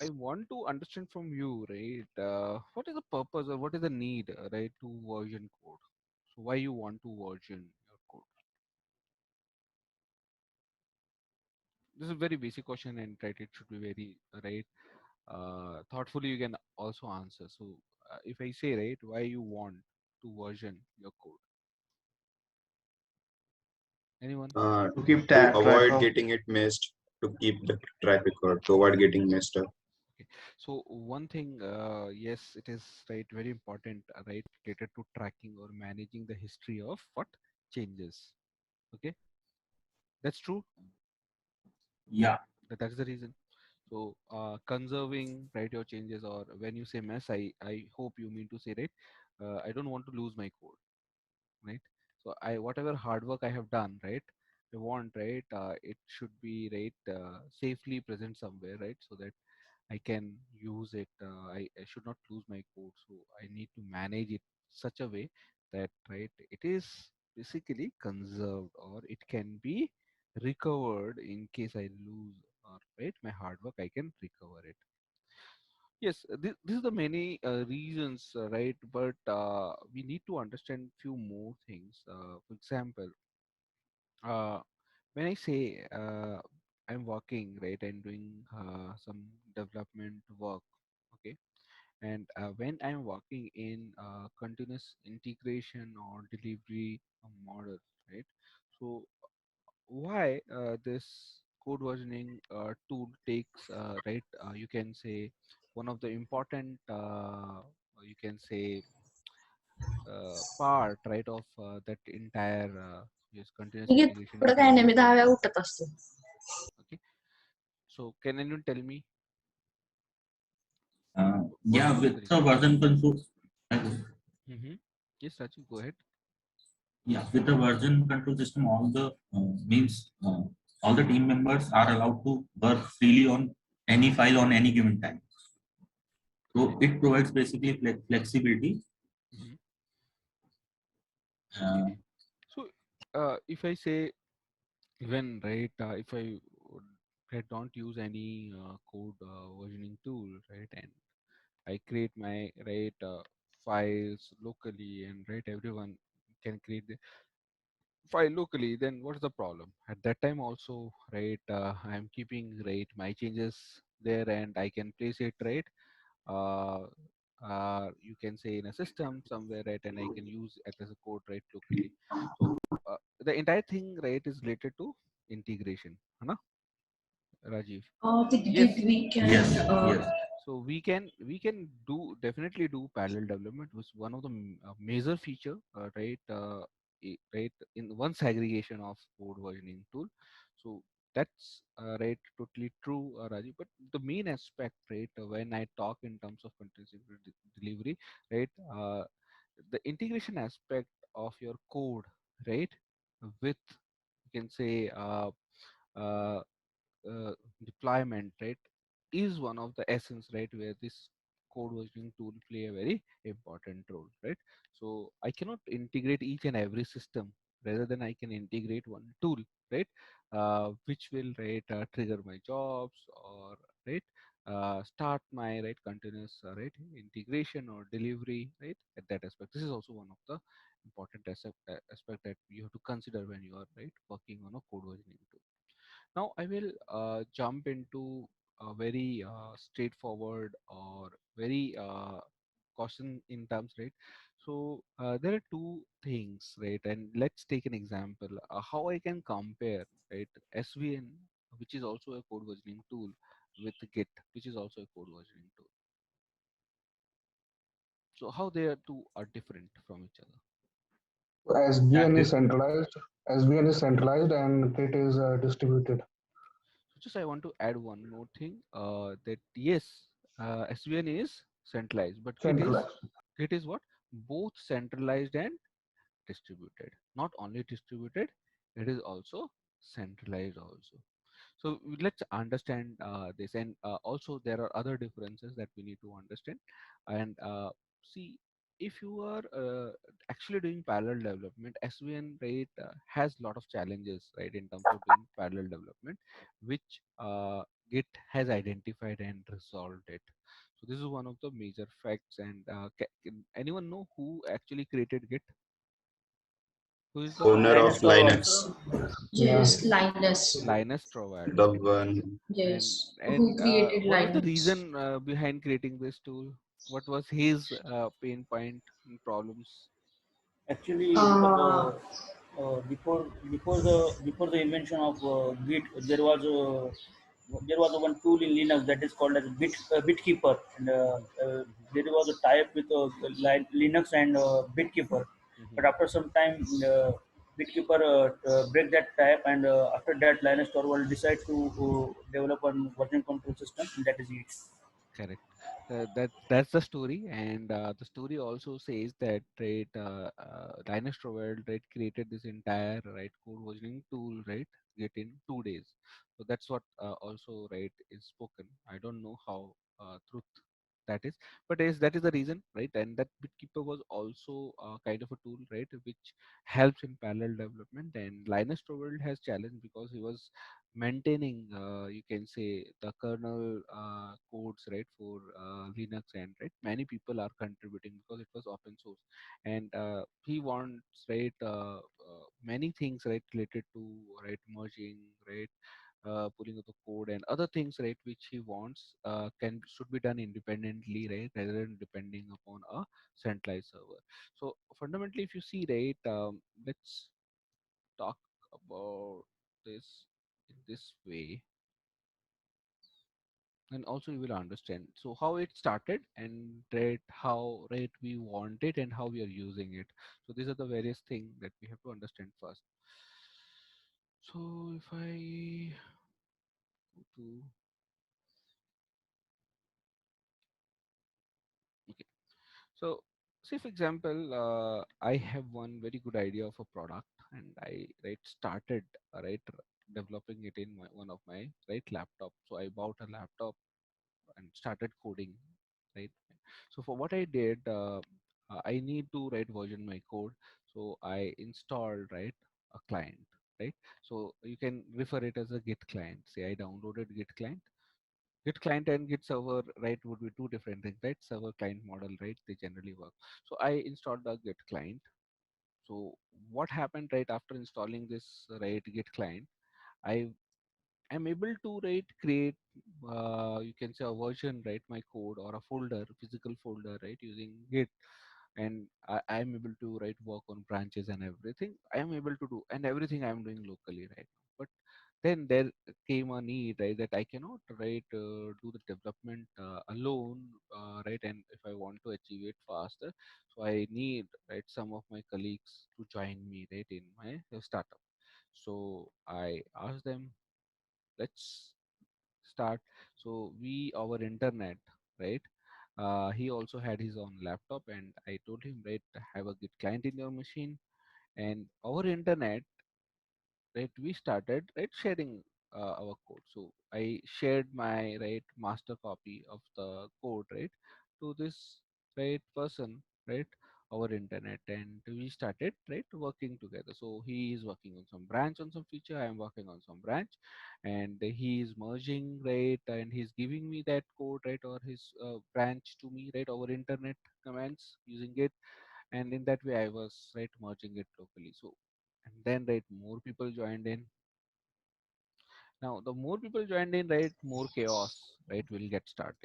I want to understand from you, right? What is the purpose or what is the need, right, to version code? So why you want to version your code? This is a very basic question, and right, it should be very right. Thoughtfully, you can also answer. So if I say right, why you want to version your code? Anyone? To keep To track avoid of. getting it missed, to keep the track record, to avoid getting messed up. Okay. So one thing, yes, it is right, very important, right, related to tracking or managing the history of what changes. Okay, that's true. Yeah. That's the reason. So conserving right your changes, or when you say mess, I hope you mean to say right. I don't want to lose my code, right? So I whatever hard work I have done, right? I want right. It should be right safely present somewhere, right? So that I can use it. I should not lose my code, so I need to manage it such a way that right it is basically conserved, or it can be recovered in case I lose, or right my hard work I can recover it. Yes, this is the many reasons, right? But we need to understand few more things. For example, uh, when I say I'm working, right, and doing some development work, okay, and when I'm working in continuous integration or delivery model, right? So why this code versioning tool takes right? You can say one of the important, you can say part, right, of that entire yes, continuous निघित integration पुढं काय नाही delivery मी 10 tool. वेळा उठत असतो. Okay, so can anyone tell me what Yeah, is with the the reason? version control. Mm-hmm. Yes, Rajiv, go ahead. Yeah, with the version control system, all the team members are allowed to work freely on any file on any given time. So Correct. it provides basically flexibility. Mm-hmm. Okay, Uh, so if I say even right, if I don't use any code versioning tool, right, and I create my right files locally, and right everyone can create the file locally, then what's the problem? At that time also, right, I'm keeping right my changes there, and I can place it right. Uh, you can say in a system somewhere, right, and I can use it as a code right locally. So the entire thing right is related to integration, Hana? Rajiv. Did Yes. we can yes, yes. So we can do definitely do parallel development, was one of the major feature, right? Right, in one segregation of code versioning tool. So that's right, totally true, Rajiv. But the main aspect, right, when I talk in terms of continuous delivery, right, the integration aspect of your code, right, with you can say uh, uh, deployment, right, is one of the essence, right, where this code versioning tool play a very important role, right? So I cannot integrate each and every system, rather than I can integrate one tool, right, which will right trigger my jobs, or right start my right continuous right integration or delivery, right, at that aspect. This is also one of the important aspect that you have to consider when you are right working on a code versioning tool. Now I will jump into a very straightforward or very caution in terms, right? So there are two things, right? And let's take an example. How I can compare, right, SVN, which is also a code versioning tool, with Git, which is also a code versioning tool. So how they are two are different from each other. Yeah, SBN is centralized. SBN is centralized and Git is distributed. So just I want to add one more thing, that yes, SVN is centralized, but Centralized. Git is what? Both centralized and distributed. Not only distributed, it is also centralized also. So let's understand this, and also there are other differences that we need to understand. And see, if you are actually doing parallel development, SVN right has lot of challenges, right, in terms of doing parallel development, which Git has identified and resolved it. So this is one of the major facts. And can anyone know who actually created Git? Who is the Owner founder? of Linus Torvalds. Linux, Yeah. Yes, Linus. Linus Torvald. the one. And Yes. Who created what was the Linux? reason behind creating this tool? What was his pain point and problems? Actually, Uh, before the invention of Git, there was one tool in Linux that is called as Bitkeeper, and Mhm, there was a tie-up with Linux and Bitkeeper. But mhm. after some time, Bitkeeper break that tie-up, and after that, Linus Torvald decided to develop a version control system, and that is it. Correct. That's the story, and the story also says that right, Linus Torvald right created this entire right code versioning tool right Git in 2 days. So that's what also right is spoken. I don't know how truth that is, but is that is the reason right, and that Bitkeeper was also kind of a tool right which helps in parallel development. And Linus Torvald has challenged because he was maintaining you can say the kernel codes right for Linux, and right many people are contributing because it was open source. And he wants right many things right related to right merging right pulling of the code and other things right which he wants can should be done independently right rather than depending upon a centralized server. So fundamentally if you see right let's talk about this in this way, and also you will understand so how it started and right how right we want it and how we are using it. So these are the various things that we have to understand first. So if I go to okay, so say for example I have one very good idea of a product, and I right started right developing it in one of my right laptop. So I bought a laptop and started coding, right? So for what I did, I need to write version my code. So I installed right a client, right? So you can refer it as a Git client. Say I downloaded Git client. Git client and Git server, right, would be two different things, right? Server client model, right? They generally work. So I installed the Git client. So what happened right after installing this right Git client? I am able to right create you can say a version right my code or a folder physical folder right using Git, and I am able to right work on branches and everything I am able to do, and everything I am doing locally right now. But then there came a need right that I cannot right do the development alone right, and if I want to achieve it faster, so I need right some of my colleagues to join me right in my startup. So I asked them, let's start. So we our internet right, he also had his own laptop, and I told him right have a Git client in your machine, and our internet right we started right sharing our code. So I shared my right master copy of the code right to this right person right our internet, and we started right working together. So he is working on some branch on some feature, I am working on some branch, and he is merging right and he's giving me that code right or his branch to me right over internet commands using it, and in that way I was right merging it locally. So and then right more people joined in. Now the more people joined in right more chaos right will get start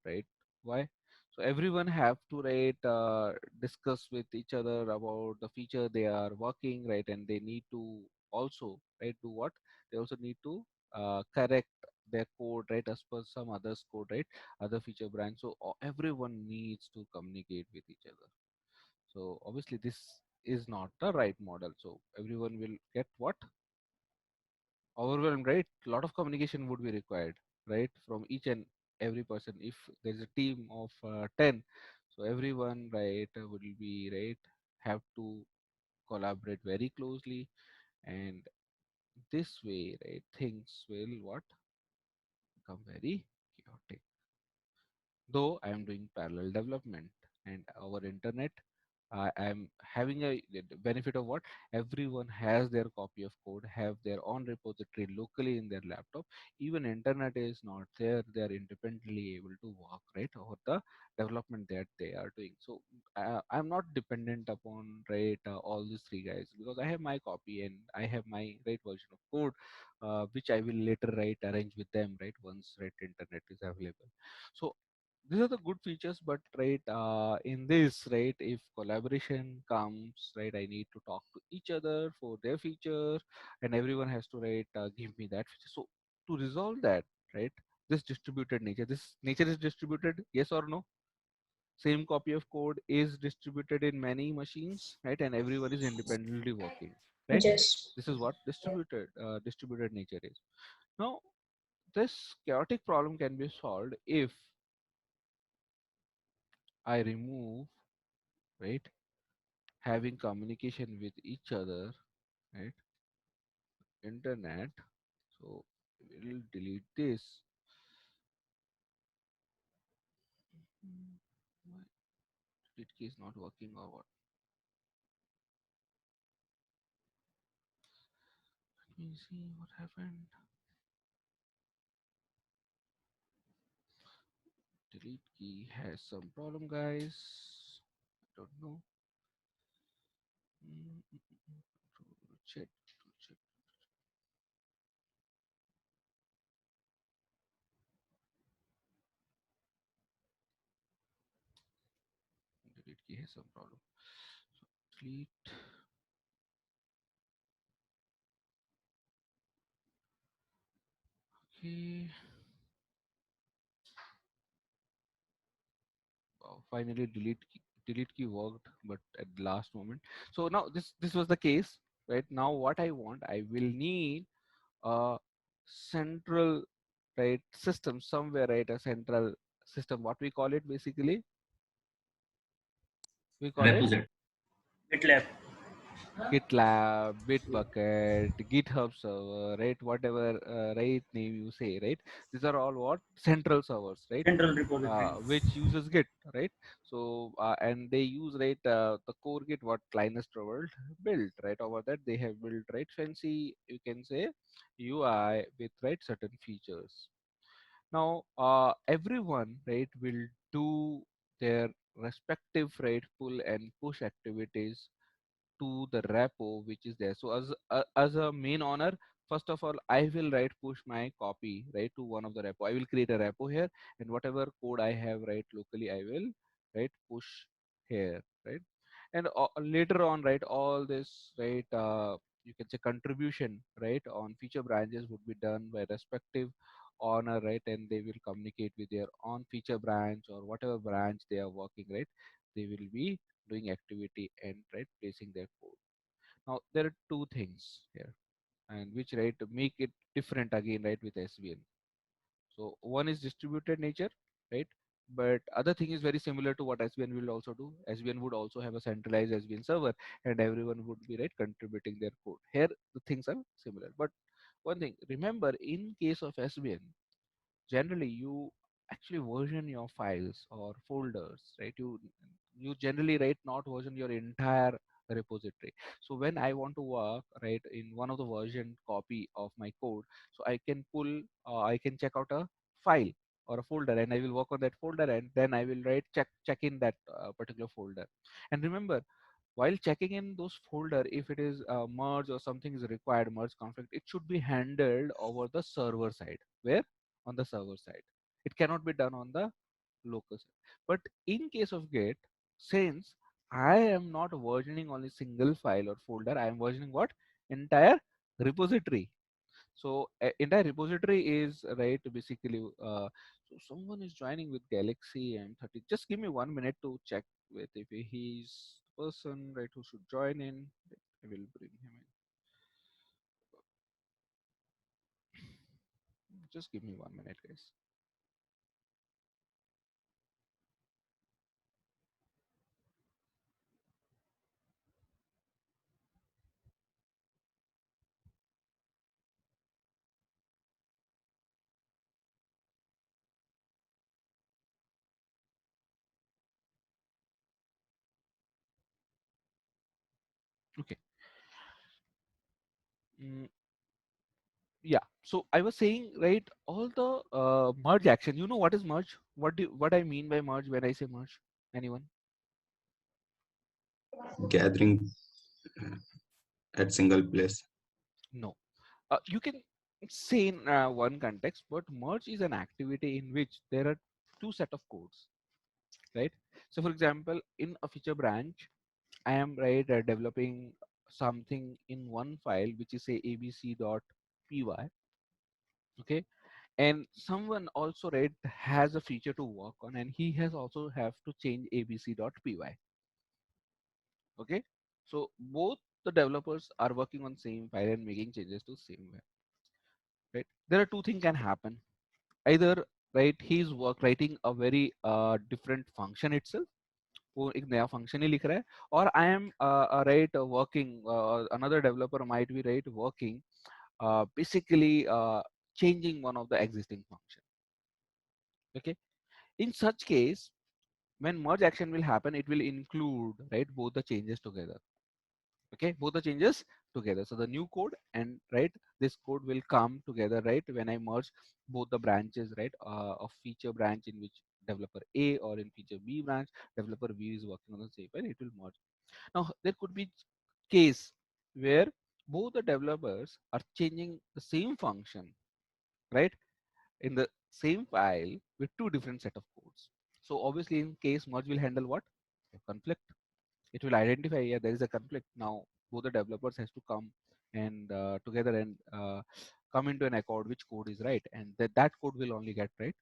right. Why? So everyone have to right discuss with each other about the feature they are working right, and they need to also right do what, they also need to correct their code right as per some others code right other feature branch. So everyone needs to communicate with each other. So obviously this is not the right model. So everyone will get what, overwhelmed, right? A lot of communication would be required, right, from each and every person. If there's a team of 10, so everyone, right, will be right have to collaborate very closely, and this way, right, things will what become very chaotic. Though I am doing parallel development and our internet I'm having the benefit of what everyone has their copy of code, have their own repository locally in their laptop. Even internet is not there, they are independently able to work right over the development that they are doing. So I'm not dependent upon right all these three guys, because I have my copy and I have my right version of code, which I will later right arrange with them right once right internet is available. So these are the good features, but right in this right, if collaboration comes right, I need to talk to each other for their feature, and everyone has to right give me that feature. So to resolve that, right, this distributed nature, this nature is distributed, yes or no? Same copy of code is distributed in many machines, right, and everyone is independently working, right? Yes. This is what distributed nature is. Now this chaotic problem can be solved if I remove right having communication with each other, right, internet. So we'll delete this. My delete key is not working or what? Let me see what happened. Delete key has some problem, guys. I don't know. Control check, control check. Delete key has some problem. So delete. Okay. Finally delete key worked, but at the last moment. So now this was the case, right? Now what I want, I will need a central right system somewhere, right? A central system, what we call it basically, we call it Repository. GitLab. GitLab, Bitbucket, GitHub server, right? Whatever right name you say, right? These are all what central servers, right? Central repository. Which uses Git, right? So and they use right the core Git what Linus Torvald built, right? Over that they have built right fancy, you can say, UI with right certain features. Now everyone right will do their respective right pull and push activities to the repo which is there. So as a main owner, first of all, I will right push my copy right to one of the repo. I will create a repo here, and whatever code I have right locally, I will right push here, right? And later on, right, all this right you can say contribution right on feature branches would be done by respective owner, right, and they will communicate with their own feature branch or whatever branch they are working, right. They will be doing activity and right placing their code. Now there are two things here, and which right make it different again right with SVN. So one is distributed nature, right? But other thing is very similar to what SVN will also do. SVN would also have a centralized SVN server, and everyone would be right contributing their code. Here the things are similar, but one thing remember, in case of SVN, generally you actually version your files or folders, right? You generally right not version your entire repository. So when I want to work right in one of the version copy of my code, so I can pull I can check out a file or a folder, and I will work on that folder, and then I will write check in that particular folder. And remember, while checking in those folder, if it is merge or something is required, merge conflict, it should be handled over the server side. Where? On the server side. It cannot be done on the local side. But in case of Git, since I am not versioning only single file or folder, I am versioning what? Entire repository. So entire repository is right basically. So someone is joining with Galaxy M30. Just give me 1 minute to check with if he's the person right who should join in. I will bring him in. Just give me 1 minute, guys. Okay. Mm, yeah. So I was saying, right, all the merge action. You know what is merge? What I mean by merge when I say merge? Anyone? Gathering at single place. No. You can say in one context, but merge is an activity in which there are two set of codes, right? So for example, in a feature branch, I am right developing something in one file which is say abc.py, okay, and someone also right has a feature to work on, and he has also have to change abc.py, okay. So both the developers are working on same file and making changes to same way, right? There are two things can happen. Either right he's work writing a very different function itself, वो एक नया function ही लिख रहा है, और I am right working another developer might be right working basically changing one of the existing function, okay. In such case, when merge action will happen, it will include right both the changes together, okay, both the changes together. So the new code and right this code will come together right when I merge both the branches right of feature branch in which developer A or in feature B branch developer B is working on the same file, it will merge. Now there could be case where both the developers are changing the same function right in the same file with two different set of codes. So obviously in case merge will handle what? A conflict. It will identify, yeah, there is a conflict. Now both the developers has to come and together and come into an accord which code is right, and that code will only get right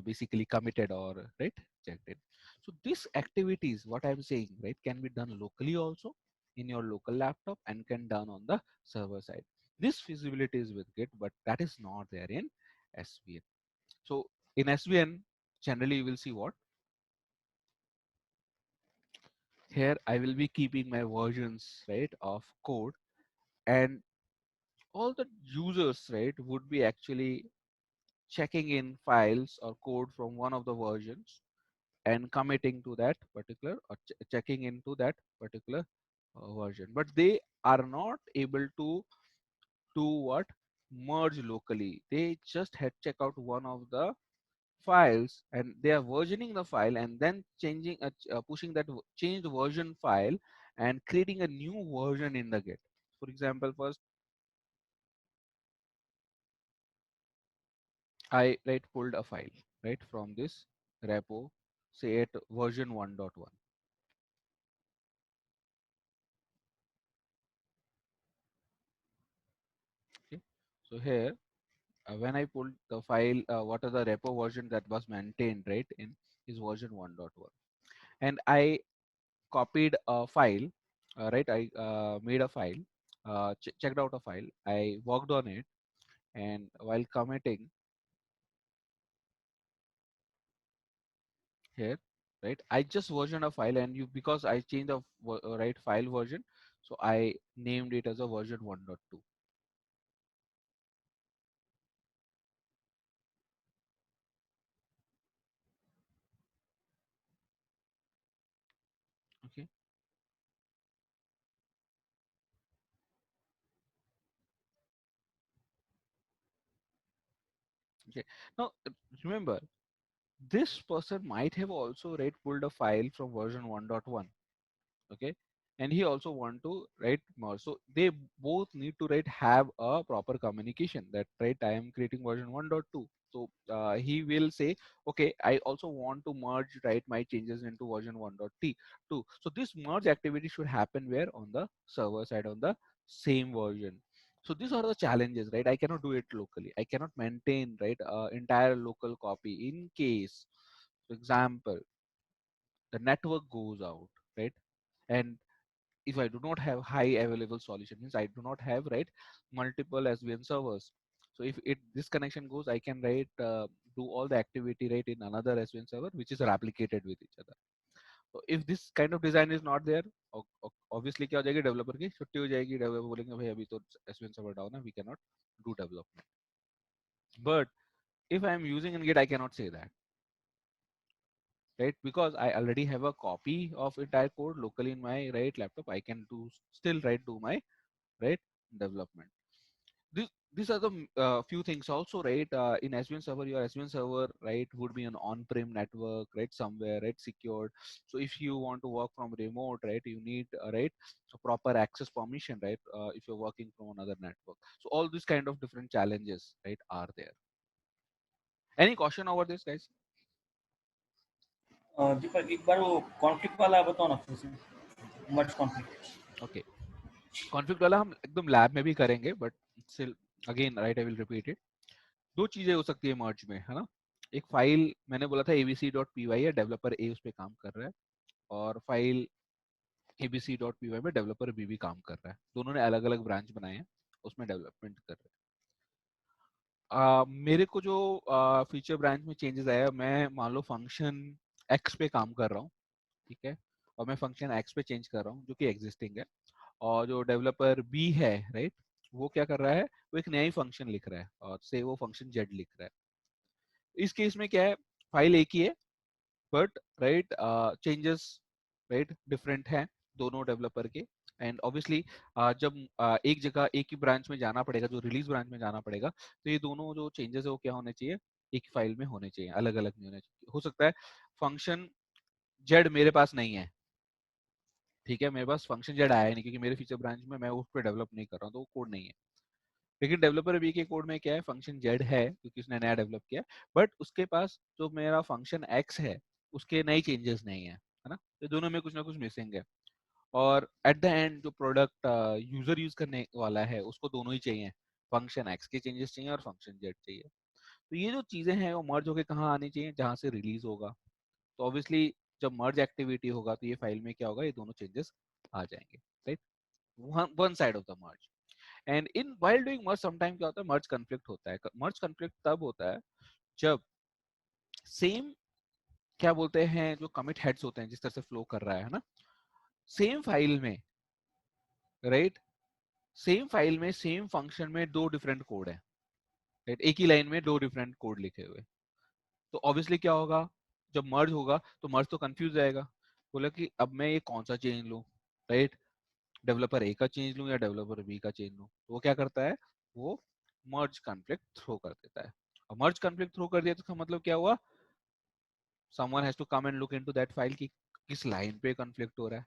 basically committed or right checked in. So this activities what I'm saying right can be done locally also in your local laptop and can done on the server side. This feasibility is with Git, but that is not there in SVN. So in SVN generally you will see what here I will be keeping my versions right of code, and all the users right would be actually checking in files or code from one of the versions and committing to that particular or checking into that particular version, but they are not able to do what merge locally. They just had check out one of the files and they are versioning the file and then changing pushing that changed version file and creating a new version in the Git. For example, first I right pulled a file right from this repo, say at version 1.1. Okay, so here when I pulled the file, what are the repo version that was maintained right in is version 1.1, and I copied a file, right? I made a file, checked out a file, I worked on it, and while committing here, right? I just versioned a file, and you because I changed the right file version, so I named it as a version 1.2. Okay. Okay. Now remember, this person might have also right pulled a file from version 1.1, okay, and he also want to write more, so they both need to write have a proper communication that right I am creating version 1.2. So he will say okay I also want to merge right my changes into version 1.2. So this merge activity should happen where on the server side on the same version. So these are the challenges, right? I cannot do it locally, I cannot maintain right entire local copy in case for example the network goes out, right? And if I do not have high available solution, means I do not have right multiple SVN servers. So if it this connection goes, I can right do all the activity right in another SVN server, which is replicated with each other. So if this kind of design is not there, obviously क्या हो जाएगी developer की छुट्टी हो जाएगी, developer बोलेंगे भाई अभी तो SVN server down है, we cannot do development. But if I am using in Git, I cannot say that. right? Because I already have a copy of entire code locally in my right laptop. I can still do my right development. These are the few things also, right? In SVN server, your SVN server, right, would be an on-prem network, right, somewhere, right, secured. So if you want to work from remote, right, you need right a proper access permission, right, if you're working from another network. So all these kind of different challenges, right, are there. Any question over this, guys? दीपक एक बार वो conflict वाला बताओ ना फिर से, मर्ज conflict. Okay, conflict वाला हम एकदम लैब में भी करेंगे, but still again right I will repeat it. दो चीजें हो सकती है मर्ज में, है ना। एक फाइल मैंने बोला था abc.py है, डेवलपर ए उस पर काम कर रहा है, और फाइल abc.py में डेवलपर बी भी काम कर रहा है। दोनों ने अलग अलग ब्रांच बनाए हैं, उसमें डेवलपमेंट कर रहे हैं। मेरे को जो फीचर ब्रांच में चेंजेस आया, मैं मान लो फंक्शन एक्स पे काम कर रहा हूँ, ठीक है, और मैं फंक्शन एक्स पे चेंज कर रहा हूँ जो कि एग्जिस्टिंग है, और जो डेवलपर बी है, राइट, वो क्या कर रहा है, वो एक नया ही फंक्शन लिख रहा है, और से वो फंक्शन जेड लिख रहा है। इस केस में क्या है, फाइल एक ही है, but right changes right different हैं दोनों डेवलपर के। एंड ऑब्वियसली जब एक जगह एक ही ब्रांच में जाना पड़ेगा, जो रिलीज ब्रांच में जाना पड़ेगा, तो ये दोनों जो चेंजेस है वो क्या होने चाहिए, एक ही फाइल में होने चाहिए, अलग अलग नहीं होने चाहिए। हो सकता है फंक्शन जेड मेरे पास नहीं है, ठीक है, मेरे पास फंक्शन जेड आया नहीं क्योंकि मेरे फीचर ब्रांच में मैं उस पर डेवलप नहीं कर रहा हूँ, तो वो कोड नहीं है। लेकिन डेवलपर बी के कोड में क्या है, फंक्शन जेड है क्योंकि उसने नया डेवलप किया, बट उसके पास जो मेरा फंक्शन एक्स है उसके नए चेंजेस नहीं है ना, तो दोनों में कुछ ना कुछ मिसिंग है। और एट द एंड जो प्रोडक्ट यूजर यूज करने वाला है उसको दोनों ही चाहिए, फंक्शन एक्स के चेंजेस चाहिए और फंक्शन जेड चाहिए। तो ये जो चीजें हैं वो मर्ज होके कहाँ आनी चाहिए, जहाँ से रिलीज होगा। तो ऑब्वियसली जब मर्ज एक्टिविटी होगा तो ये फाइल में क्या होगा, ये दोनों चेंजेस आ जाएंगे, right, one side of the merge. And in while doing merge sometime क्या होता है, मर्ज कॉन्फ्लिक्ट होता है। मर्ज कॉन्फ्लिक्ट तब होता है जब सेम क्या बोलते हैं जो कमिट हेड्स होते हैं, जिस तरह से फ्लो कर रहा है ना, सेम फाइल में, राइट, सेम फाइल में सेम फंक्शन में दो डिफरेंट कोड है, राइट, एक ही लाइन में दो डिफरेंट कोड लिखे हुए। तो ऑब्वियसली क्या होगा, जब मर्ज होगा तो मर्ज तो कंफ्यूज जाएगा, बोला कि अब मैं ये कौन सा चेंज लूं, राइट, डेवलपर ए का चेंज लूं या डेवलपर बी का चेंज लूं। तो वो क्या करता है, वो मर्ज कॉन्फ्लिक्ट थ्रो कर देता है। और मर्ज कॉन्फ्लिक्ट थ्रो कर दिया तो इसका मतलब क्या हुआ, someone has to come and look into that file कि किस लाइन पे कॉन्फ्लिक्ट हो रहा है।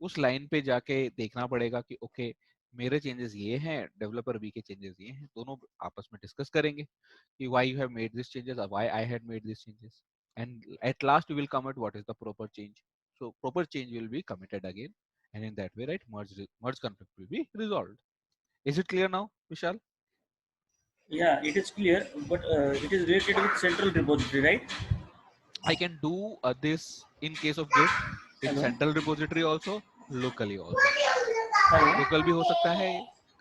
उस लाइन पे जाके देखना पड़ेगा कि ओके मेरे चेंजेस ये हैं, डेवलपर बी के चेंजेस ये हैं, दोनों आपस में डिस्कस करेंगे कि why you have made these changes or why I had made these changes, and at last we will come at what is the proper change. So proper change will be committed again, and in that way, right, merge conflict will be resolved. Is it clear now, Vishal? Yeah, it is clear, but it is related with central repository, right? I can do this in case of Git in Hello, central repository also, locally also. hello, local भी हो सकता है,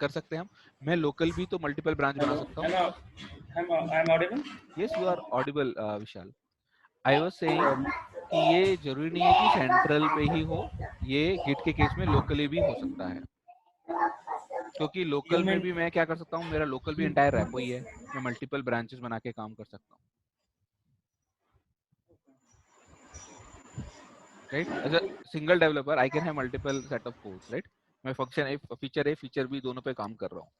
कर सकते हैं हम। मैं local भी तो मल्टीपल ब्रांच बना hello. सकता हूँ। I'm audible. Yes you are audible Vishal. I was saying Um, कि ये जरूरी नहीं है कि सेंट्रल पे ही हो, ये गिट के केस में लोकली भी हो सकता है, क्योंकि you लोकल में mean भी मैं क्या कर सकता हूँ, मेरा लोकल भी एंटायर रेपो ही है, मैं मल्टीपल ब्रांचेस बना के काम कर सकता हूँ, right. As a single developer I can have multiple set of codes, right. मैं फंक्शन ए फीचर बी दोनों पे काम कर रहा हूँ,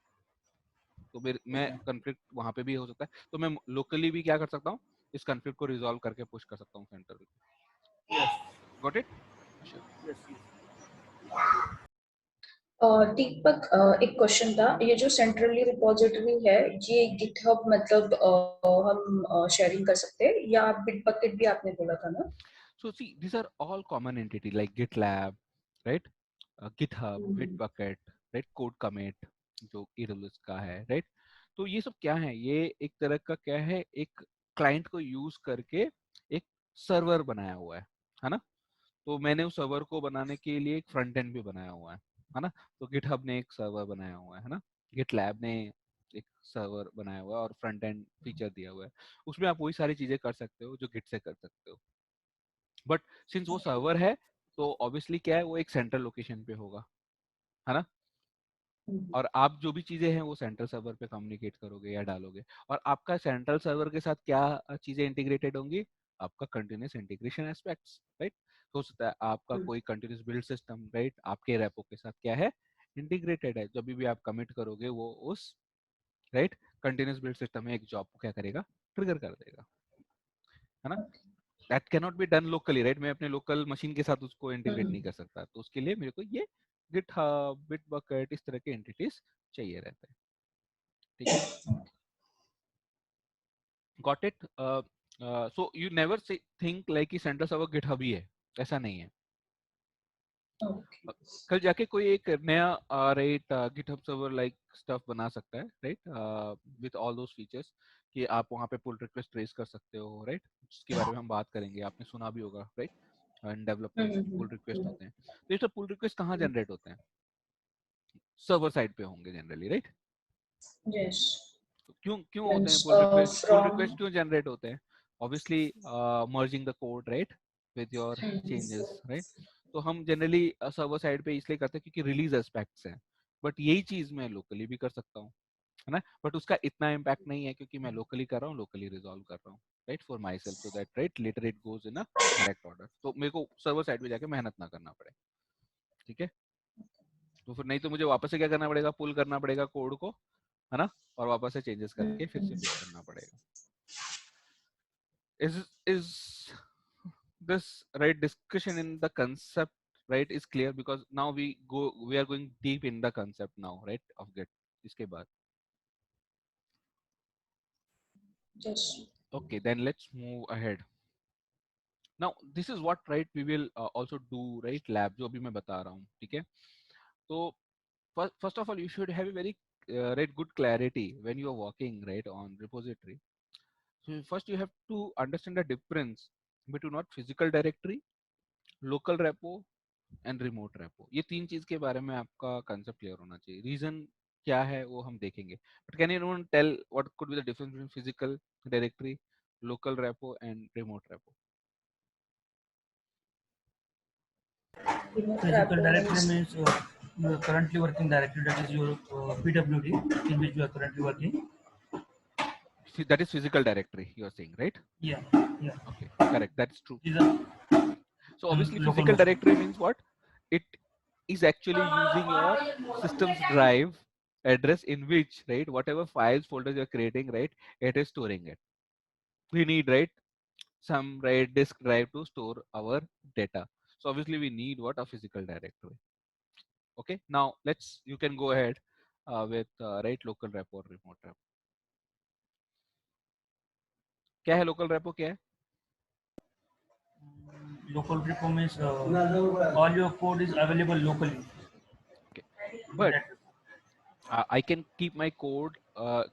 तो मैं okay? कॉन्फ्लिक्ट वहां पे भी हो सकता है, तो मैं लोकली भी क्या कर सकता हूँ, इस कॉन्फ्लिक्ट को रिजॉल्व करके पुश कर सकता हूँ centre. Yes, got it. yes, yes. दीपक, एक क्वेश्चन था, ये जो सेंट्रली रिपोजिटरी है, ये गिटहब मतलब हम शेयरिंग कर सकते हैं, या बिटबकेट भी आपने बोला था ना? So see, these are all common entity like GitLab, right? GitHub, Bitbucket, right? Code Commit जो AWS का है, right? तो ये सब क्या है, ये एक तरह का क्या है, एक क्लाइंट को यूज करके एक सर्वर बनाया हुआ है ना। तो मैंने उस सर्वर को बनाने के लिए एक फ्रंट एंड भी बनाया हुआ है ना। तो GitHub ने एक सर्वर बनाया हुआ है ना, GitLab ने एक सर्वर बनाया हुआ है और फ्रंट एंड फीचर दिया हुआ है, उसमें आप वही सारी चीजें कर सकते हो जो गिट से कर सकते हो। बट सिंस वो सर्वर है तो ऑब्वियसली क्या है, वो एक सेंट्रल लोकेशन पे होगा, है ना। और आप जो भी चीजें हैं वो सेंट्रल सर्वर पे कम्युनिकेट करोगे या डालोगे, और आपका सेंट्रल सर्वर के साथ क्या चीजें इंटीग्रेटेड होंगी, आपका कंटिन्यूस इंटीग्रेशन एस्पेक्ट्स, राइट। हो सकता है आपका कोई कंटिन्यूस बिल्ड सिस्टम, राइट, आपके रेपो के साथ क्या है, इंटीग्रेटेड है। जब भी आप कमिट करोगे वो उस, राइट, कंटिन्यूस बिल्ड सिस्टम में एक जॉब को क्या करेगा, ट्रिगर कर देगा, है ना। That can not be done locally, right. मैं अपने लोकल मशीन के साथ उसको इंटीग्रेट नहीं कर सकता, तो उसके लिए मेरे को ये गिटहब, बिटबकेट इस तरह के एंटिटीज चाहिए रहते हैं, ठीक है। Got it. So you never think like कि सेंट्रल सर्वर गिटहब ही है, ऐसा नहीं है। Okay. कल जाके कोई एक नया right GitHub server like stuff बना सकता है, right, with all those features कि आप वहाँ पे पुल रिक्वेस्ट ट्रेस कर सकते हो, राइट, जिसके बारे में हम बात करेंगे, आपने सुना भी होगा, right. And developments pull request होते हैं, तो ये सब पुल रिक्वेस्ट कहाँ जनरेट होते हैं, सर्वर साइड पे होंगे जनरली, राइट। Yes. तो क्यों क्यों होते हैं Means पुल from. रिक्वेस्ट क्यों जनरेट होते हैं, obviously merging the code, right, with your changes, right. तो हम जनरली सर्वर साइड पे इसलिए करते हैं क्योंकि रिलीज एस्पेक्ट्स हैं, बट यही चीज मैं लोकली भी कर सकता हूँ, है ना, बट उसका इतना इम्पैक्ट नहीं है क्योंकि मैं लोकली कर रहा हूँ, लोकली रिजॉल्व कर रहा हूँ, right, for myself, so that right later it goes in a correct order, तो मेरे को सर्वर साइड पे जाके मेहनत ना करना पड़े, ठीक है। तो फिर नहीं तो मुझे वापस से क्या करना पड़ेगा, पुल करना पड़ेगा कोड को, है ना, और वापस से चेंजेस करके फिर से बिल्ड करना पड़ेगा। Is this right discussion in the concept, right, is clear? Because now we are going deep in the concept now, right, of Git. इसके बाद Yes. okay, then let's move ahead. Now this is what, right, we will also do, right, lab जो अभी मैं बता रहा हूँ, ठीक है। तो first of all you should have a very right good clarity when you are working, right, on repository. So first you have to understand the difference between what physical directory, local repo and remote repo, ये तीन चीज के बारे में आपका concept clear होना चाहिए। Reason क्या है वो हम देखेंगे, but can you tell what could be the difference between physical directory, local repo and remote repo? Remote Physical repo directory means. means you are currently working directory, that is your PWD in which you are currently working. That is physical directory you are saying, right? Yeah, yeah. Okay, correct, that's true. These are So obviously local physical machine. directory means what, it is actually using your system's drive address in which, right, whatever files folders you're creating, right, it is storing it. We need, right, some, right, disk drive to store our data. So obviously we need what, a physical directory. Okay, now let's, you can go ahead with right, local repo or remote repo. क्या है local repo, क्या है? Local repo means all your code is available locally. Okay, but I can keep my code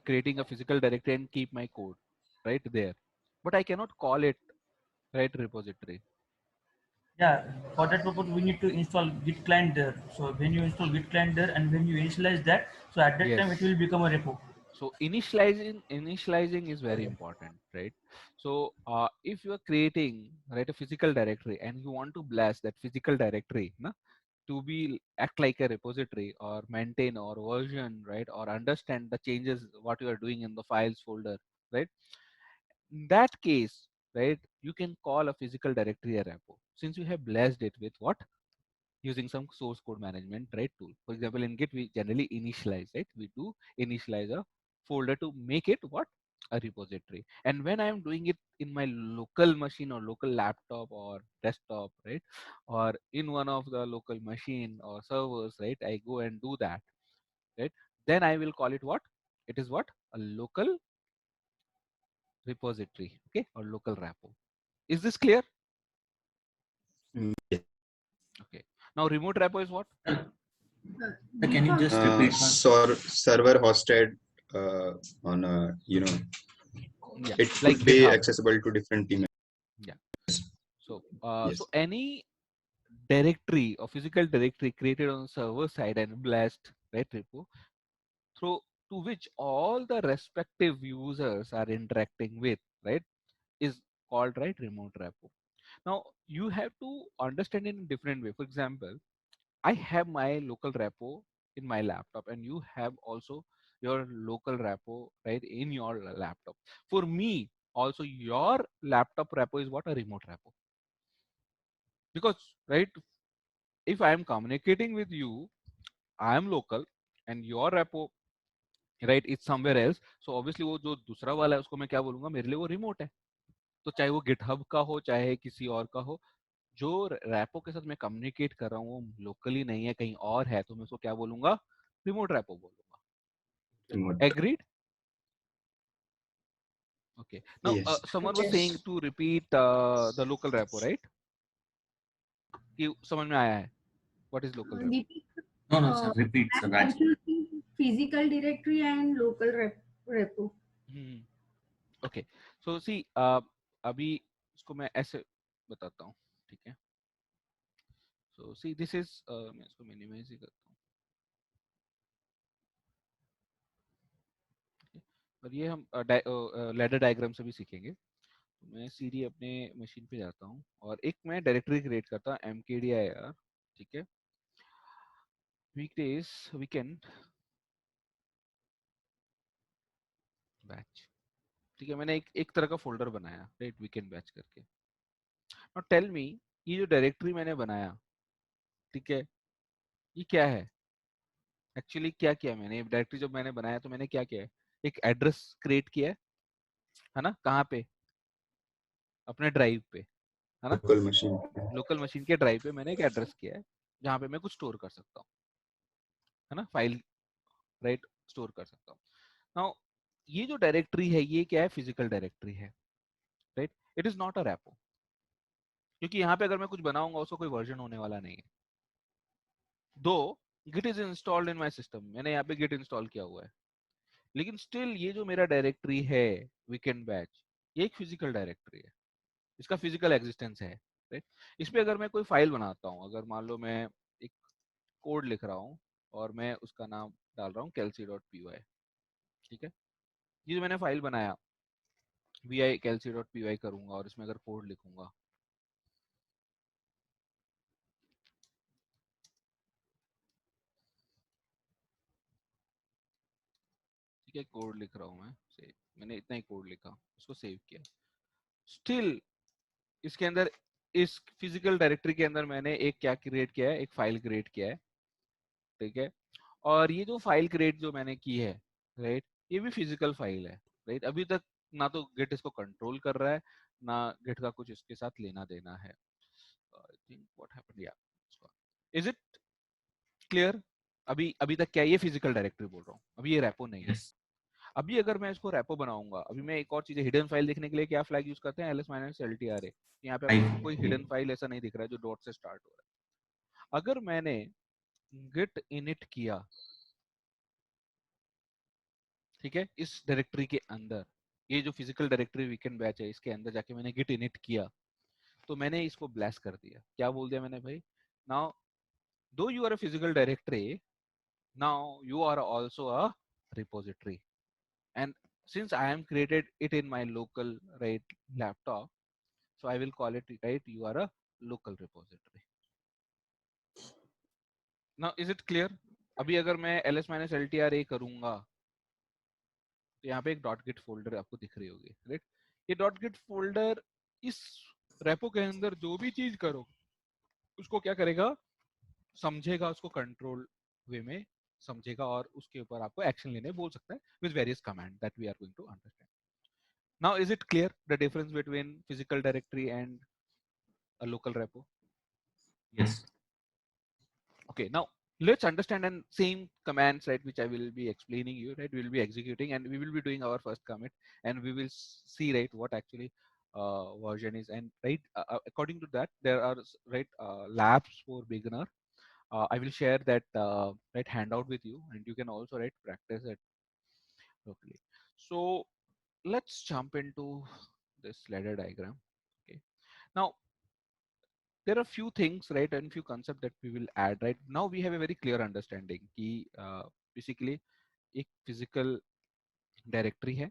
creating a physical directory and keep my code right there, but I cannot call it, right, repository. Yeah, for that purpose we need to install Git client there. So when you install Git client there and when you initialize that, so at that time it Yes. will become a repo. So initializing is very important, right? So if you are creating, right, a physical directory and you want to blast that physical directory, na, to be act like a repository or maintain or version, right, or understand the changes what you are doing in the files folder, right, in that case, right, you can call a physical directory a repo since you have blessed it with what, using some source code management, right, tool. For example, in Git we generally initialize, right, we do initialize a folder to make it what, a repository. And when I am doing it in my local machine or local laptop or desktop, right, or in one of the local machine or servers, right, I go and do that, right, then I will call it what, it is what, a local repository, okay, or local repo. Is this clear? Yes. Okay, now remote repo is what? Can you just repeat one? Server hosted on a, Yeah, it like could be GitHub. accessible to different team. Yeah. So Yes. so any directory or physical directory created on server side and blessed, right, repo, through to which all the respective users are interacting with, right, is called, right, remote repo. Now you have to understand in a different way. For example, I have my local repo in my laptop and you have also your local repo, right, in your laptop. For me, also your laptop repo is what? A remote repo. Because, right, if I am communicating with you, I am local and your repo, right, is somewhere else. So obviously वो जो दूसरा वाला है उसको मैं क्या बोलूंगा, मेरे लिए वो रिमोट है. तो चाहे वो गिटहब का हो चाहे किसी और का हो, जो रैपो के साथ मैं कम्युनिकेट कर रहा हूँ वो लोकली नहीं है, कहीं और है, तो मैं उसको क्या बोलूंगा? रिमोट रैपो बोलूंगा. Remote. Agreed? Okay. Now, Yes. someone was Yes. saying to repeat the local repo, right? कि समझ में आया है? What is local repo? No, no, sir. Repeat, sir. I'm confusing physical directory and local repo. Hmm. Okay. So see, अभी इसको मैं ऐसे बताता हूँ, ठीक है? So see, this is मैं इसको minimize ही करता हूँ. Okay. और ये हम लैडर डायग्राम से भी सीखेंगे. तो मैं सीधी अपने मशीन पे जाता हूँ और एक मैं डायरेक्टरी क्रिएट करता हूँ mkdir, ठीक है? वीकडेज, वीकेंड, बैच, ठीक है? मैंने एक तरह का फोल्डर बनाया, राइट, वीकेंड बैच करके. नाउ टेल मी, ये जो डायरेक्टरी मैंने बनाया, ठीक है, ये क्या है? एक्चुअली क्या किया मैंने? डायरेक्टरी जब मैंने बनाया तो मैंने क्या किया है? एक एड्रेस क्रिएट किया है ना? कहाँ पे? अपने ड्राइव पे, है ना? Local machine. लोकल मशीन के ड्राइव पे मैंने एक एड्रेस किया है जहाँ पे मैं कुछ स्टोर कर सकता हूँ, है ना? फाइल, राइट, स्टोर कर सकता हूँ. नाउ ये जो डायरेक्टरी है ये क्या है? फिजिकल डायरेक्टरी है, right? It is not a rapport, क्योंकि यहाँ पे अगर मैं कुछ बनाऊंगा उसका कोई वर्जन होने वाला नहीं है. दो git is installed in my system, मैंने यहाँ पे git इंस्टॉल किया हुआ है, लेकिन स्टिल ये जो मेरा डायरेक्टरी है वीकेंड बैच, ये एक फिजिकल डायरेक्टरी है, इसका फिजिकल एग्जिस्टेंस है, राइट? इस पे अगर मैं कोई फाइल बनाता हूँ, अगर मान लो मैं एक कोड लिख रहा हूँ और मैं उसका नाम डाल रहा हूँ kelsey.py, ठीक है? ये जो मैंने फाइल बनाया vi kelsey.py करूंगा और इसमें अगर कोड लिखूंगा, ठीक है, कोड लिख रहा हूँ मैं, सेव, मैंने इतना ही कोड लिखा, उसको सेव किया, स्टिल इसके अंदर, इस फिजिकल डायरेक्टरी के अंदर मैंने एक क्या क्रिएट किया है? एक फाइल क्रिएट किया है, ठीक है? और ये जो फाइल क्रिएट जो मैंने की है, राइट, ये भी फिजिकल फाइल है, राइट? अभी तक ना तो गिट इसको कंट्रोल कर रहा है, ना गिट का कुछ इसके साथ लेना देना है. आई थिंक व्हाट हैपेंड, या इज इट क्लियर? अभी अभी तक क्या ये फिजिकल डायरेक्टरी बोल रहा हूँ, अभी ये रैपो नहीं है. Yes. अभी अगर मैं इसको रैपो बनाऊंगा, अभी मैं एक और चीज, हिडन फाइल देखने के लिए क्या फ्लैग यूज करते हैं? ls-ltra. यहाँ पे आपको कोई हिडन फाइल ऐसा नहीं दिख रहा है जो डॉट से स्टार्ट हो रहा है. अगर मैंने git init किया, ठीक है, इस डायरेक्टरी के अंदर, ये जो फिजिकल डायरेक्टरी वीकेंड बैच है इसके अंदर जाके मैंने git init किया, तो मैंने इसको ब्लास्ट कर दिया. क्या बोल दिया मैंने भाई? Now do you are a physical directory, now you are also a repository, and since I am created it in my local, right, laptop, so I will call it, right, you are a local repository. Now is it clear? अभी अगर मैं ls-ltra करूंगा तो यहाँ पे एक dot Git folder आपको दिख रही होगी, राइट? ये डॉट गिट फोल्डर, इस रेपो के अंदर जो भी चीज करो उसको क्या करेगा? समझेगा, उसको कंट्रोल वे में समझेगा और उसके ऊपर आपको एक्शन लेने बोल सकता है with various command that we are going to understand. Now is it clear the difference between physical directory and a local repo? Yes. Okay, now let's understand and same commands, right, which I will be explaining you, right, we will be executing and we will be doing our first commit and we will see, right, what actually version is, and right, according to that there are right labs for beginner. I will share that right handout with you and you can also, right, practice it locally. So let's jump into this ladder diagram. Okay, now there are few things, right, and few concepts that we will add. Right now we have a very clear understanding कि basically एक physical directory है,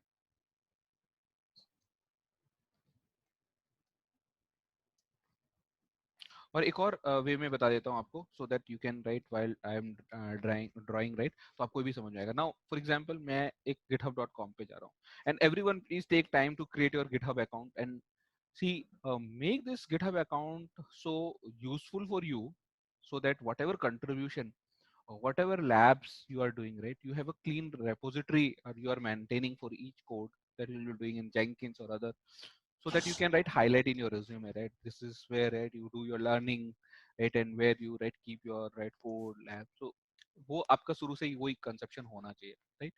और एक और वे में बता देता हूँ आपको, सो that you can write while I am drawing right, तो आपको भी समझ में आएगा. नाउ फॉर एग्जांपल मैं एक github.com पे जा रहा हूँ, and everyone please take time to create your GitHub account and see make this GitHub account so useful for you, so that whatever contribution or whatever labs you are doing, right, you have a clean repository or you are maintaining for each code that you will be doing in Jenkins or other, so that you can write highlight in your resume, right, this is where right you do your learning, right, and where you right keep your right code lab. So वो आपका शुरू से ही वही conception होना चाहिए, right.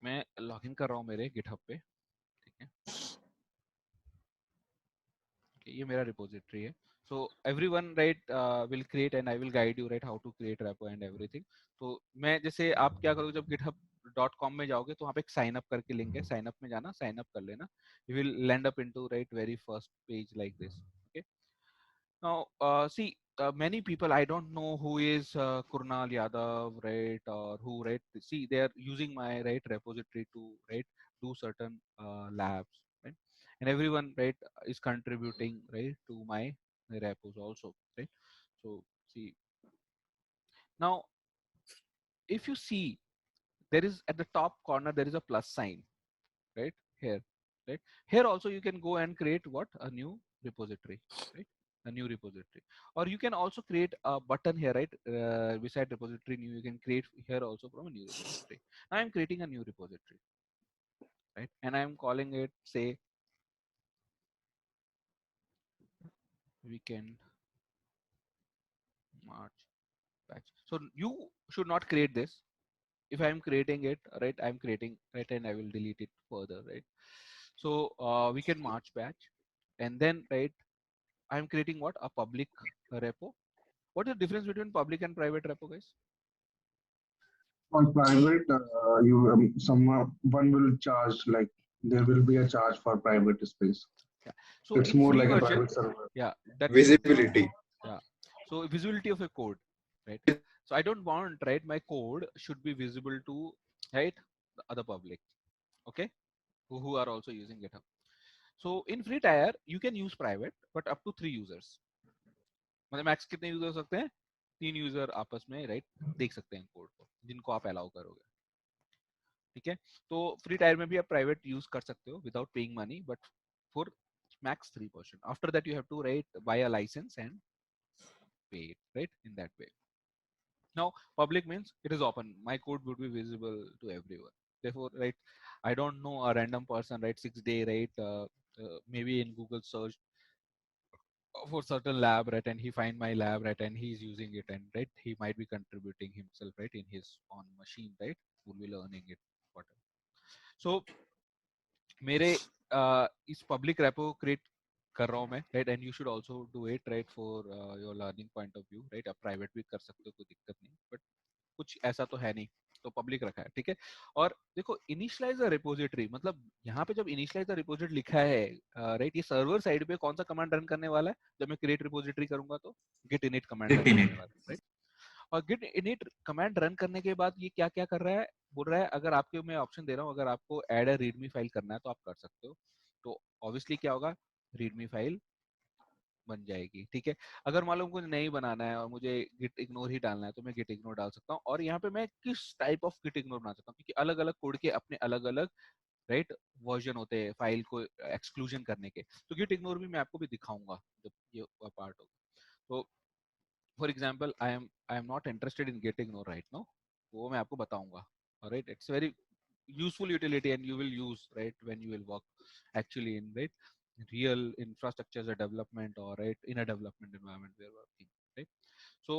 मैं login कर रहा हूँ मेरे GitHub पे, ठीक है. Okay, ये मेरा रिपोजिटरी है. So everyone right will create and I will guide you right how to create repo and everything. तो मैं जैसे आप क्या करोगे, जब github.com में जाओगे तो वहाँ पे एक साइन अप करके लिंक है, साइन अप में जाना, साइन अप कर लेना. You will land up into right very first page like this. Okay. Now see many people, I don't know who is Kurnal Yadav, right, or who, right, see they are using my right repository to right do certain labs, right, and everyone right is contributing right to my repos also, right. So see now, if you see, there is at the top corner there is a plus sign, right here, right here also you can go and create what, a new repository, right, a new repository, or you can also create a button here, right, beside repository new, you can create here also from a new repository. Now I'm creating a new repository, right, and I'm calling it, say, weekend March batch. So you should not create this. If I'm creating it, right, I'm creating right, and I will delete it further, right. So weekend March batch, and then right I'm creating what, a public repo. What is the difference between public and private repo, guys? On private, you one will charge, like there will be a charge for private space. Yeah. So It's in more free like a version, private server. yeah, that is Visibility. yeah. So visibility of a code, right? So I don't want right my code should be visible to right the other public, okay, who are also using GitHub. So in free tier you can use private, but up to 3 users. मतलब max कितने user हो सकते हैं, 3 user आपस में right देख सकते हैं कोड को, जिनको आप अलाउ करोगे, ठीक है. तो फ्री टायर में भी आप प्राइवेट यूज कर सकते हो without paying money, but for max 3%. After that you have to right buy a license and pay it right in that way. Now public means it is open, my code would be visible to everyone. Therefore right I don't know a random person right 6 day right maybe in Google search for certain lab, right, and he find my lab, right, and he's using it, and right he might be contributing himself right in his own machine, right, will be learning it, whatever. So मेरे इस public repo create कर रहा हूँ मैं, right, and you should also do it right for your learning point of view, right. आप private भी कर सकते हो, कोई दिक्कत नहीं, बट कुछ ऐसा तो है नहीं, तो पब्लिक रखा है, ठीक है. और देखो इनिशियलाइज अ रिपोजिटरी, मतलब यहाँ पे जब इनिशियलाइज अ रिपोजिटरी लिखा है राइट, ये सर्वर साइड पे कौन सा कमांड रन करने वाला है, जब मैं क्रिएट रिपोजिटरी करूंगा तो git init command Git run करने init. वाला है, राइट. और git init कमांड रन करने के बाद ये क्या क्या कर रहा है, बोल रहा है अगर आपके मैं ऑप्शन दे रहा हूँ, अगर आपको ऐड अ रीडमी फाइल करना है तो आप कर सकते हो. तो ऑब्वियसली क्या होगा, रीडमी फाइल बन जाएगी, ठीक है. अगर मान लो मुझे नहीं बनाना है और मुझे गिट इग्नोर ही डालना है तो मैं गिट इग्नोर डाल सकता हूँ. और यहाँ पे मैं किस टाइप ऑफ गिट इग्नोर बना सकता हूँ, क्योंकि अलग अलग कोड के अपने अलग अलग राइट वर्जन होते हैं फाइल को एक्सक्लूजन करने के. तो गिट इग्नोर भी मैं आपको भी दिखाऊंगा जब ये पार्ट होगा. तो for example I am not interested in git ignore right now, वो मैं आपको बताऊंगा, right. It's very useful utility and you will use right when you will work actually in right real infrastructure as a development or right in a development environment we are working, right. So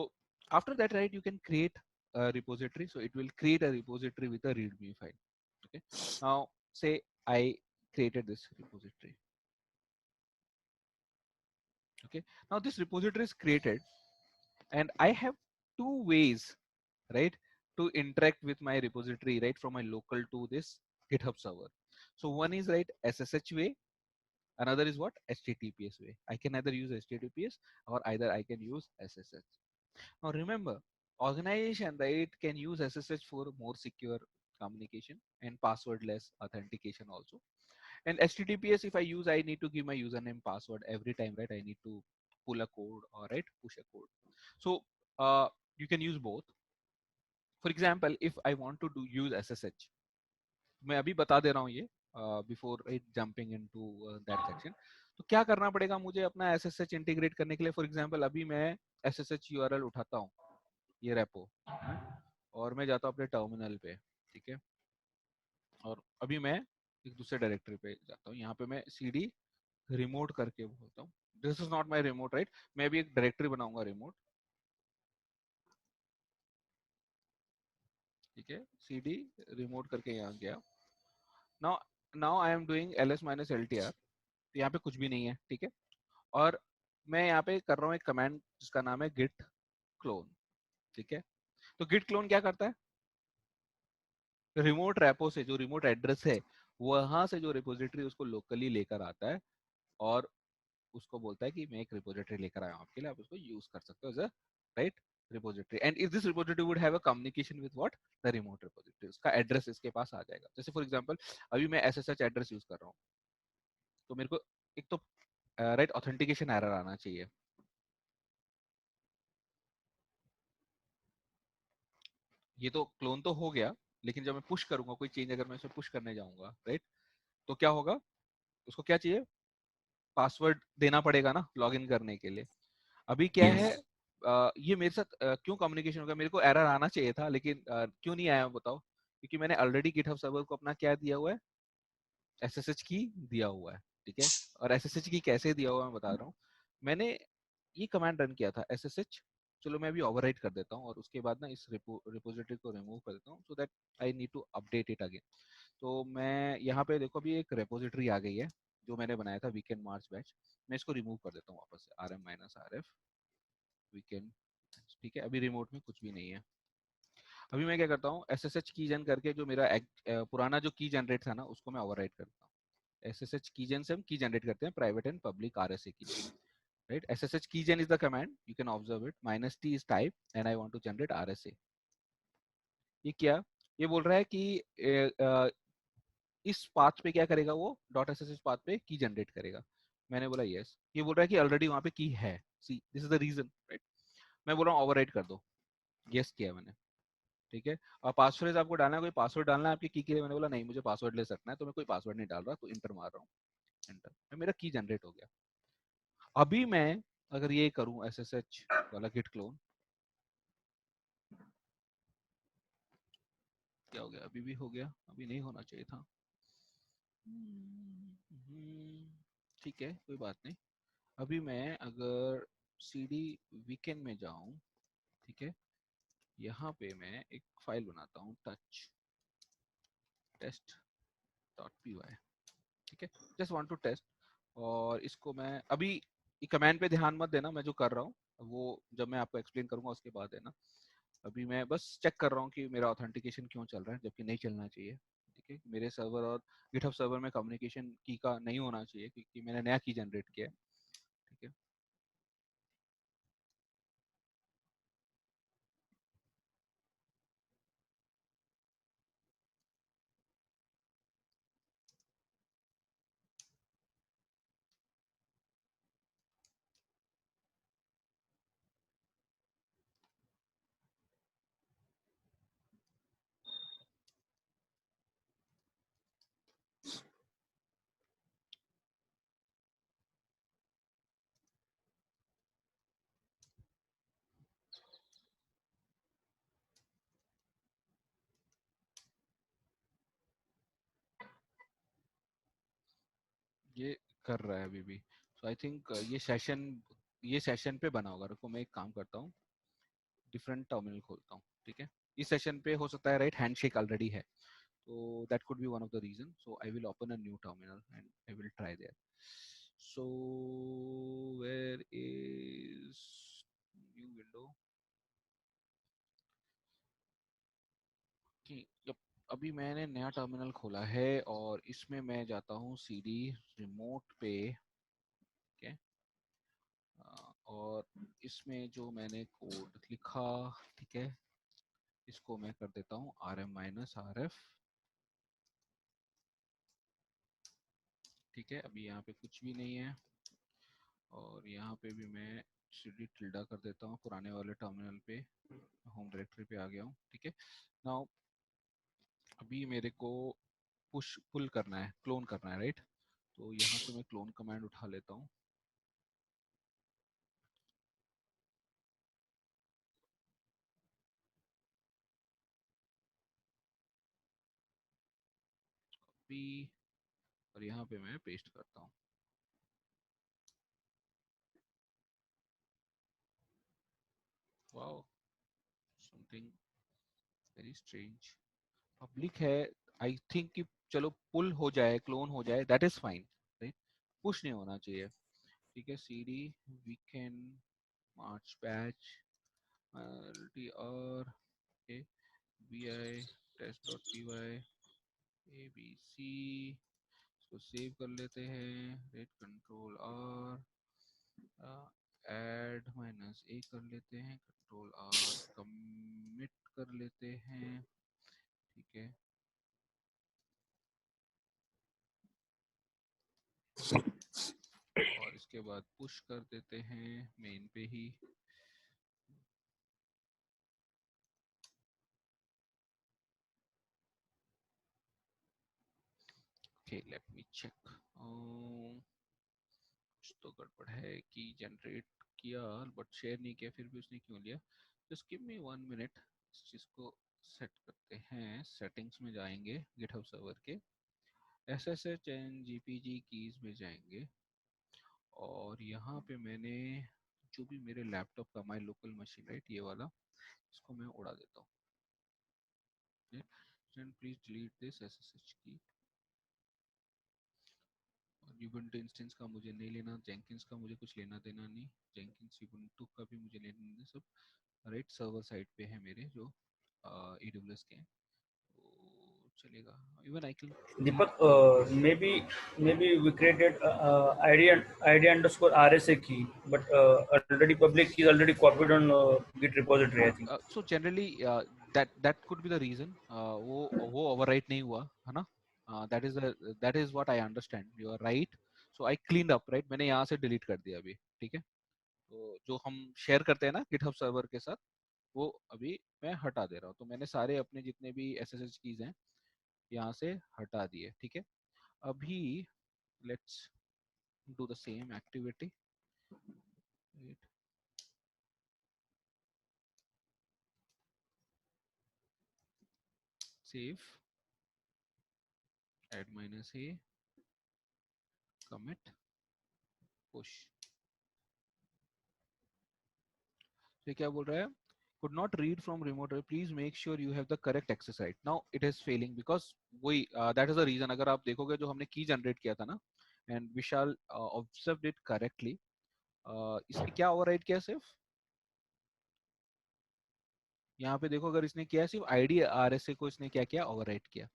after that right you can create a repository, so it will create a repository with a readme file, okay. Now say I created this repository, okay. Now this repository is created and I have two ways right to interact with my repository right from my local to this GitHub server. So one is right SSH way, another is what, HTTPS way. I can either use HTTPS or either I can use SSH. Now remember, organization right can use SSH for more secure communication and passwordless authentication also. And HTTPS if I use, I need to give my username password every time, right? I need to pull a code or right push a code. So you can use both. For example, if I want to do use SSH, मैं अभी बता दे रहा हूँ ये before it jumping into that section. तो क्या करना पड़ेगा मुझे अपना SSH इंटीग्रेट करने के लिए. फॉर एग्जांपल अभी मैं SSH URL उठाता हूँ, ये रेपो है, और मैं जाता हूँ अपने टर्मिनल पे. ठीक है, और अभी मैं एक दूसरे डायरेक्टरी पे जाता हूँ. यहाँ पे मैं cd रिमोट करके बोलता हूँ. This is not my remote right. मैं अभी एक डायरेक्टरी बनाऊंगा रिमोट. ठीक है, cd रिमोट करके यहाँ गया. Now now I am doing ls minus ltr. तो यहाँ पे कुछ भी नहीं है. ठीक है, और मैं यहाँ पे कर रहा हूँ एक कमांड जिसका नाम है git clone. ठीक है, तो git clone क्या करता है, रिमोट रेपो से जो रिमोट एड्रेस है वहां से जो रिपोजिटरी उसको लोकली लेकर आता है और उसको बोलता है कि मैं एक रिपोजिटरी लेकर आया हूँ आपके लिए, आप उसको यूज कर सकते हो as a right repository. And if this repository would have a communication with what the remote repository, उसका एड्रेस इसके पास आ जाएगा. जैसे फॉर एग्जांपल अभी मैं SSH एड्रेस यूज कर रहा हूँ, तो मेरे को एक तो राइट ऑथेंटिकेशन एरर आना चाहिए. ये तो क्लोन तो हो गया, लेकिन जब मैं पुश करूंगा कोई चेंज, अगर मैं इसे पुश करने जाऊंगा राइट, तो क्या होगा, उसको क्या चाहिए, पासवर्ड देना पड़ेगा ना लॉगिन करने के लिए. अभी क्या है, Yes. ये मेरे साथ क्यों कम्युनिकेशन हो गया, मेरे को एरर आना चाहिए था लेकिन क्यों नहीं आया बताओ. क्योंकि मैंने ऑलरेडी गिटहब सर्वर को अपना क्या दिया हुआ है, SSH की दिया हुआ है. ठीक है, और SSH की कैसे दिया हुआ है मैं बता रहा हूँ. मैंने ये कमांड रन किया था SSH. चलो मैं अभी ओवरराइट कर देता हूँ और उसके बाद ना इस रिपोजिटरी को रिमूव कर देता हूँ, so that I need to update it again. तो मैं यहाँ पे देखो अभी एक रिपोजिटरी आ गई है जो मैंने बनाया था वीकेंड मार्च बैच. मैं इसको रिमूव कर देता हूँ वापस से, rm-rf वीकेंड. ठीक है, अभी रिमोट में कुछ भी नहीं है. अभी मैं क्या करता हूँ, SSH कीजन करके जो मेरा पुराना जो की जनरेट था ना उसको मैं ओवरराइट करता हूँ. SSH कीजन से हम की जनरेट करते हैं private and public RSA key. Right, SSH keygen is the command, you can observe it. -t is type and I want to generate RSA. ये क्या, ये बोल रहा है कि इस पाथ पे क्या करेगा वो, .ssh पाथ पे की जनरेट करेगा. मैंने बोला यस. ये बोल रहा है कि ऑलरेडी वहां पे की है. See this is the reason right. मैं बोल रहा हूँ ओवरराइट कर दो. यस किया मैंने. ठीक है, और पासवर्ड आपको डालना है, कोई पासवर्ड डालना है आपकी की के लिए. मैंने बोला नहीं मुझे पासवर्ड ले सकना है, तो मैं कोई पासवर्ड नहीं डाल रहा, तो इंटर मार रहा हूँ. एंटर, मेरा की जनरेट हो गया. अभी मैं अगर ये करूँ SSH वाला गिट क्लोन, क्या हो गया, अभी भी हो गया, अभी नहीं होना चाहिए था. ठीक है, कोई बात नहीं. अभी मैं अगर cd वीकेंड में जाऊं, ठीक है, यहाँ पे मैं एक फाइल बनाता हूँ touch test.py. ठीक है, जस्ट वांट टू टेस्ट. और इसको मैं अभी कमांड पे ध्यान मत देना, मैं जो कर रहा हूँ वो जब मैं आपको एक्सप्लेन करूंगा उसके बाद है ना. अभी मैं बस चेक कर रहा हूँ कि मेरा ऑथेंटिकेशन क्यों चल रहा है जबकि नहीं चलना चाहिए. ठीक है, मेरे सर्वर और गिटहब सर्वर में कम्युनिकेशन की का नहीं होना चाहिए क्योंकि मैंने नया की जनरेट किया है. ठीक है, ये कर रहा है अभी भी. सो आई थिंक ये सेशन पे बना होगा. रुको मैं एक काम करता हूँ, डिफरेंट टर्मिनल खोलता हूँ. ठीक है, इस सेशन पे हो सकता है राइट हैंडशेक ऑलरेडी है, so that could be one of the reason. So I will open a new terminal and I will try there. So where is new window? Okay, yep. अभी मैंने नया terminal खोला है और इसमें मैं जाता हूँ cd रिमोट पे. ठीक है, और इसमें जो मैंने कोड लिखा, ठीक है, इसको मैं कर देता हूँ rm-rf. ठीक है, अभी यहाँ पे कुछ भी नहीं है. और यहाँ पे भी मैं cd टिल्डा कर देता हूँ, पुराने वाले टर्मिनल पे होम डायरेक्टरी पे आ गया हूँ। ठीक है, नाउ अभी मेरे को पुश पुल करना है, क्लोन करना है, राइट? तो यहाँ से मैं क्लोन कमांड उठा लेता हूँ। कॉपी, और यहाँ पे मैं पेस्ट करता हूँ। Wow, something very strange. Public है, आई थिंक कि चलो पुल हो जाए, क्लोन हो जाए, that is fine, right? Push नहीं होना चाहिए। ठीक है, cd weekend march batch ldr, okay, vi test.py abc, इसको सेव कर लेते हैं, रेट control R, add minus A कर लेते हैं, कंट्रोल आर कमिट कर लेते हैं। ठीक है, और इसके बाद पुश कर देते हैं मेन पे ही। Okay, let me check. कुछ तो गड़बड़ है कि जनरेट किया बट शेयर नहीं किया, फिर भी उसने क्यों लिया? जस्ट गिव मी 1 मिनट, इस चीज को सेट करते हैं। सेटिंग्स में जाएंगे गिटहब सर्वर के, SSH एंड GPG कीज में जाएंगे, और यहाँ पे मैंने जो भी मेरे लैपटॉप का माई लोकल मशीन, राइट, ये वाला, इसको मैं उड़ा देता हूँ। प्लीज डिलीट दिस SSH की। यूबंटू इंस्टेंस का मुझे नहीं लेना, जेंकिंस का मुझे कुछ लेना देना नहीं, जेंकिंस यूबंटू का भी मुझे लेना नहीं, सब राइट सर्वर साइड पे है मेरे, जो AWS के हैं, तो चलेगा। Even I can Deepak, maybe we created ID underscore RSA key, but already public key is already copied on Git repository, I think. so generally that could be the reason, वो overwrite नहीं हुआ है ना, that is what I understand, you are right. So I cleaned up, right, मैंने यहाँ से delete कर दिया अभी। ठीक है, तो जो हम शेयर करते हैं ना GitHub सर्वर के साथ, वो अभी मैं हटा दे रहा हूँ। तो मैंने सारे अपने जितने भी SSH कीज हैं यहाँ से हटा दिए। ठीक है, अभी let's do the same activity. Save, add minus A, commit, push। तो क्या बोल रहा है? could not read from remote, please make sure you have the correct access right. Now it is failing because वही that is the reason। अगर आप देखोगे जो हमने की जनरेट किया था ना, and Vishal observed it correctly, इसने क्या ओवरराइड किया? सिर्फ यहाँ पे देखो, अगर इसने किया सिर्फ ID RSA को इसने क्या किया? ओवरराइड किया।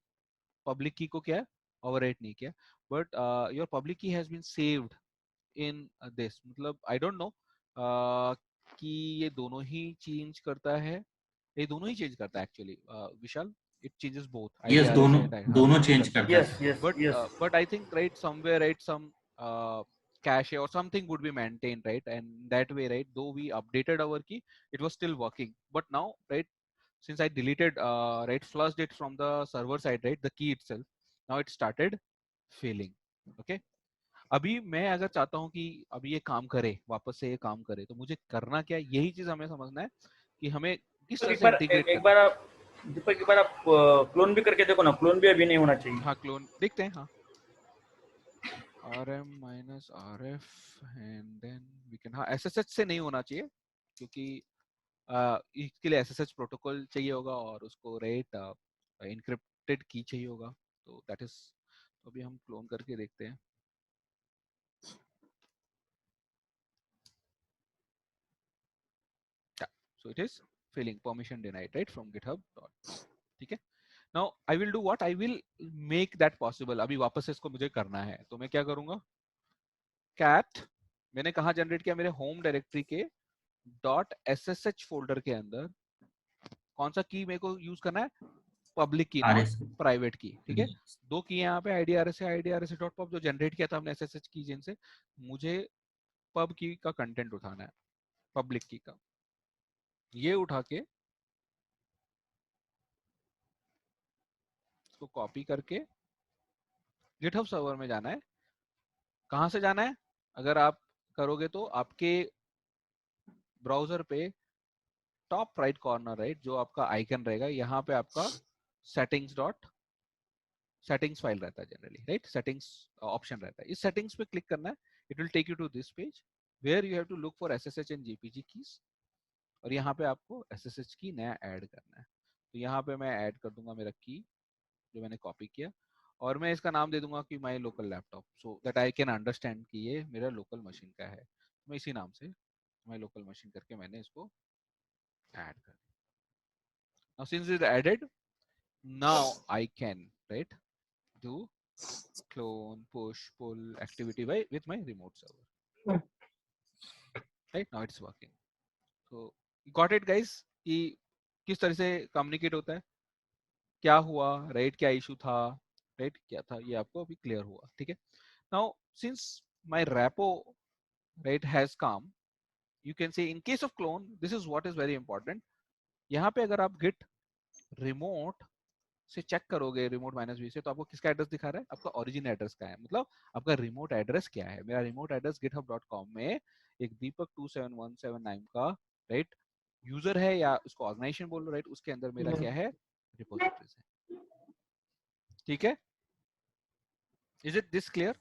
पब्लिक की को क्या ओवरराइड नहीं किया, but your public key has been saved in this, मतलब आई डोंट नो कि ये दोनों ही चेंज करता है, ये दोनों ही चेंज करता है actually Vishal, it changes both yes, IDRS दोनों and दोनों दोनों चेंज करता है। करता Yes, है। yes, but yes. but I think right somewhere, right, some cache or something would be maintained, right, and that way, right, though we updated our key, it was still working, but now, right, since I deleted right, flushed it from the server side, right, the key itself, now it started failing। okay, अभी मैं अगर चाहता हूँ कि अभी ये काम करे, वापस से ये काम करे, तो मुझे करना क्या है? यही चीज हमें समझना है कि हमें किस तरह एक से बार इंटीग्रेट एक करना बार आप दीपक, एक बार आप क्लोन भी करके देखो ना, क्लोन भी अभी नहीं होना चाहिए। है। हाँ, क्लोन देखते हैं। हाँ, rm minus rf and then we can, हाँ, SSH से नहीं होना चाहिए, क्योंकि इसके लिए SSH प्रोटोकॉल चाहिए होगा, और उसको रेट इनक्रिप्टेड की चाहिए होगा, तो दैट इज, तो अभी हम क्लोन करके देखते हैं। So it is failing, permission denied, right, from GitHub dot। ठीक है, now I will do what, I will make that possible। अभी वापस से इसको मुझे करना है, तो मैं क्या करूंगा? cat, मैंने कहाँ जनरेट किया? मेरे होम डायरेक्टरी के .ssh फोल्डर के अंदर कौन सा की मेरे को यूज करना है? पब्लिक की, नॉट RSA। प्राइवेट की। ठीक है, दो की यहाँ पे, IDRSA, IDRSA.pub जो जनरेट किया था हमने SSH की जिनसे, मुझे पब की का कंटेंट उठाना है, पब्लिक की का, ये उठा के इसको कॉपी करके गिटहब सर्वर में जाना है। कहाँ से जाना है? अगर आप करोगे तो आपके ब्राउजर पे टॉप राइट कॉर्नर, राइट, जो आपका आइकन रहेगा, यहाँ पे आपका सेटिंग्स फाइल रहता है जनरली, राइट, सेटिंग्स ऑप्शन रहता है। इस सेटिंग्स पे क्लिक करना है। It will take you to this page where you have to look for SSH and JPG keys, और यहाँ पे आपको एसएसएच की नया ऐड करना है। तो यहाँ पे मैं ऐड कर दूंगा मेरा की जो मैंने कॉपी किया, और मैं इसका नाम दे दूंगा कि माई local laptop, so that I can understand कि ये मेरा लोकल मशीन का है। मैं इसी नाम से माई लोकल मशीन करके मैंने इसको ऐड कर दिया। Now since it added, now I can, right, do clone, push, pull activity by with my remote server. Right now it's working. So got it guys कि किस तरह से कम्युनिकेट होता है, क्या हुआ, राइट, क्या इशू था, राइट, क्या था, ये आपको अभी क्लियर हुआ, ठीक है। Now since my repo, right, has come, you can say in case of clone, this is what is very important. यहाँ पे अगर आप git remote से चेक करोगे रिमोट माइनस वी से, तो आपको किसका एड्रेस दिखा रहा है? आपका ओरिजिन एड्रेस का है, मतलब आपका रिमोट एड्रेस क्या है। मेरा रिमोट एड्रेस github.com में एक दीपक 27179 का, राइट, यूजर है, या उसको ऑर्गेनाइजेशन बोल लो, राइट, उसके अंदर मेरा क्या है? रिपोजिटरीज है, ठीक है। Is it this clear,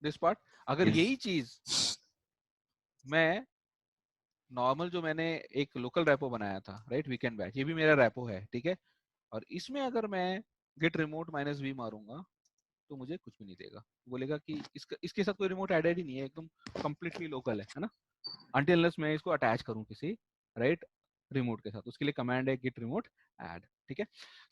this part? अगर Yes. यही चीज मैं नॉर्मल, जो मैंने एक लोकल रैपो बनाया था, राइट, वीकेंड बैच, ये भी मेरा रैपो है, ठीक है, और इसमें अगर मैं गिट रिमोट माइनस वी मारूंगा तो मुझे कुछ भी नहीं देगा। बोलेगा कि इसके साथ कोई रिमोट एडेड ही नहीं है, एकदम कंप्लीटली लोकल है ना, अनटिल अनलेस मैं इसको अटैच करूं किसी, राइट, रिमोट के साथ। उसके लिए कमांड है गिट रिमोट ऐड, ठीक है।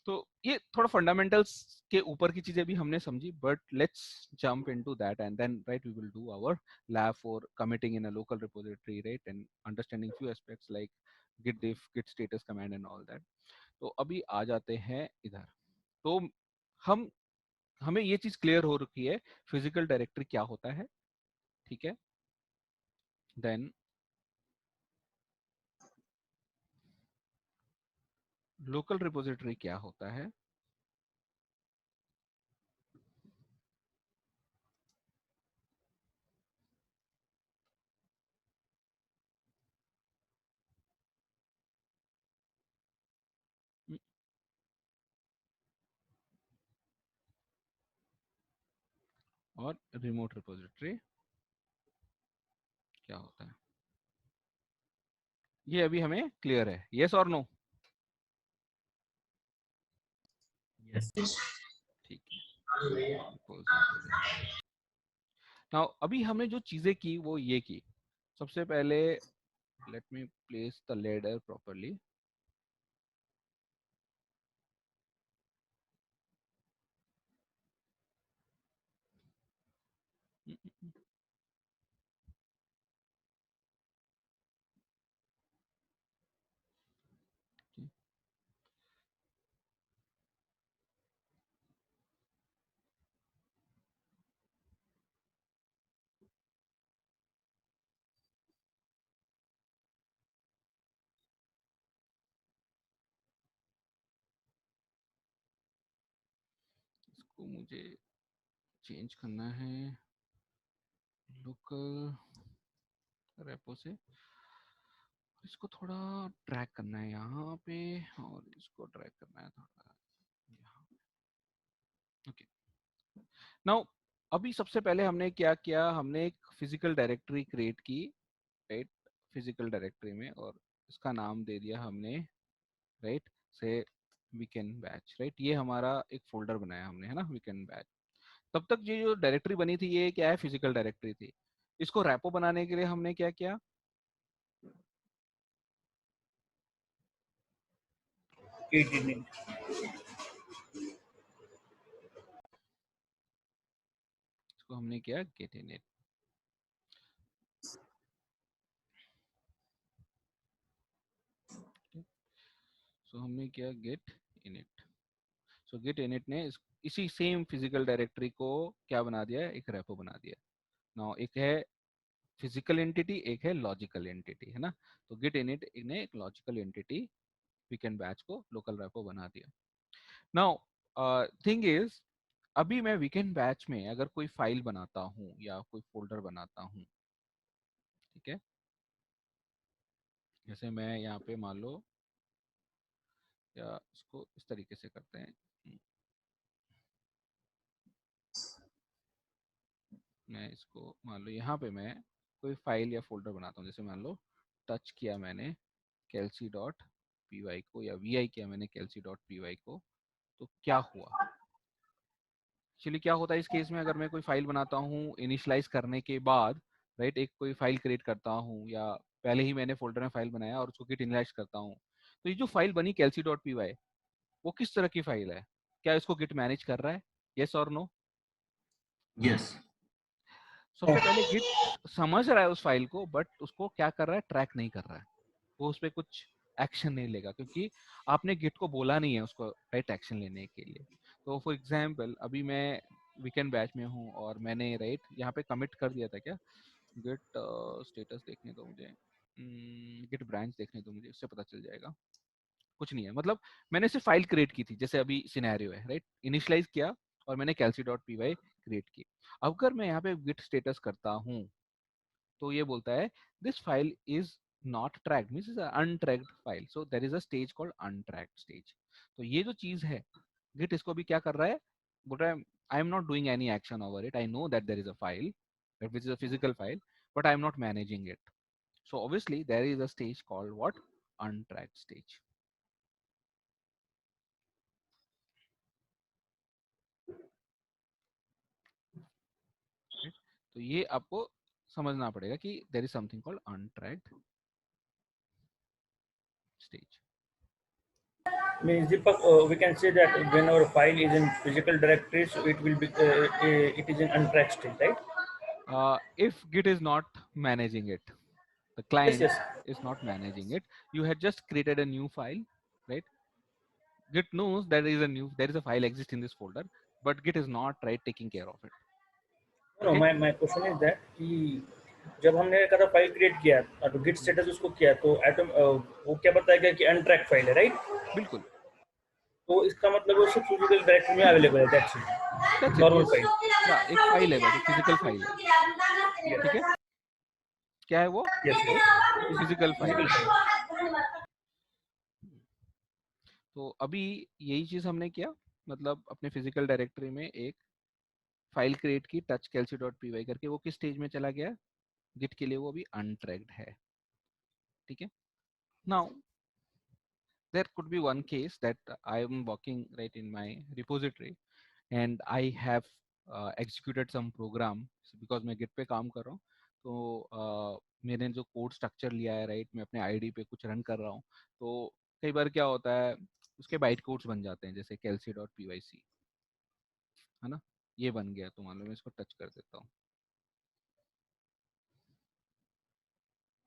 तो ये थोड़ा फंडामेंटल्स के ऊपर की चीजें भी हमने समझी, but let's jump into that and then, right, we will do our lab for committing in a local repository, right, and understanding few aspects like git diff, git status command and all that. तो अभी आ जाते हैं इधर। तो हम हमें ये चीज क्लियर हो रखी है फिजिकल डायरेक्टरी क्या होता है, ठीक है। देन लोकल रिपोजिटरी क्या होता है, और रिमोट रिपोजिटरी क्या होता है, ये अभी हमें क्लियर है, यस और नो? Yes. ठीक है। नाउ अभी हमने जो चीजें की वो ये की, सबसे पहले let me place the ladder properly. इसको मुझे चेंज करना है लोकल रेपो से, इसको थोड़ा ड्रैग करना है यहाँ पे, और इसको ड्रैग करना है थोड़ा यहाँ। ओके, नाउ अभी सबसे पहले हमने क्या किया, हमने एक फिजिकल डायरेक्टरी क्रिएट की, राइट, फिजिकल डायरेक्टरी में, और इसका नाम दे दिया हमने, राइट, से वीकेंड बैच, राइट, ये हमारा एक फोल्डर बनाया हमने, है ना, वीकेंड बैच। तब तक ये जो डायरेक्टरी बनी थी ये क्या है? फिजिकल डायरेक्टरी थी। इसको रैपो बनाने के लिए हमने क्या किया? इसको हमने किया गेट इनिट। सो हमने किया git init. So git init ने इसी सेम फिजिकल डायरेक्टरी को क्या बना दिया? एक रेपो बना दिया। नाउ एक है फिजिकल एंटिटी, एक है लॉजिकल एंटिटी, है ना। तो गिट इनिट ने एक लॉजिकल एंटिटी वीकेंड बैच को लोकल रेपो बना दिया। नाउ थिंग इज, अभी मैं वीकेंड बैच में अगर कोई फाइल बनाता हूँ या कोई फोल्डर बनाता हूँ, ठीक है, जैसे मैं यहाँ पे मान लो, या इसको इस तरीके से करते हैं, मैं इसको मान लो यहाँ पे मैं कोई फाइल या फोल्डर बनाता हूँ, जैसे मान लो टच किया मैंने कैल्सी डॉट पी वाई को, या वी आई किया मैंने कैल्सी डॉट पी वाई को, तो क्या हुआ? एक्चुअली क्या होता है इस केस में, अगर मैं कोई फाइल बनाता हूँ इनिशलाइज करने के बाद, राइट, एक कोई फाइल क्रिएट करता हूँ, या पहले ही मैंने फोल्डर में फाइल बनाया और उसको गिट इनिशलाइज करता हूँ, तो ये जो फाइल बनी कैल्सी डॉट पी वाई, वो किस तरह की फाइल है? क्या इसको गिट मैनेज कर रहा है? यस और नो? Yes. सबसे पहले गिट समझ रहा है उस फाइल को, बट उसको क्या कर रहा है, ट्रैक नहीं कर रहा है, वो उस पर कुछ एक्शन नहीं लेगा, क्योंकि आपने गिट को बोला नहीं है उसको राइट एक्शन लेने के लिए। तो फॉर एग्जाम्पल अभी मैं वीकेंड बैच में हूँ और मैंने राइट यहाँ पे कमिट कर दिया था, क्या गिट स्टेटस देखने दो मुझे, गिट ब्रांच देखने दो मुझे, उससे पता चल जाएगा। कुछ नहीं है, मतलब मैंने सिर्फ फाइल क्रिएट की थी, जैसे अभी सिनेरियो है, राइट, इनिशियलाइज किया और मैंने कैल्सी डॉट पी वाई क्रिएट की। अब अगर मैं यहाँ पे गिट स्टेटस करता हूँ, तो ये बोलता है this file is not tracked, means is untracked file, so there is a stage called untracked stage. तो ये जो चीज है, गिट इसको भी क्या कर रहा है, बोल रहा है I am not doing any action over it, I know that there is a file that which is a physical file, but I am not managing it. So obviously there is a stage called what? Untracked stage. Right? तो ये आपको समझना पड़ेगा कि there is something called untracked stage. Means Deepak, we can say that when our file is in physical directory, so it will be it is in untracked state, right? If Git is not managing it, the Yes, client yes. is not managing it, you had just created a new file, right? Git knows there is a file exists in this folder, but Git is not right taking care of it. No, Okay? my question is that कि जब हमने कहा file create किया तो Git status उसको किया तो atom वो क्या बताएगा कि अनट्रैक फाइल है, राइट? बिल्कुल, तो इसका मतलब वो सिर्फ फिजिकल डायरेक्टरी में अवेलेबल है, that's it, that's it, normal yes. File. या एक फाइल है, बस एक फिजिकल फाइल है, ठीक है। क्या है वो? यस, एक फिजिकल फाइल फिजिकल है। फाइल। तो अभी यही चीज हमने किया, मतलब अपने फिजिकल डायरेक्टरी में एक फाइल क्रिएट की टच कैल्सी डॉट पी वाई करके, वो किस स्टेज में चला गया? गिट के लिए वो भी अनट्रैक्ड है, ठीक है। Now there could be one case that I am working right in my repository and I have executed some program because मैं Git पे काम कर रहा हूँ, तो मैंने जो कोड स्ट्रक्चर लिया है, राइट, मैं अपने आईडी पे कुछ रन कर रहा हूँ, तो कई बार क्या होता है उसके बाइट कोड्स बन जाते हैं, जैसे कैल्सी डॉट पी वाई सी, है ना, ये बन गया, तो मान लो मैं इसको टच कर देता हूँ,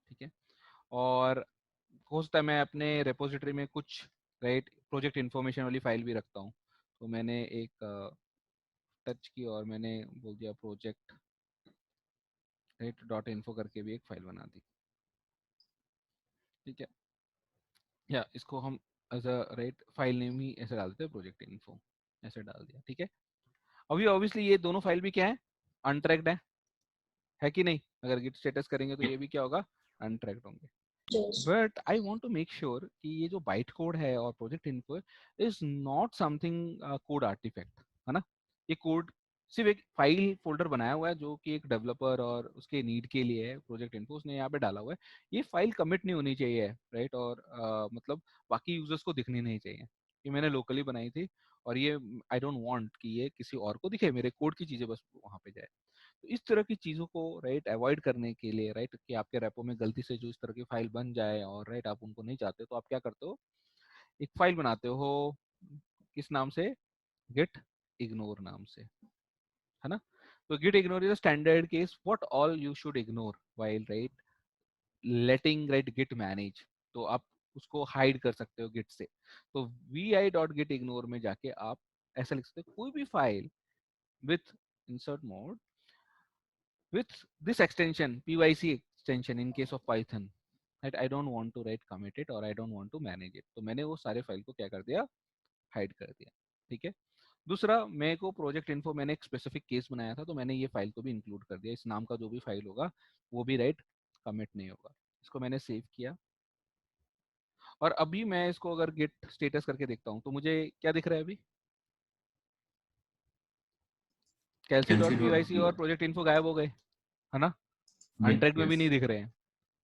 ठीक है। और हो सकता है मैं अपने रेपोजिटरी में कुछ राइट प्रोजेक्ट इन्फॉर्मेशन वाली फाइल भी रखता हूँ, तो मैंने एक टच की और मैंने बोल दिया प्रोजेक्ट राइट डॉट इन्फो करके भी एक फाइल बना दी, ठीक है। या इसको हम as a right file name ही ऐसे डाल देते हैं, प्रोजेक्ट इन्फो ऐसे डाल दिया, ठीक है। अभी ऑब्वियसली ये दोनों फाइल भी क्या है, अनट्रैक्ड है कि नहीं? अगर गिट स्टेटस करेंगे तो ये भी क्या होगा, अनट्रैक्ड होंगे। Yes. But I want to make sure कि ये जो बाइट कोड है और project info is not something code artifact, है ना। ये कोड सिर्फ एक फाइल फोल्डर बनाया हुआ है जो कि एक डेवलपर और उसके नीड के लिए है, प्रोजेक्ट इन्फो उसने यहाँ पे डाला हुआ है। ये फाइल कमिट नहीं होनी चाहिए, राइट, और मतलब बाकी यूजर्स को दिखनी नहीं चाहिए। ये मैंने लोकली बनाई थी और ये आई डोंट वांट कि ये किसी और को दिखे, मेरे कोड की चीजें बस वहाँ पे जाए। तो इस तरह की चीज़ों को राइट अवॉइड करने के लिए, राइट, कि आपके रेपो में गलती से जो इस तरह की फाइल बन जाए और राइट आप उनको नहीं चाहते, तो आप क्या करते हो, एक फाइल बनाते हो किस नाम से, गिट इग्नोर नाम से, है ना। तो git ignore is a standard case what all you should ignore while right letting right git manage. तो आप उसको हाइड कर सकते हो गिट से। तो vi डॉट गिट इग्नोर में जाके आप ऐसा लिख सकते हो, कोई भी file with insert mode with this extension pyc extension in case of python, right? I don't want to write commit it or I don't want to manage it, तो मैंने वो सारे फाइल को क्या कर दिया, हाइड कर दिया, ठीक है। दूसरा, मेरे को प्रोजेक्ट इन्फो मैंने एक स्पेसिफिक केस बनाया था, तो मैंने ये फाइल को भी इंक्लूड कर दिया, इस नाम का जो भी फाइल होगा वो भी राइट कमिट नहीं होगा। इसको मैंने सेव किया और अभी मैं इसको अगर गिट स्टेटस करके देखता हूँ तो मुझे क्या दिख रहा है अभी, कैल्सी डॉट पीवाईसी और प्रोजेक्ट इन्फो गायब हो गए, है ना, अनट्रैक्ड में भी नहीं दिख रहे हैं।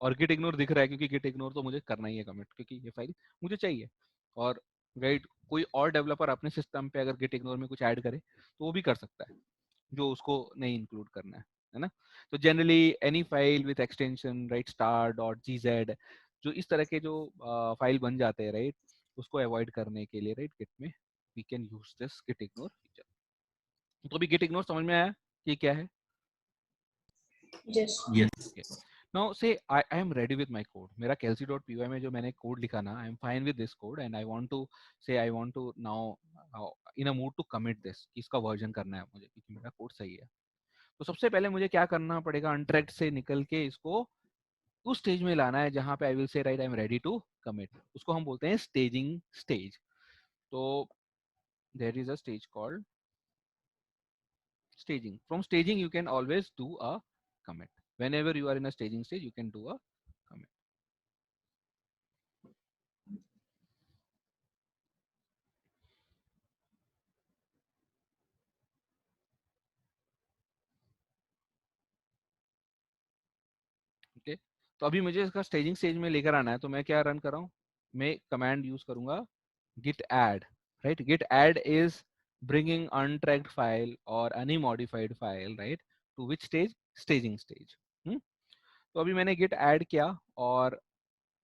और गिट इग्नोर दिख रहा है क्योंकि गिट इग्नोर तो मुझे करना ही है कमिट, क्योंकि ये फाइल मुझे चाहिए। और राइट, कोई और डेवलपर अपने सिस्टम पे अगर गिट इग्नोर में कुछ ऐड करे तो वो भी कर सकता है जो उसको नहीं इंक्लूड करना है ना। तो generally any file with extension right star dot gz, जो इस तरह के जो फाइल बन जाते हैं राइट, उसको अवॉइड करने के लिए राइट गिट में we can use this git ignore feature. तो अभी गिट इग्नोर समझ में आया कि क्या है? Yes. Okay. Now say I am ready with my code. मेरा kelsey.py में जो मैंने कोड लिखा ना, I am fine with this code and I want to say I want to now in a mood to commit this, कि इसका version करना है मुझे क्योंकि मेरा कोड सही है। तो सबसे पहले मुझे क्या करना पड़ेगा, अनट्रैक्ड से निकल के इसको उस स्टेज में लाना है जहां पे I will say right I am ready to commit. उसको हम बोलते हैं स्टेजिंग स्टेज। तो there is a stage called staging. From staging you can always do a commit. Whenever you are in a staging stage you can do a commit. Okay, तो अभी मुझे इसका staging stage में लेकर आना है, तो मैं क्या रन कर रहा हूँ, मैं कमांड यूज करूंगा git add, right? Git add is bringing untracked file or any modified file right to which stage, staging stage. तो अभी मैंने git add किया और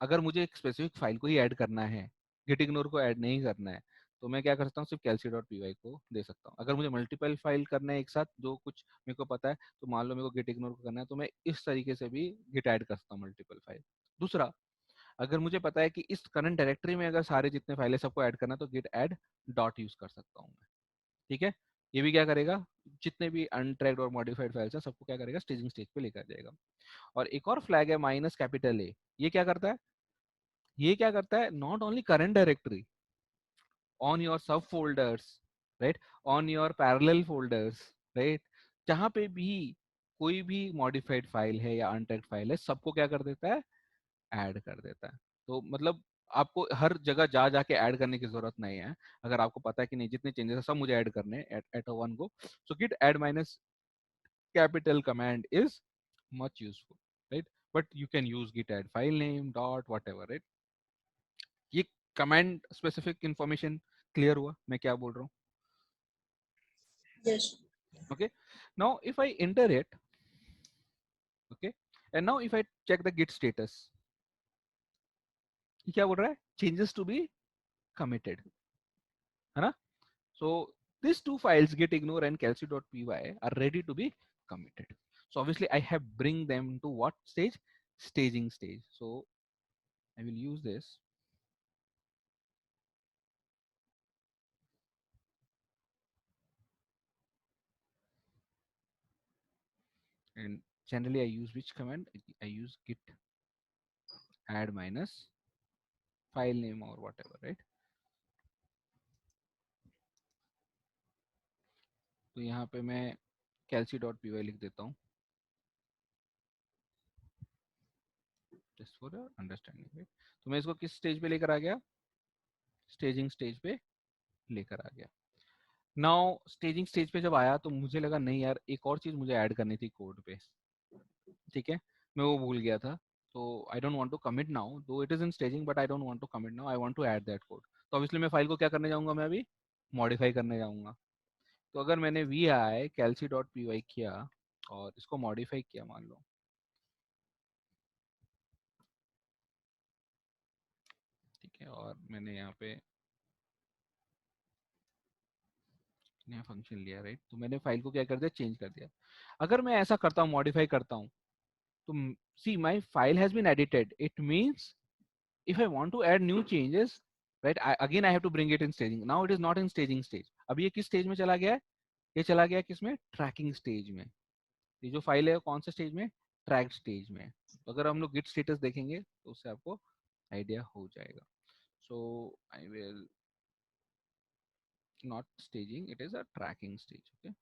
अगर मुझे एक स्पेसिफिक फाइल को ही ऐड करना है, गिट इग्नोर को ऐड नहीं करना है, तो मैं क्या कर सकता हूँ, सिर्फ kelsey.py को दे सकता हूँ। अगर मुझे मल्टीपल फाइल करना है एक साथ जो कुछ मेरे को पता है, तो मान लो मेरे को गिट इग्नोर को करना है तो मैं इस तरीके से भी गिट ऐड कर सकता हूँ मल्टीपल फाइल। दूसरा, अगर मुझे पता है कि इस करंट डायरेक्टरी में अगर सारे जितने फाइल है सबको ऐड करना है तो गिट ऐड डॉट यूज कर सकता हूँ मैं, ठीक है। ये भी क्या करेगा, जितने भी अनट्रैक्ड और मॉडिफाइड फाइल्स है सबको क्या करेगा, स्टेजिंग स्टेज पे लेकर जाएगा। और एक और फ्लैग है -A, ये क्या करता है, ये क्या करता है, not only current directory, on your sub folders right, on your parallel folders right, जहां पे भी कोई भी मॉडिफाइड फाइल है या अनटैग्ड फाइल है सबको क्या कर देता है, ऐड कर देता है। तो मतलब आपको हर जगह जा जाके ऐड करने की जरूरत नहीं है। अगर आपको पता है कि नहीं जितने चेंजेस है सब मुझे ऐड करने हैं at one go, so git add -capital command is much useful, right? But you can use git add file name dot whatever, right? ये कमांड स्पेसिफिक इंफॉर्मेशन क्लियर हुआ मैं क्या बोल रहा हूँ? Yes. Okay, now if I enter it, okay, and now if I check the git status, ये क्या बोल रहा है, changes to be committed, है ना? So these two files gitignore and kelsey.py are ready to be committed. So obviously I have bring them to what stage, staging stage. So I will use this. And generally I use which command, I use git add minus file name or whatever, right? तो यहाँ पे मैं kelsey.py लिख देता हूँ just for your understanding, right? तो मैं इसको किस स्टेज पे लेकर आ गया, स्टेजिंग स्टेज पे लेकर आ गया। नाउ स्टेजिंग स्टेज पे जब आया तो मुझे लगा नहीं यार एक और चीज मुझे ऐड करनी थी कोड पे, ठीक है, मैं वो भूल गया था। तो I don't want to commit now, though it is in staging but I don't want to commit now, I want to add that code. तो ऑब्वियसली मैं फाइल को क्या करने जाऊंगा, मैं अभी मॉडिफाई करने जाऊंगा। तो अगर मैंने vi kelsey.py किया और इसको मॉडिफाई किया मान लो, ठीक है, और मैंने यहाँ पे नया फंक्शन लिया राइट, तो मैंने फाइल को क्या कर दिया, चेंज कर दिया। अगर मैं ऐसा करता हूँ मॉडिफाई करता हूँ तो see my file has been edited, it means if I want to add new changes, right, again I have to bring it in staging. Now it is not in staging stage. अब ये किस stage में चला गया है, ये चला गया किस में, ट्रैकिंग स्टेज में। ये जो फाइल है कौन से स्टेज में, ट्रैक स्टेज में। तो अगर हम लोग गिट स्टेटस देखेंगे तो उससे आपको आइडिया हो जाएगा। So I will not staging, it is a tracking stage. Okay,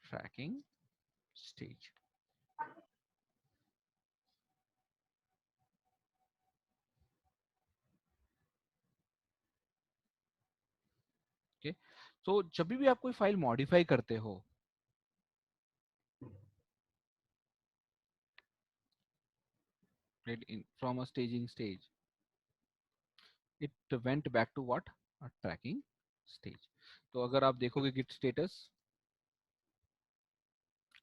tracking stage. Okay, so जब भी आप कोई फाइल मॉडिफाई करते हो, right, from a staging stage, it went back to what, a tracking stage. तो अगर आप देखोगे git status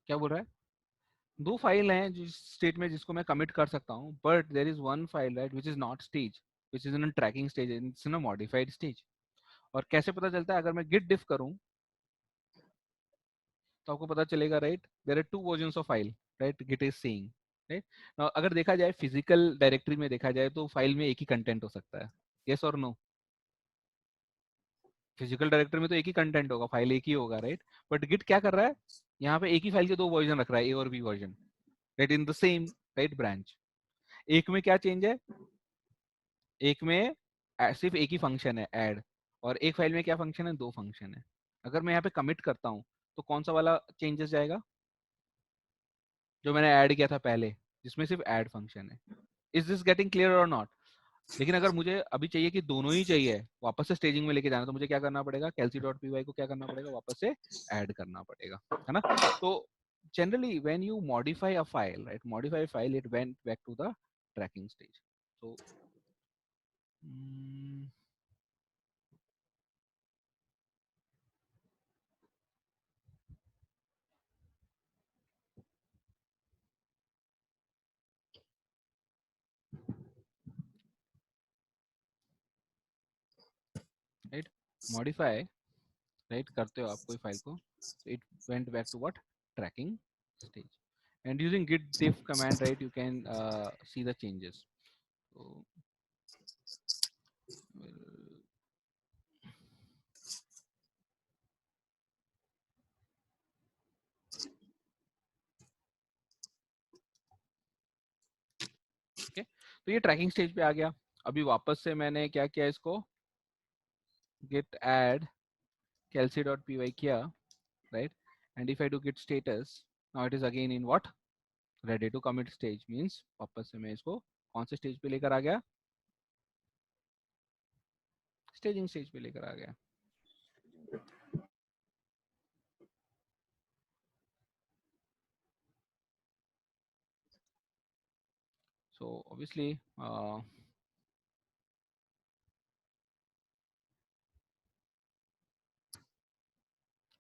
क्या बोल रहा है, दो फाइल हैं जिस स्टेट में जिसको मैं कमिट कर सकता हूँ, but there is one file right which is not stage, which is in tracking stage, it's in a modified stage. और कैसे पता चलता है, अगर मैं git diff करूँ तो आपको पता चलेगा right, there are two versions of file, right, git is saying, right. अगर देखा जाए फिजिकल डायरेक्टरी में देखा जाए तो फाइल में एक ही कंटेंट हो सकता है, यस और नो। फिजिकल डायरेक्टरी में तो एक ही कंटेंट होगा, फाइल एक ही होगा, राइट। बट गिट क्या कर रहा है, यहाँ पे एक ही फाइल के दो वर्जन रख रहा है, ए और B version, right, in the same right branch. एक में क्या चेंज है, एक में सिर्फ एक ही फंक्शन है ऐड, और एक फाइल में क्या फंक्शन है, दो फंक्शन है। अगर मैं यहाँ पे कमिट करता हूँ तो कौन सा वाला चेंजेस जाएगा, जो मैंने ऐड किया था पहले, जिसमें सिर्फ ऐड फंक्शन है। इज दिस गेटिंग क्लियर और नॉट। लेकिन अगर मुझे अभी चाहिए कि दोनों ही चाहिए, वापस से स्टेजिंग में लेके जाना, तो मुझे क्या करना पड़ेगा, kelsey.py को क्या करना पड़ेगा, वापस से ऐड करना पड़ेगा, है ना। तो generally when you modify a file, right, modify a file, it went back to the tracking stage. So right, modify, right, करते हो आप कोई फाइल को, so it went back to what, tracking stage. And using git diff command, right, you can see the changes. So okay, तो ये trekking stage पे आ गया। अभी वापस से मैंने क्या किया, इसको git add kelsey.py किया, right, and if I do git status, now it is again in what, ready to commit stage, means वापस से मैं इसको कौन से स्टेज पे लेकर आ गया, स्टेजिंग स्टेज पे लेकर आ गया। So obviously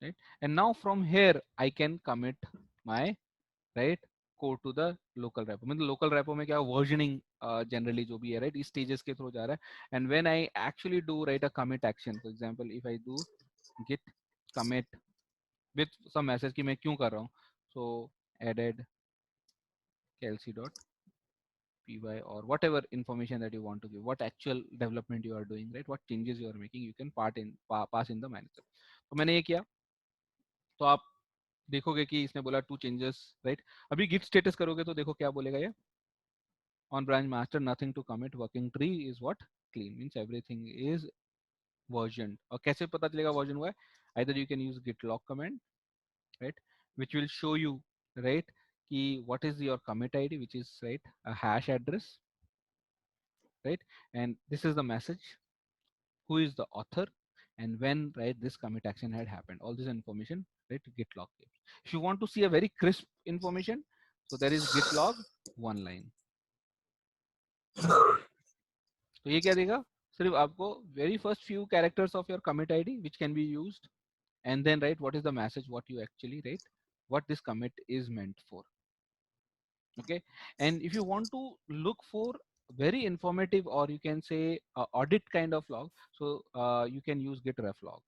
right, and now from here I can commit my right code to the local repo। मतलब local repo में क्या versioning generally जो भी है, right, इस stages के through जा रहा है। and when I actually do write a commit action, for example if I do git commit with some message कि मैं क्यों कर रहा हूँ, so added kelsey.py or whatever information that you want to give, what actual development you are doing, right, what changes you are making, you can pass in the manager। तो मैंने ये किया, तो आप देखोगे कि इसने बोला टू चेंजेस, राइट। अभी गिट स्टेटस करोगे तो देखो क्या बोलेगा ये, on branch master nothing to commit, working tree is what, clean, means everything is version. और कैसे पता चलेगा वर्जन हुआ है, either you can use Git log command, right, which will show you, right, कि what is your commit ID, which is right a hash address, right, and this is the message, who is the author, and when right this commit action had happened, all this information right git log gives। if you want to see a very crisp information, so there is git log one line। तो ये क्या देगा, सिर्फ आपको very first few characters of your commit id which can be used, and then right what is the message, what you actually write, what this commit is meant for। okay, and if you want to look for very informative, or you can say audit kind of log, so you can use git ref log।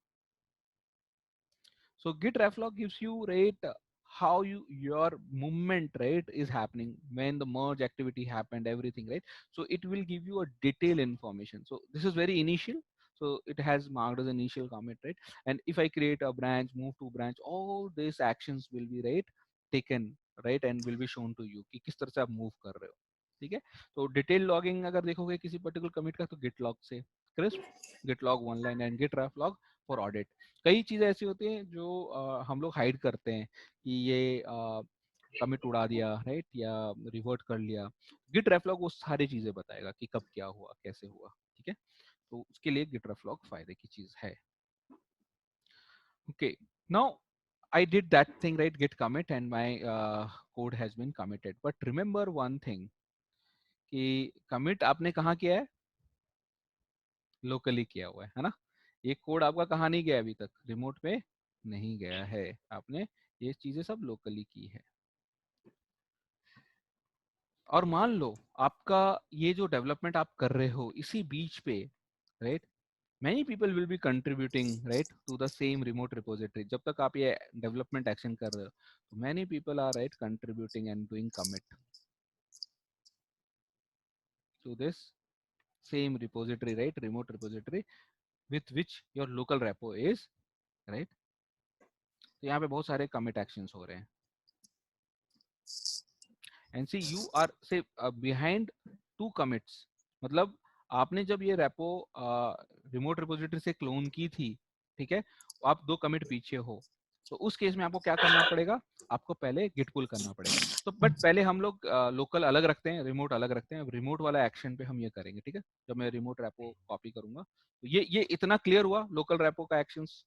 So git reflog gives you right how your movement right is happening, when the merge activity happened, everything, right. So it will give you a detailed information. So this is very initial, So it has marked as initial commit, right? And if I create a branch, move to branch, all these actions will be right taken, right, and will be shown to you कि किस तरह से आप move कर रहे हो, ठीक है? तो डिटेल लॉगिंग अगर देखोगे किसी पर्टिकुलर कमिट का तो गिट लॉग से crisp, git log one line and git ref log for audit. कई चीजें ऐसी होती हैं जो हम लोग हाइड करते हैं कि ये कमिट उड़ा दिया, राइट, या रिवर्ट कर लिया। गिट रेफ लॉग वो सारी चीजें बताएगा कि कब क्या हुआ, कैसे हुआ, ठीक है? तो उसके लिए गिट रेफ लॉग फायदे की चीज है। Okay, now I did that thing, right, git commit, and my code has been committed. But remember one thing कि commit आपने कहाँ किया है? Locally किया हुआ है ना? ये कोड आपका कहाँ नहीं गया अभी तक? रिमोट पे नहीं गया है, आपने ये चीजें सब लोकली की है। और मान लो आपका ये जो डेवलपमेंट आप कर रहे हो इसी बीच पे, right, many people will be contributing, right, to the same remote repository. जब तक आप ये डेवलपमेंट एक्शन कर रहे हो, तो many people are, right, contributing and doing commit to this same repository, right, remote repository with which your local repo is, right? तो यहाँ पे बहुत सारे commit actions हो रहे हैं। And see, you are say behind two commits, मतलब आपने जब ये रेपो रिमोट रिपोजिटरी से क्लोन की थी, ठीक है, आप दो कमिट पीछे हो, तो उस केस में आपको क्या करना पड़ेगा? आपको पहले गिट पुल करना पड़ेगा। तो बट पहले हम लोग लोकल अलग रखते हैं, रिमोट अलग रखते हैं। अब रिमोट वाला एक्शन पे हम ये करेंगे, ठीक है? जब मैं रिमोट रेपो कॉपी करूंगा, तो ये इतना क्लियर हुआ लोकल रेपो का actions.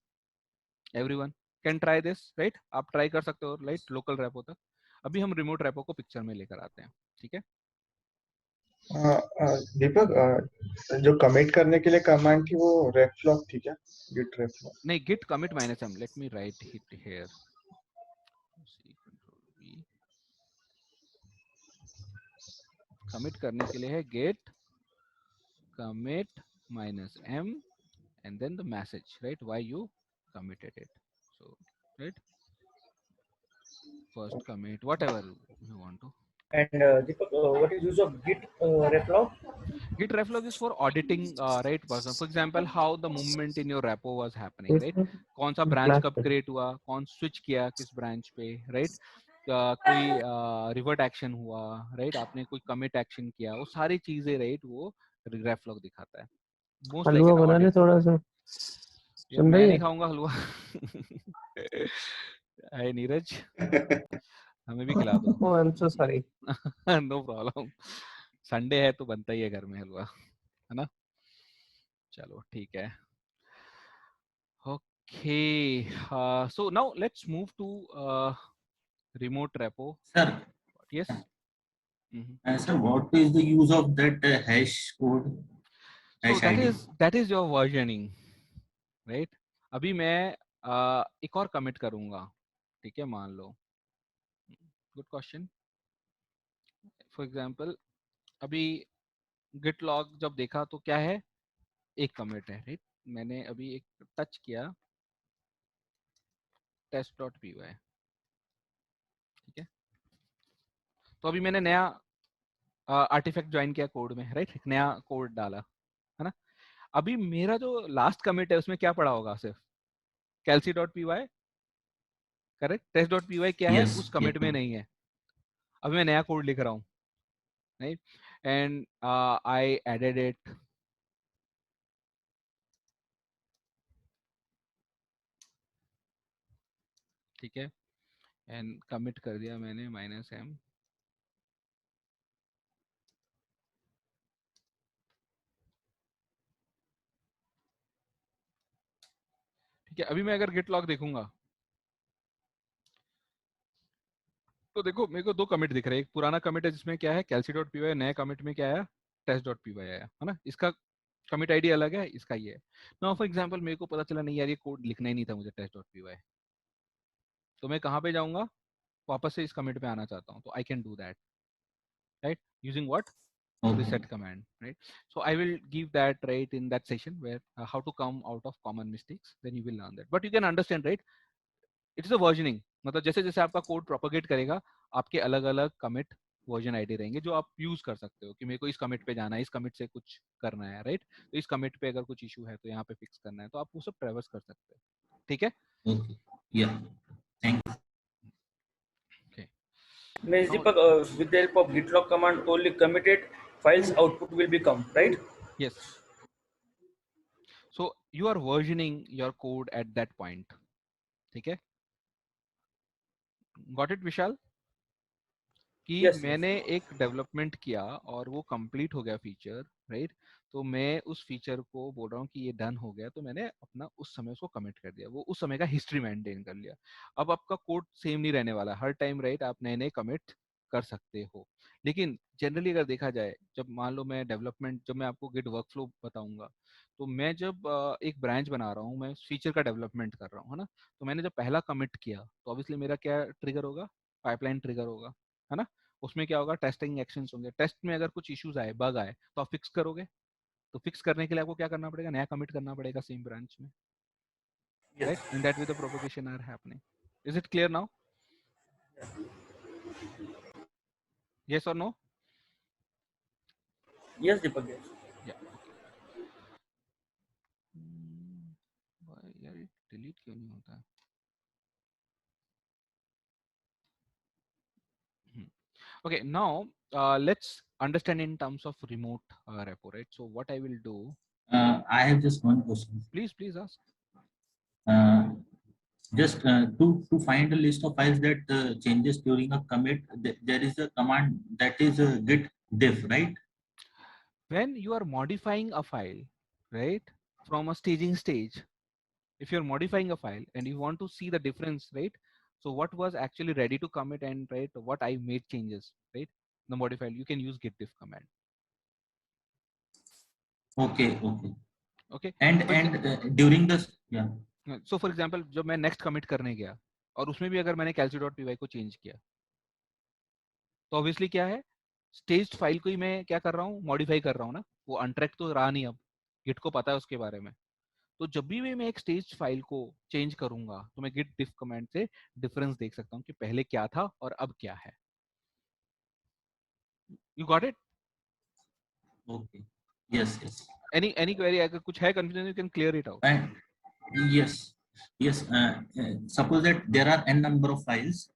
Everyone can try this, right? आप ट्राई कर सकते हो, राइट, लोकल रेपो तक। अभी हम रिमोट रेपो को पिक्चर में लेकर आते हैं, ठीक है? दीपक, जो कमिट करने के लिए कमांड थी वो रेफलॉग थी क्या? गिट रेफलॉग नहीं, git commit minus m, let me write it here, see control v, commit करने के लिए है git commit minus m and then the message, right, why you committed it. So right, first commit whatever you want to. And Deepak, what is use of Git reflog? Git reflog is for auditing, right, person. For example, how the movement in your repo was happening, right? कौन सा branch कब create हुआ, कौन switch किया किस branch पे, right? कोई revert action हुआ, right? आपने कोई commit action किया, वो सारी चीजें, right, वो reflog दिखाता है। Most like हलवा an बना ले audit। थोड़ा सा। ये मैं नहीं खाऊंगा हलवा। हाय नीरज, हमें भी खिला दो। Oh, I'm so sorry. No problem, Sunday है तो बनता ही है घर में हलवा, है ना? चलो ठीक है। Okay, so now let's move to remote repo. Sir, Yes. sir, what is the use of that hash code? So Hash ID? that is your versioning, right? अभी मैं एक और commit करूंगा, ठीक है? मान लो, good question. For example, अभी git log जब देखा तो क्या है? एक commit है, right? मैंने अभी एक touch किया test.py, ठीक है? तो अभी मैंने नया आर्टिफैक्ट ज्वाइन किया कोड में, राइट? एक नया कोड डाला, है ना? अभी मेरा जो लास्ट कमिट है उसमें क्या पड़ा होगा? सिर्फ calc.py, करेक्ट? test.py क्या है? उस कमिट में नहीं है। अभी मैं नया कोड लिख रहा हूँ, right? And I added it, ठीक है, एंड कमिट कर दिया मैंने -m, ठीक है? अभी मैं अगर गिट लॉग देखूंगा तो देखो मेरे को दो कमिट दिख रहे हैं। एक पुराना कमिट है जिसमें क्या है calc.py, नया कमिट में क्या आया? test.py आया, है ना? इसका कमिट आईडी अलग है, इसका ये है। नाउ फॉर एग्जांपल मेरे को पता चला नहीं यार ये कोड लिखना ही नहीं था मुझे test.py, तो मैं कहाँ पे जाऊंगा? वापस से इस कमिट पे आना चाहता हूँ, तो I can do that, right, using what? Reset command, right? So I will give that, right, in that session where how to come out of common mistakes, then you will learn that. But you can understand, right, it is a versioning, मतलब जैसे जैसे आपका code propagate करेगा आपके अलग अलग commit version ID रहेंगे जो आप यूज कर सकते हो कि मेरे को इस कमिट पे जाना है, इस कमिट से कुछ करना है, राइट? तो इस कमिट पे अगर कुछ इशू है तो यहाँ पे फिक्स करना है, तो आप वो सब ट्रैवर्स कर सकते हो, ठीक है? Okay. Yeah. Thank you. Means Now, Deepak, with the help of git log command, only committed files output will become, right? yes. So you are versioning your code at that point, ठीक है? Got it, विशाल? कि Yes, मैंने एक development किया और वो complete हो गया फीचर, राइट? तो मैं उस फीचर को बोल रहा हूँ कि ये डन हो गया, तो मैंने अपना उस समय उसको कमिट कर दिया, वो उस समय का हिस्ट्री मेंटेन कर लिया। अब आपका कोड सेम नहीं रहने वाला हर टाइम, राइट? आप नए नए कमिट कर सकते हो, लेकिन जनरली अगर देखा जाए, जब मान लो मैं डेवलपमेंट, जब मैं आपको गिट वर्कफ्लो बताऊंगा, तो मैं जब एक ब्रांच बना रहा हूँ, मैं फीचर का डेवलपमेंट कर रहा हूँ, है ना? तो मैंने जब पहला कमिट किया तो ऑब्वियसली मेरा क्या ट्रिगर होगा? पाइपलाइन ट्रिगर होगा, है ना? उसमें क्या होगा? टेस्टिंग एक्शंस होंगे। टेस्ट में अगर कुछ इश्यूज आए, बग आए, तो आप फिक्स करोगे। तो फिक्स करने के लिए आपको क्या करना पड़ेगा? नया कमिट करना पड़ेगा सेम ब्रांच में, yes, right? In that way the propagation are happening. Is it clear now? Yes और नो? yes, Deepak. Yes. या ओके। यार ये डिलीट क्यों नहीं होता है? Okay, now let's understand in terms of remote repo, right? So what I will do, I have just one question. please ask. Just to find a list of files that changes during a commit, there is a command that is git diff, right? When you are modifying a file, right, from a staging stage, if you're modifying a file and you want to see the difference, right? So what was actually ready to commit and right, what I made changes, right? The modified, you can use git diff command. Okay, okay. Okay. And during this, yeah. So for example, जब मैं next commit करने गया और उसमें भी अगर मैंने calc.py को change किया, तो ऑब्वियसली क्या है? स्टेज्ड फाइल को ही मैं क्या कर रहा हूँ? मॉडिफाई कर रहा हूँ ना, वो अनट्रैक तो रहा नहीं, अब गिट को पता है उसके बारे में। तो जब भी मैं एक स्टेज फाइल को चेंज करूंगा तो मैं गिट डिफ कमांड से डिफरेंस देख सकता हूँ कि पहले क्या था और अब क्या है। You got it? Okay. Yes, yes. Any query? अगर कुछ है confusion, you can clear it out. And yes, yes. Suppose that there are n number of files,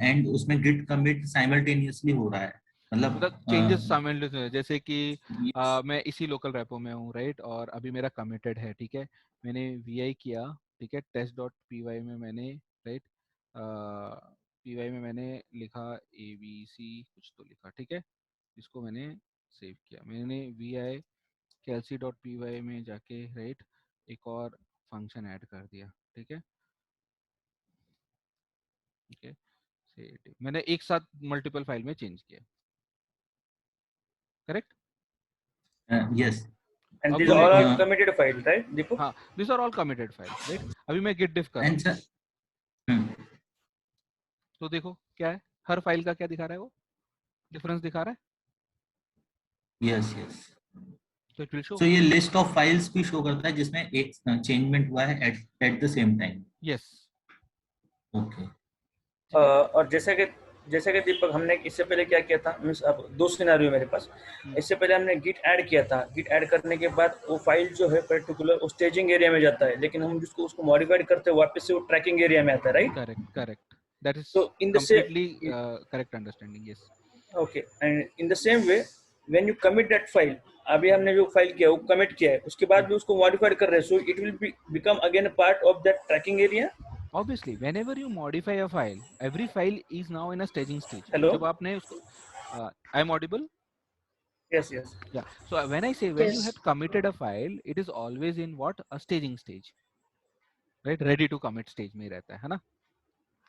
and उसमें git commit simultaneously हो रहा है, मतलब चेंजेस साइमल्टेनियस, जैसे कि yes. मैं इसी लोकल रेपो में हूँ, राइट? और अभी मेरा कमिटेड है, ठीक है? मैंने वी किया, ठीक है? test.py में मैंने, राइट, py में मैंने लिखा abc कुछ तो लिखा, ठीक है? इसको मैंने सेव किया, मैंने वी calc.py में जाके, राइट, एक और फंक्शन ऐड कर दिया, ठीक है? ठीक है, मैंने एक साथ मल्टीपल फाइल में चेंज किया, करेक्ट? Yes. And अब these मुझे all are committed files, right, Deepak? हाँ, these are all committed files, right? अभी मैं git diff कर रहा And हूँ, sir, तो देखो क्या है, हर फाइल का क्या दिखा रहा है? वो डिफरेंस दिखा रहा है, yes, yes. तो इट विल शो। So ये list of files भी show करता है जिसमें एक changement हुआ है at the same time. Yes. Okay. और जैसे कि दीपक, हमने इससे पहले क्या किया था, मीन्स अब दो सिनेरियो मेरे पास। इससे पहले हमने गिट ऐड किया था, गिट ऐड करने के बाद वो फाइल जो है पर्टिकुलर वो स्टेजिंग एरिया में जाता है, लेकिन हम जिसको उसको मॉडिफाइड करते हैं वापस से वो ट्रैकिंग एरिया में आता है, right? Correct, that is So in the completely correct understanding, yes. okay, and in the same way when you commit that file, अभी हमने जो फाइल किया वो कमिट किया है, उसके बाद भी उसको मॉडिफाइड कर रहे हैं, so it will become again a part of that tracking area. Obviously, whenever you modify a file, every file is now in a staging stage. Hello? जब आपने उसको, I am audible? Yes, yes. Yeah. So when I say when you Yes. have committed a file, it is always in what? A staging stage, right? Ready to commit stage में रहता है ना?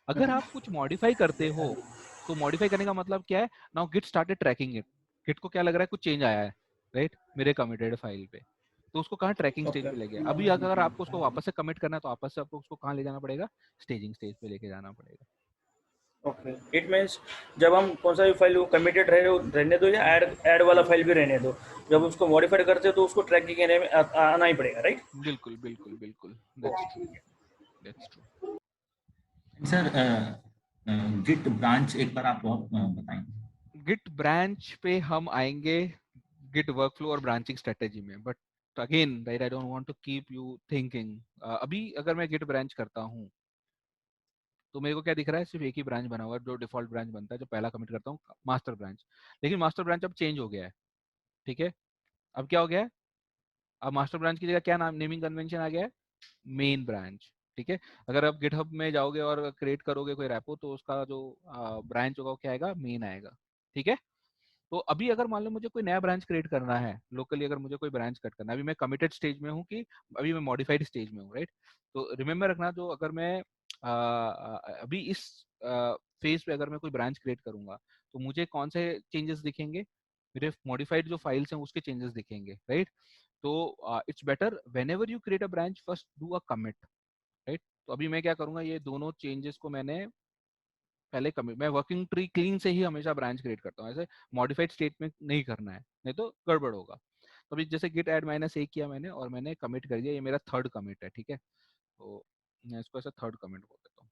अगर आप कुछ मॉडिफाई करते हो, तो मॉडिफाई करने का मतलब क्या है? Now git started tracking it. Git को क्या लग रहा है? कुछ चेंज आया है, राइट? मेरे कमिटेड फाइल पे, तो उसको कहाँ ट्रैकिंग स्टेज पे ले गया। अभी अगर आपको उसको वापस से कमिट करना है, तो वापस से आपको उसको कहाँ ले जाना पड़ेगा? स्टेजिंग स्टेज पे लेके जाना पड़ेगा। ओके, इट मीन्स जब हम कौन सा भी फाइल वो कमिटेड रहने दो या ऐड वाला फाइल भी रहने दो, जब उसको मॉडिफाइड करते हैं तो उसको ट्रैकिंग एरिया में आना ही पड़ेगा, राइट? बिल्कुल बिल्कुल बिल्कुल, that's true. Sir git branch एक बार आप और बताएंगे? गिट ब्रांच पे हम आएंगे गिट वर्कफ्लो और ब्रांचिंग स्ट्रेटेजी में, but again right I don't want to keep you thinking. अभी अगर मैं गिट ब्रांच करता हूँ तो मेरे को क्या दिख रहा है, सिर्फ एक ही ब्रांच बना हुआ है, जो डिफॉल्ट ब्रांच बनता है, जो पहला कमिट करता हूँ मास्टर ब्रांच। लेकिन मास्टर ब्रांच अब चेंज हो गया है, ठीक है। अब क्या हो गया है, अब मास्टर ब्रांच की जगह क्या नाम नेमिंग कन्वेंशन आ गया है, मेन ब्रांच, ठीक है। अगर आप गिटहब में जाओगे और क्रिएट करोगे कोई रेपो तो उसका जो ब्रांच होगा वो क्या आएगा, मेन आएगा, ठीक है। तो अभी अगर मान लो मुझे कोई नया ब्रांच क्रिएट करना है लोकली, अगर मुझे कोई ब्रांच कट करना है, अभी मैं कमिटेड स्टेज में हूँ कि अभी मैं मॉडिफाइड स्टेज में हूँ, राइट। तो रिमेम्बर रखना, जो अगर मैं अभी इस फेज पे अगर मैं कोई ब्रांच क्रिएट करूंगा तो मुझे कौन से चेंजेस दिखेंगे, मेरे मॉडिफाइड जो फाइल्स हैं उसके चेंजेस दिखेंगे, राइट। तो it's better when ever you create a branch first do a commit, right. तो अभी मैं क्या करूंगा, ये दोनों चेंजेस को मैंने पहले कमिट, मैं वर्किंग ट्री क्लीन से ही हमेशा ब्रांच क्रिएट करता हूँ, ऐसे मॉडिफाइड स्टेट में नहीं करना है, नहीं तो गड़बड़ होगा। तो अभी जैसे गिट ऐड -a किया मैंने और मैंने कमिट कर दिया, ये मेरा थर्ड कमिट है, ठीक है। तो मैं इसको ऐसा थर्ड कमिट बोल देता हूँ,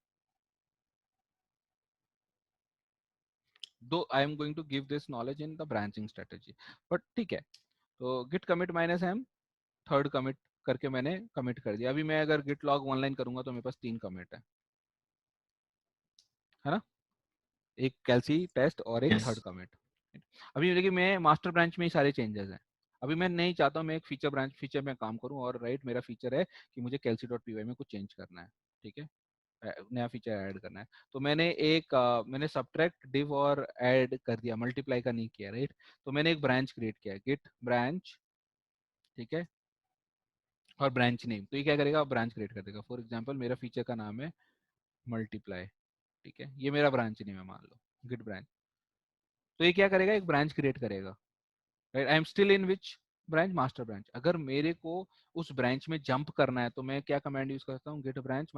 though I am going to give this knowledge in the branching strategy, but ठीक है। तो git commit -m third commit करके मैंने कमिट कर दिया। अभी मैं अगर गिट लॉग ऑनलाइन करूंगा तो मेरे पास 3 कमिट है ना, एक कैल्सी टेस्ट और एक थर्ड यस कमिट। अभी देखिए मैं मास्टर ब्रांच में ही सारे चेंजेस हैं। अभी मैं नहीं चाहता हूँ मैं एक फीचर ब्रांच फीचर में काम करूँ, और राइट मेरा फीचर है कि मुझे कैल्सी.py में कुछ चेंज करना है, ठीक है, नया फीचर ऐड करना है। तो मैंने एक मैंने सबट्रैक्ट डिव और ऐड कर दिया, मल्टीप्लाई का नहीं किया, राइट। तो मैंने एक ब्रांच क्रिएट किया गिट ब्रांच, ठीक है, और ब्रांच नेम। तो ये क्या करेगा, ब्रांच क्रिएट कर देगा। फॉर एग्जाम्पल मेरा फीचर का नाम है मल्टीप्लाई, ठीक है, ये मेरा ब्रांच नेम है मान लो गिट ब्रांच। तो ये क्या करेगा, एक ब्रांच क्रिएट करेगा, right. I am still in which branch, master branch. अगर मेरे को उस ब्रांच में जंप करना है तो मैं क्या कमांड यूज करता हूँ, git branch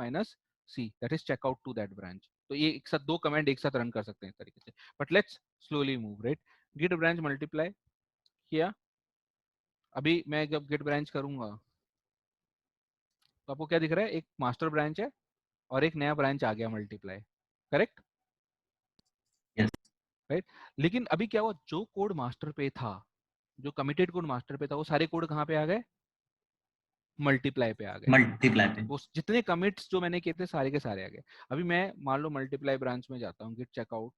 -c, that is checkout to that branch. तो ये एक साथ दो कमांड एक साथ रन कर सकते हैं इस तरीके से, but let's slowly move, right. Git branch multiply किया, अभी मैं जब गेट ब्रांच करूंगा तो आपको क्या दिख रहा है, एक मास्टर ब्रांच है और एक नया ब्रांच आ गया मल्टीप्लाई, करेक्ट, यस राइट। लेकिन अभी क्या हुआ, जो कोड मास्टर पे था, जो कमिटेड कोड मास्टर पे था, वो सारे कोड कहाँ पे आ गए, मल्टीप्लाई पे आ गए। मल्टीप्लाई पे वो जितने कमिट्स जो मैंने किए थे सारे के सारे आ गए। अभी मैं मान लो मल्टीप्लाई ब्रांच में जाता हूँ, गिट चेकआउट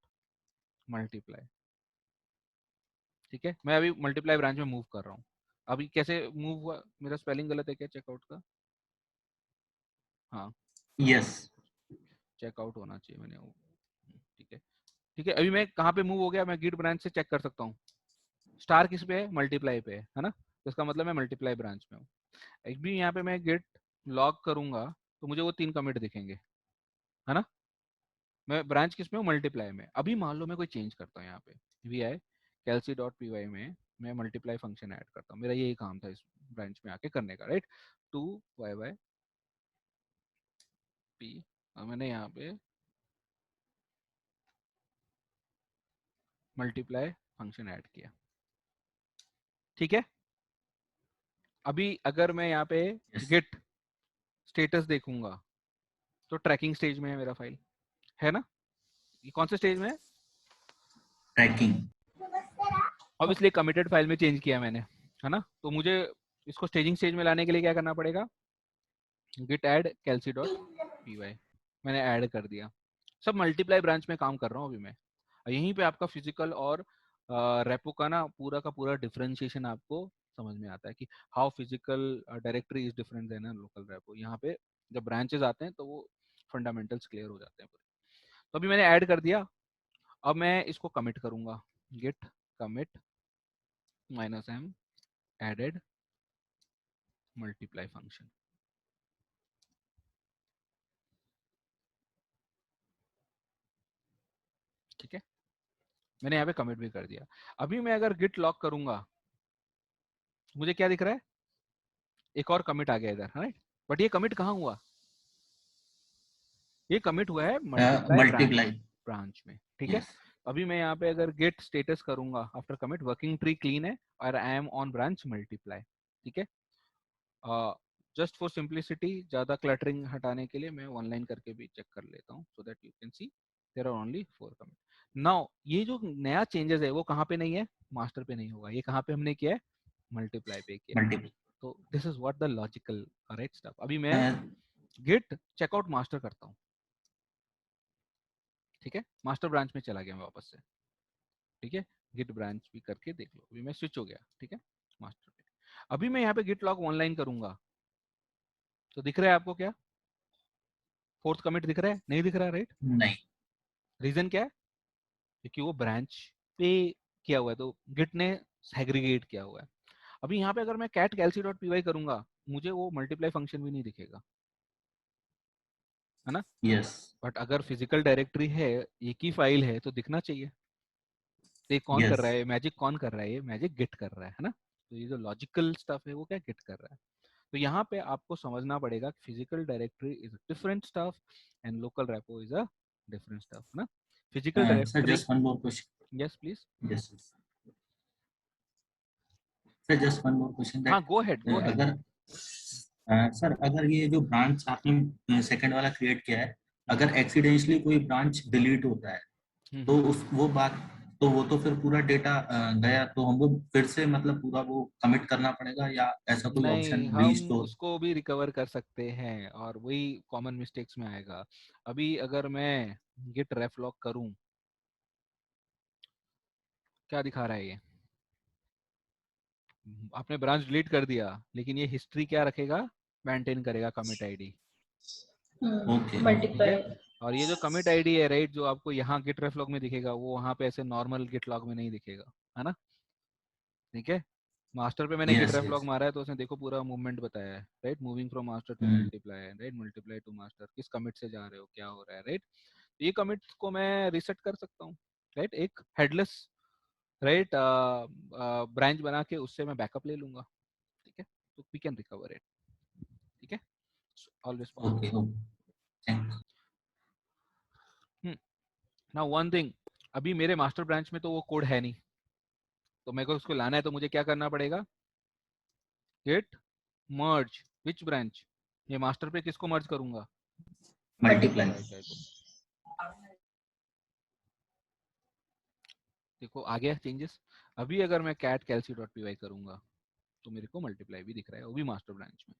मल्टीप्लाई, ठीक है, मैं अभी मल्टीप्लाई ब्रांच में मूव कर रहा हूँ। अभी कैसे मूव हुआ, मेरा स्पेलिंग गलत है क्या चेकआउट का, हाँ यस चेकआउट होना चाहिए मैंने वो, ठीक है, ठीक है। अभी मैं कहाँ पे मूव हो गया, मैं गिट ब्रांच से चेक कर सकता हूँ, स्टार किस पे है, मल्टीप्लाई पे है ना, तो इसका मतलब मैं मल्टीप्लाई ब्रांच में हूँ। एक भी यहाँ पे मैं गिट लॉग करूंगा तो मुझे वो 3 कमिट दिखेंगे, है ना। मैं ब्रांच किस में हूँ, मल्टीप्लाई में। अभी मान लो मैं कोई चेंज करता हूँ यहाँ पे vi कैल्सी.py में मैं मल्टीप्लाई फंक्शन ऐड करता हूँ, मेरा यही काम था इस ब्रांच में आके करने का, राइट। 2y p और मैंने यहाँ पे मल्टीप्लाई फंक्शन ऐड किया, ठीक है। अभी अगर मैं यहाँ पे यस गिट स्टेटस देखूंगा तो ट्रैकिंग स्टेज में है मेरा फाइल, है ना। ये कौन से स्टेज में है, ट्रैकिंग ऑब्वियसली कमिटेड फाइल में चेंज किया मैंने, है ना। तो मुझे इसको स्टेजिंग स्टेज में लाने के लिए क्या करना पड़ेगा, गिट ऐड कैल्सी.py मैंने ऐड कर दिया। सब मल्टीप्लाई ब्रांच में काम कर रहा हूँ अभी मैं। यहीं पे आपका फिजिकल और रेपो का ना पूरा का पूरा डिफरेंशिएशन आपको समझ में आता है कि how physical directory is different than local repo. यहाँ पे जब ब्रांचेस आते हैं तो वो फंडामेंटल्स क्लियर हो जाते हैं पूरे। तो अभी मैंने ऐड कर दिया, अब मैं इसको कमिट करूंगा, git commit -m added multiply function, ठीक है, मैंने यहाँ पे कमिट भी कर दिया। अभी मैं अगर गिट लॉक करूंगा मुझे क्या दिख रहा है, एक और कमिट आ गया इधर, राइट। बट ये कमिट कहाँ हुआ, ये कमिट हुआ है मल्टीप्लाई ब्रांच मल्टीप्लाई ब्रांच में, ठीक है। यस अभी मैं यहाँ पे अगर गेट स्टेटस करूंगा after commit, working tree clean है और I am on branch multiply, ठीक है। जस्ट फॉर सिंप्लिसिटी ज्यादा क्लटरिंग हटाने के लिए मैं ऑनलाइन करके भी चेक कर लेता हूँ so that you can see there are only 4 commit. Now ये जो नया चेंजेस है वो कहाँ पे नहीं है, मास्टर पे नहीं होगा, ये कहाँ पे हमने किया है, मल्टीप्लाई पे किया है। मल्टीपल। तो this is what the logical right stuff. अभी मैं गिट चेकआउट मास्टर करता हूँ, ठीक है, मास्टर ब्रांच में चला गया मैं वापस से, ठीक है, गिट ब्रांच भी करके देख लो, अभी मैं स्विच हो गया, ठीक है, मास्टर पे। अभी मैं यहाँ पे गिट लॉग ऑनलाइन करूंगा तो दिख रहा है आपको क्या, 4th कमिट दिख रहा है, नहीं दिख रहा, राइट? नहीं। रीजन क्या है, क्योंकि वो ब्रांच पे किया हुआ है, तो गिट ने सेग्रीगेट किया हुआ है। अभी यहाँ पे अगर मैं cat calc.py करूंगा, मुझे वो मल्टीप्लाई फंक्शन भी नहीं दिखेगा, है ना? यस। बट अगर फिजिकल डायरेक्टरी है, एक ही फाइल है, तो दिखना चाहिए। तो ये कौन कर रहा यस। है, मैजिक कौन कर रहा है, ये मैजिक गिट कर रहा है ना? तो ये जो लॉजिकल स्टफ है वो क्या गिट कर रहा है। तो यहाँ पे आपको समझना पड़ेगा कि physical directory is a different stuff and local repo is a different stuff, ना? Physical sir directory, just one more question. Yes please. Yes sir, just one more question हाँ, that go head, go head. अगर sir अगर ये जो branch आपने second वाला create किया है, अगर एक्सीडेंटली कोई ब्रांच डिलीट होता है तो उस वो बात, तो वो तो फिर पूरा डेटा गया, तो हमको फिर से मतलब पूरा वो कमिट करना पड़ेगा, या ऐसा कोई नहीं, ऑप्शन हम रीस्टोर? उसको भी रिकवर कर सकते हैं और वही कॉमन मिस्टेक्स में आएगा। अभी अगर मैं गिट रेफ लॉग करूं, क्या दिखा रहा है ये, आपने ब्रांच डिलीट कर दिया, लेकिन ये हिस्ट्री क्या रखेगा, मेंटेन करेगा कमिट आईडी, ओके। ठीक मल्टीप्लाई। है। और ये जो कमिट आईडी है, राइट, जो आपको यहाँ गिट रेफ लॉग में दिखेगा, वो वहाँ पे ऐसे नॉर्मल गिट लॉग में नहीं दिखेगा, है ना? ठीक है, मास्टर पे मैंने git yes ref log yes. मारा है तो उसने देखो पूरा मूवमेंट बताया है, right, moving from master to hmm. Multiply, right, multiply to master, किस कमिट से जा रहे हो, क्या हो रहा है, राइट। ये कमिट्स को मैं रिसेट कर सकता हूँ, राइट, एक हेडलेस, राइट, ब्रांच बना के उससे मैं बैकअप ले लूंगा, ठीक है, तो वी कैन रिकवर इट, ठीक है, always possible. Okay thanks. Now one thing, अभी मेरे मास्टर ब्रांच में तो वो कोड है नहीं, तो मेरे को उसको लाना है, तो मुझे क्या करना पड़ेगा, git merge which branch, ये मास्टर पे किसको मर्ज करूंगा, मल्टीप्लाई। मल्टीप्लाई को। देखो आ गया चेंजेस। अभी अगर मैं cat calc.py करूंगा तो मेरे को मल्टीप्लाई भी दिख रहा है, वो भी मास्टर ब्रांच में।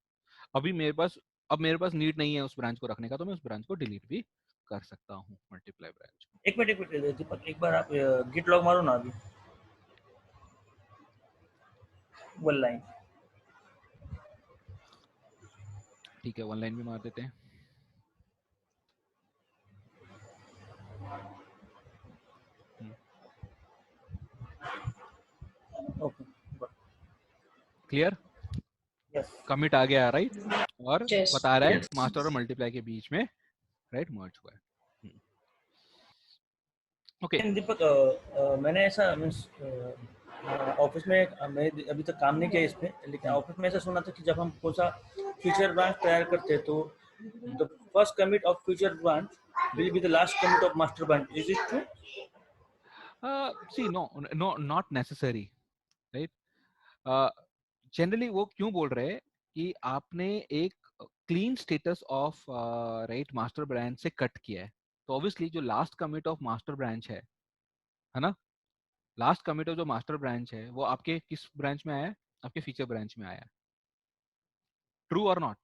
अभी मेरे पास नीड नहीं है उस ब्रांच को रखने का, तो मैं उस ब्रांच को डिलीट भी कर सकता हूँ मल्टीप्लाई ब्रांच में। एक मिनट दीपक, एक बार आप गिट लॉग मारो ना अभी, वन लाइन। ठीक है, वन लाइन भी मार देते हैं। Okay, clear, yes. कमिट आ गया, राइट, और Yes. बता रहा है Yes. मास्टर और मल्टीप्लाई के बीच में, राइट, मर्ज हुआ है। ओके, दीपक, मैंने ऐसा मीन्स ऑफिस में मैं अभी तक काम नहीं किया इस पे, लेकिन ऑफिस में ऐसा सुना था कि जब हम कौन सा फ्यूचर ब्रांच तैयार करते हैं तो the first commit of future branch will be the last commit of master branch, is it true? See no not necessary, right. Generally वो क्यों बोल रहे हैं कि आपने एक clean status of right master branch से कट किया है, तो ऑब्वियसली जो last commit of master branch है ना, लास्ट कमिट ऑफ जो मास्टर ब्रांच है वो आपके किस ब्रांच में आया है, आपके फीचर ब्रांच में आया है, ट्रू और नॉट।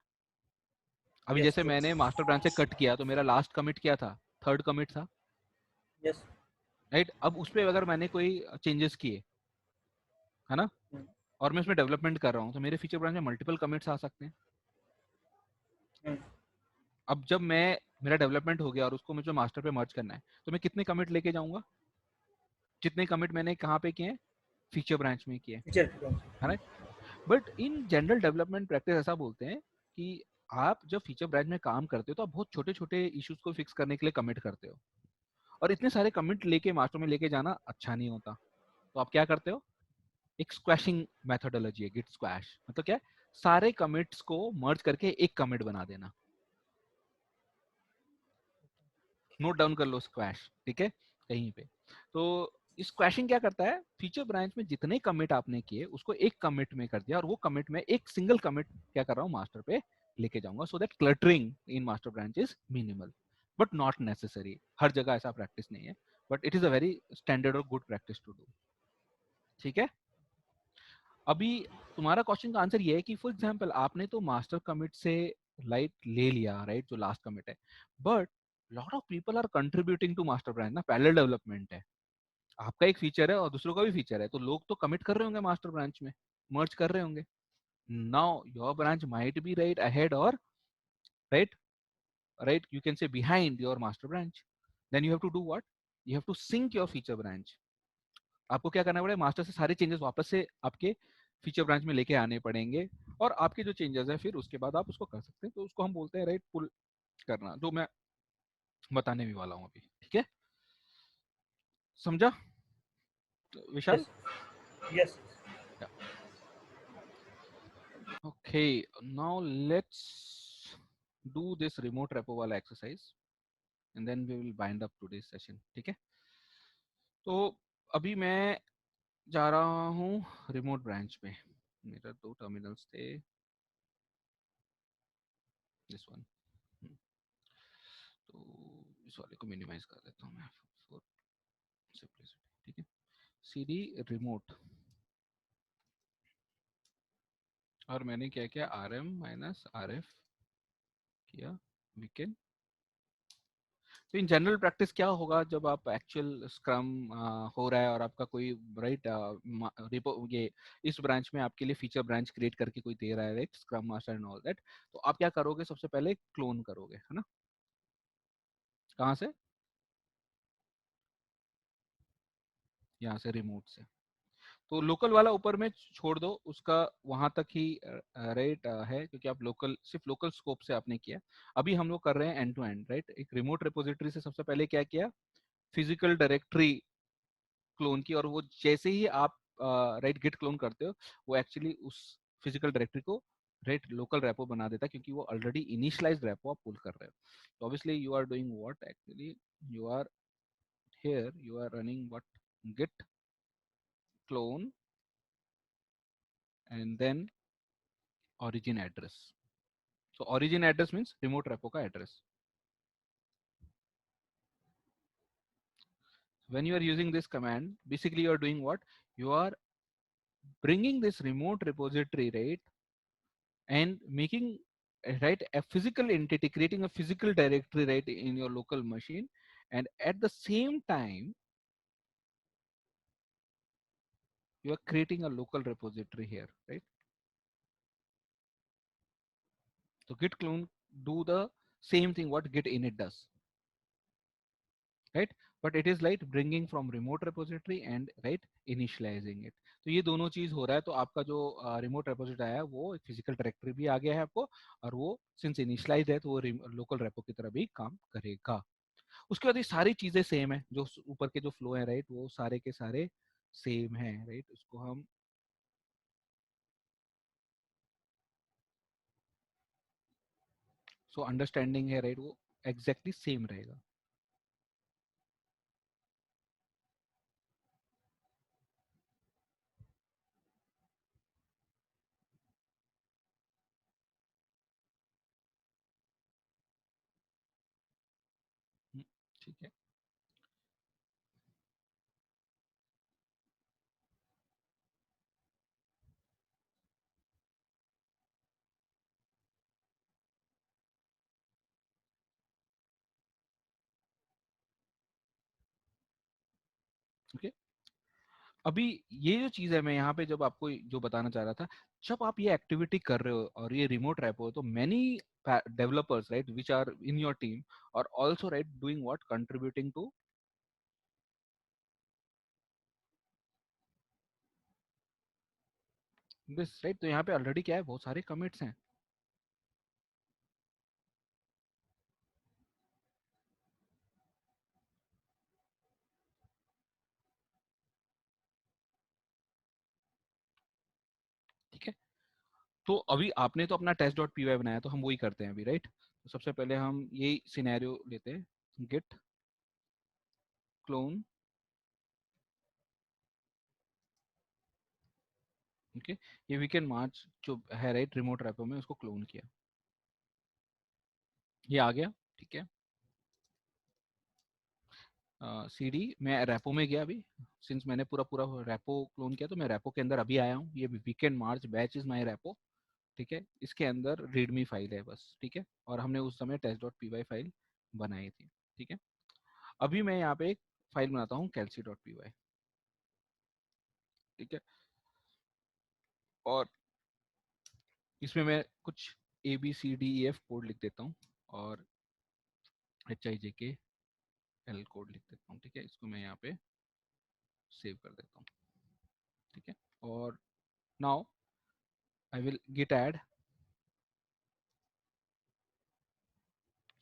अभी यस जैसे ट्रू। मैंने मास्टर ब्रांच से कट किया तो मेरा लास्ट कमिट क्या था, 3rd कमिट था, यस। राइट। अब उस पर अगर मैंने कोई चेंजेस किए, है ना, और मैं उसमें डेवलपमेंट कर रहा हूँ, तो मेरे फीचर ब्रांच में मल्टीपल कमिट्स आ सकते हैं। अब जब मेरा डेवलपमेंट हो गया और उसको मुझे मास्टर पे मर्ज करना है, तो मैं कितने कमिट लेके जाऊंगा, जितने कमिट मैंने कहाँ पे किए हैं, फीचर ब्रांच में किए, है ना। But in general development practice ऐसा बोलते हैं कि आप जब फीचर ब्रांच में काम करते हो तो आप बहुत छोटे छोटे इश्यूज को फिक्स करने के लिए कमिट करते हो, और इतने सारे कमिट लेके मास्टर में लेके जाना अच्छा नहीं होता। तो आप क्या करते हो, एक स्क्वैशिंग मेथोडोलॉजी है, गिट स्क्वैश, मतलब क्या है, सारे कमिट्स को मर्ज करके एक कमिट बना देना। नोट डाउन कर लो स्क्वैश, ठीक है, कहीं पे। तो स्क्वैशिंग क्या करता है, फीचर ब्रांच में जितने कमिट आपने किए उसको एक कमिट में कर दिया, और वो कमिट में एक सिंगल कमिट क्या कर रहा हूँ, मास्टर पे लेके जाऊंगा, so that cluttering in master branch is minimal. But not necessary, हर जगह ऐसा प्रैक्टिस नहीं है, but it is a very standard और गुड प्रैक्टिस टू डू। ठीक है, अभी तुम्हारा क्वेश्चन का आंसर ये है कि फॉर एग्जांपल आपने तो मास्टर कमिट से लाइट ले लिया, राइट, जो लास्ट कमिट है, but lot of people are contributing to master branch ना, पैरेलल डेवलपमेंट है, आपका एक फीचर है और दूसरों का भी फीचर है, तो लोग तो कमिट कर रहे होंगे मास्टर ब्रांच में, मर्ज कर रहे होंगे। Now your branch might be right ahead और right, right, you can say behind your master branch, then you have to do what, you have to sync your feature branch। आपको क्या करना पड़ेगा, master से सारे चेंजेस वापस से आपके फीचर ब्रांच में लेके आने पड़ेंगे, और आपके जो चेंजेस है फिर उसके बाद आप उसको कर सकते हैं, तो उसको हम बोलते हैं राइट पुल करना, जो मैं बताने भी वाला हूँ अभी। ठीक है, समझा Vishal? Yes. Okay, now let's do this remote repo वाला exercise and then we will bind up today session. ठीक है, तो अभी मैं जा रहा हूँ रिमोट ब्रांच में, मेरा 2 टर्मिनल्स थे, दिस वन, तो इस वाले को मिनिमाइज कर देता हूँ मैं फॉर सिंपलिसिटी। ठीक है, सीडी रिमोट, और मैंने क्या किया, RM माइनस RF किया वीकेंड। तो इन जनरल प्रैक्टिस क्या होगा, जब आप एक्चुअल स्क्रम हो रहा है और आपका कोई राइट ये इस ब्रांच में आपके लिए फीचर ब्रांच क्रिएट करके कोई दे रहा है, right, scrum master and all that, तो आप क्या करोगे, सबसे पहले क्लोन करोगे, है ना, कहाँ से, यहाँ से रिमोट से। तो लोकल वाला ऊपर में छोड़ दो, उसका वहां तक ही राइट है, क्योंकि आप लोकल, सिर्फ लोकल स्कोप से आपने किया। अभी हम लोग कर रहे हैं एंड टू एंड, राइट, एक रिमोट रिपोजिटरी से सबसे पहले क्या किया, फिजिकल डायरेक्टरी क्लोन की, और वो जैसे ही आप राइट गिट क्लोन करते हो, वो एक्चुअली उस फिजिकल डायरेक्टरी को राइट लोकल रेपो बना देता है, क्योंकि वो ऑलरेडी इनिशियलाइज्ड रेपो आप पुल कर रहे हो। तो obviously you are doing what, actually you are here, you are running what, git clone and then origin address। so origin address means remote repo ka address। when you are using this command, basically you are doing what, you are bringing this remote repository, right, and making right a physical entity, creating a physical directory right in your local machine, and at the same time you are creating a local repository here, right? So git clone do the same thing what git init does, right, but it is like bringing from remote repository and right initializing it। तो ये दोनों चीज हो रहा है, तो आपका जो रिमोट रेपोजिटरी आया है वो एक फिजिकल डायरेक्टरी भी आ गया है आपको, और वो सिंस इनिशियलाइज्ड है तो वो लोकल रेपो की तरह भी काम करेगा। उसके बाद ये सारी चीजें सेम है, जो ऊपर के जो फ्लो है राइट, वो सारे के सारे सेम है, राइट, उसको हम सो अंडरस्टैंडिंग है, राइट, वो एग्जैक्टली सेम रहेगा। ठीक है, ओके। अभी ये जो चीज है, मैं यहाँ पे जब आपको जो बताना चाह रहा था, जब आप ये एक्टिविटी कर रहे हो और ये रिमोट रेपो, तो many developers right which are in your team are also right doing what, contributing to this, right। तो यहाँ पे ऑलरेडी क्या है, बहुत सारे कमिट्स हैं, ठीक है। तो अभी आपने तो अपना टेस्ट डॉट पी वाई बनाया, तो हम वही करते हैं अभी, राइट। तो सबसे पहले हम यही सिनेरियो लेते हैं, गिट क्लोन, ओके, ये वीकेंड मार्च जो है राइट रिमोट रेपो में, उसको क्लोन किया, ये आ गया, ठीक है। CD मैं रेपो में गया अभी, सिंस मैंने पूरा पूरा रेपो क्लोन किया तो मैं रेपो के अंदर अभी आया हूँ। ये weekend March batch is my repo, ठीक है। इसके अंदर रीडमी फाइल है बस, ठीक है। और हमने उस समय test.py फाइल बनाई थी, ठीक है। अभी मैं यहाँ पे एक फाइल बनाता हूँ kelsey.py, ठीक है। और इसमें मैं कुछ ABCDEF कोड लिख देता हूँ और HIJKL कोड लिख देता हूँ, ठीक है। इसको मैं यहाँ पे सेव कर देता हूँ, ठीक है। और now I will git add,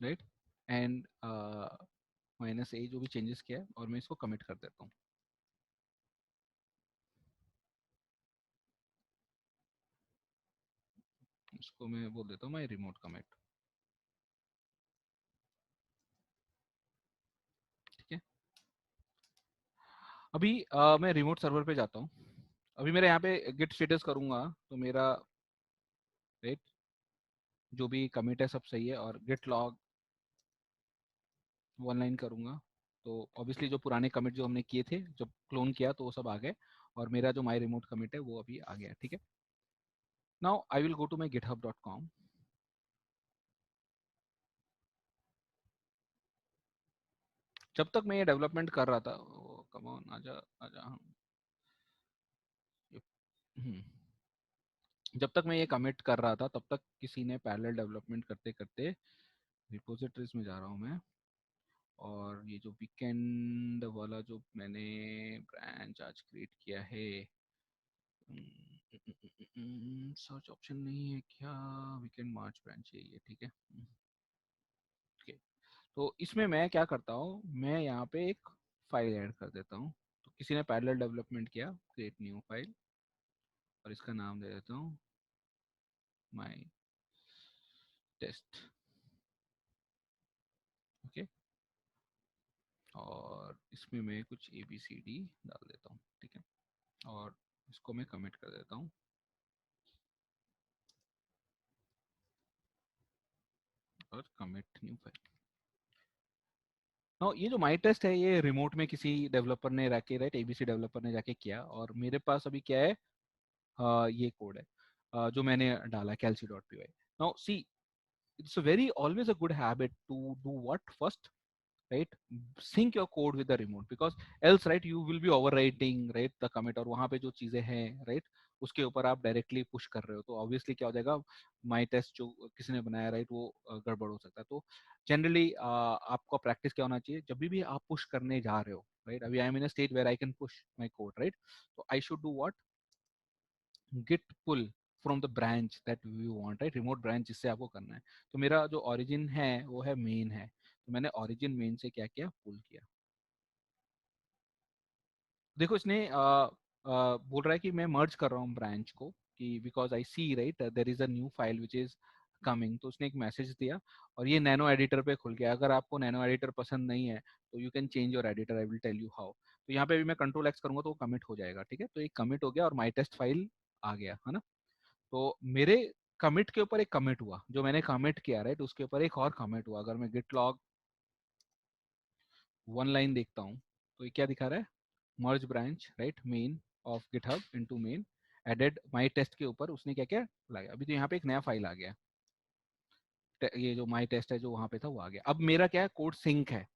right, and -a जो भी चेंजेस किया है, और मैं इसको कमिट कर देता हूँ। इसको मैं बोल देता हूँ माई रिमोट कमिट, ठीक है। अभी मैं रिमोट सर्वर पे जाता हूँ। अभी मेरे यहाँ पे गिट स्टेटस करूँगा तो मेरा राइट जो भी कमिट है सब सही है, और गिट लॉग वन लाइन करूँगा तो ऑब्वियसली जो पुराने कमिट जो हमने किए थे जब क्लोन किया तो वो सब आ गए, और मेरा जो माई रिमोट कमिट है वो अभी आ गया, ठीक है। Now I will go to my github.com। जब तक मैं ये डेवलपमेंट कर रहा था, कम ऑन आजा आजा, जब तक मैं ये कमिट कर रहा था तब तक किसी ने पैरेलल डेवलपमेंट करते करते रिपोजिटरीज में जा रहा हूँ मैं, और ये जो वीकेंड वाला जो मैंने ब्रांच आज क्रिएट किया है, सर्च ऑप्शन नहीं है क्या, वीकेंड मार्च ब्रांच है ये, ठीक है। ओके, तो इसमें मैं क्या करता हूँ, मैं यहाँ पे एक फाइल ऐड कर देता हूँ। तो किसी ने पैरेलल डेवलपमेंट किया, क्रिएट न्यू फाइल, और इसका नाम दे देता हूँ माई टेस्ट, ओके। और इसमें मैं कुछ ABCD डाल देता हूँ, ठीक है। और इसको मैं कमिट कर देता हूँ, और कमिट न्यू फाइल। नाउ ये जो माई टेस्ट है ये रिमोट में किसी डेवलपर ने रखे, राइट, ABC डेवलपर ने जाके किया, और मेरे पास अभी क्या है, ये कोड है जो मैंने डाला kelsey.py। Now see, it's a very always a good habit to do what first, right, sync your code with the remote, because else right you will be overwriting right the commit, और वहां पे जो चीजें हैं right उसके ऊपर आप directly push कर रहे हो तो ऑब्वियसली क्या हो जाएगा, माई टेस्ट जो किसी ने बनाया राइट वो गड़बड़ हो सकता है। तो जनरली आपका प्रैक्टिस क्या होना चाहिए, जब भी आप पुश करने जा रहे हो राइट, अभी I am in a state where I can push my code right, तो I should do what, git pull from the branch that we want, right, remote branch जिससे आपको करना है। तो मेरा जो origin है वो है main है, तो मैंने origin main से क्या किया, pull किया। देखो इसने बोल रहा है कि मैं मर्ज कर रहा हूँ ब्रांच को, कि because I see right there is a new file which is coming, तो उसने एक मैसेज दिया और ये नैनो एडिटर पे खुल गया। अगर आपको नैनो एडिटर पसंद नहीं है तो you can change your editor, I will tell you how. तो यहाँ पे भी मैं कंट्रोल एक्स करूंगा तो वो कमिट हो जाएगा, ठीक है। तो एक कमिट हो गया और माई टेस्ट फाइल आ गया है ना। तो मेरे कमिट के ऊपर एक कमिट हुआ, जो मैंने कमिट किया राइट उसके ऊपर एक और कमिट हुआ। अगर मैं गिट लॉग वन लाइन देखता हूँ तो ये क्या दिखा रहा है, merge branch right main of GitHub into main added my test के ऊपर उसने क्या क्या लाया। अभी तो यहाँ पे एक नया फाइल आ गया, ये जो माई टेस्ट है जो वहां पे था वो आ गया। अब मेरा क्या है, कोड सिंक है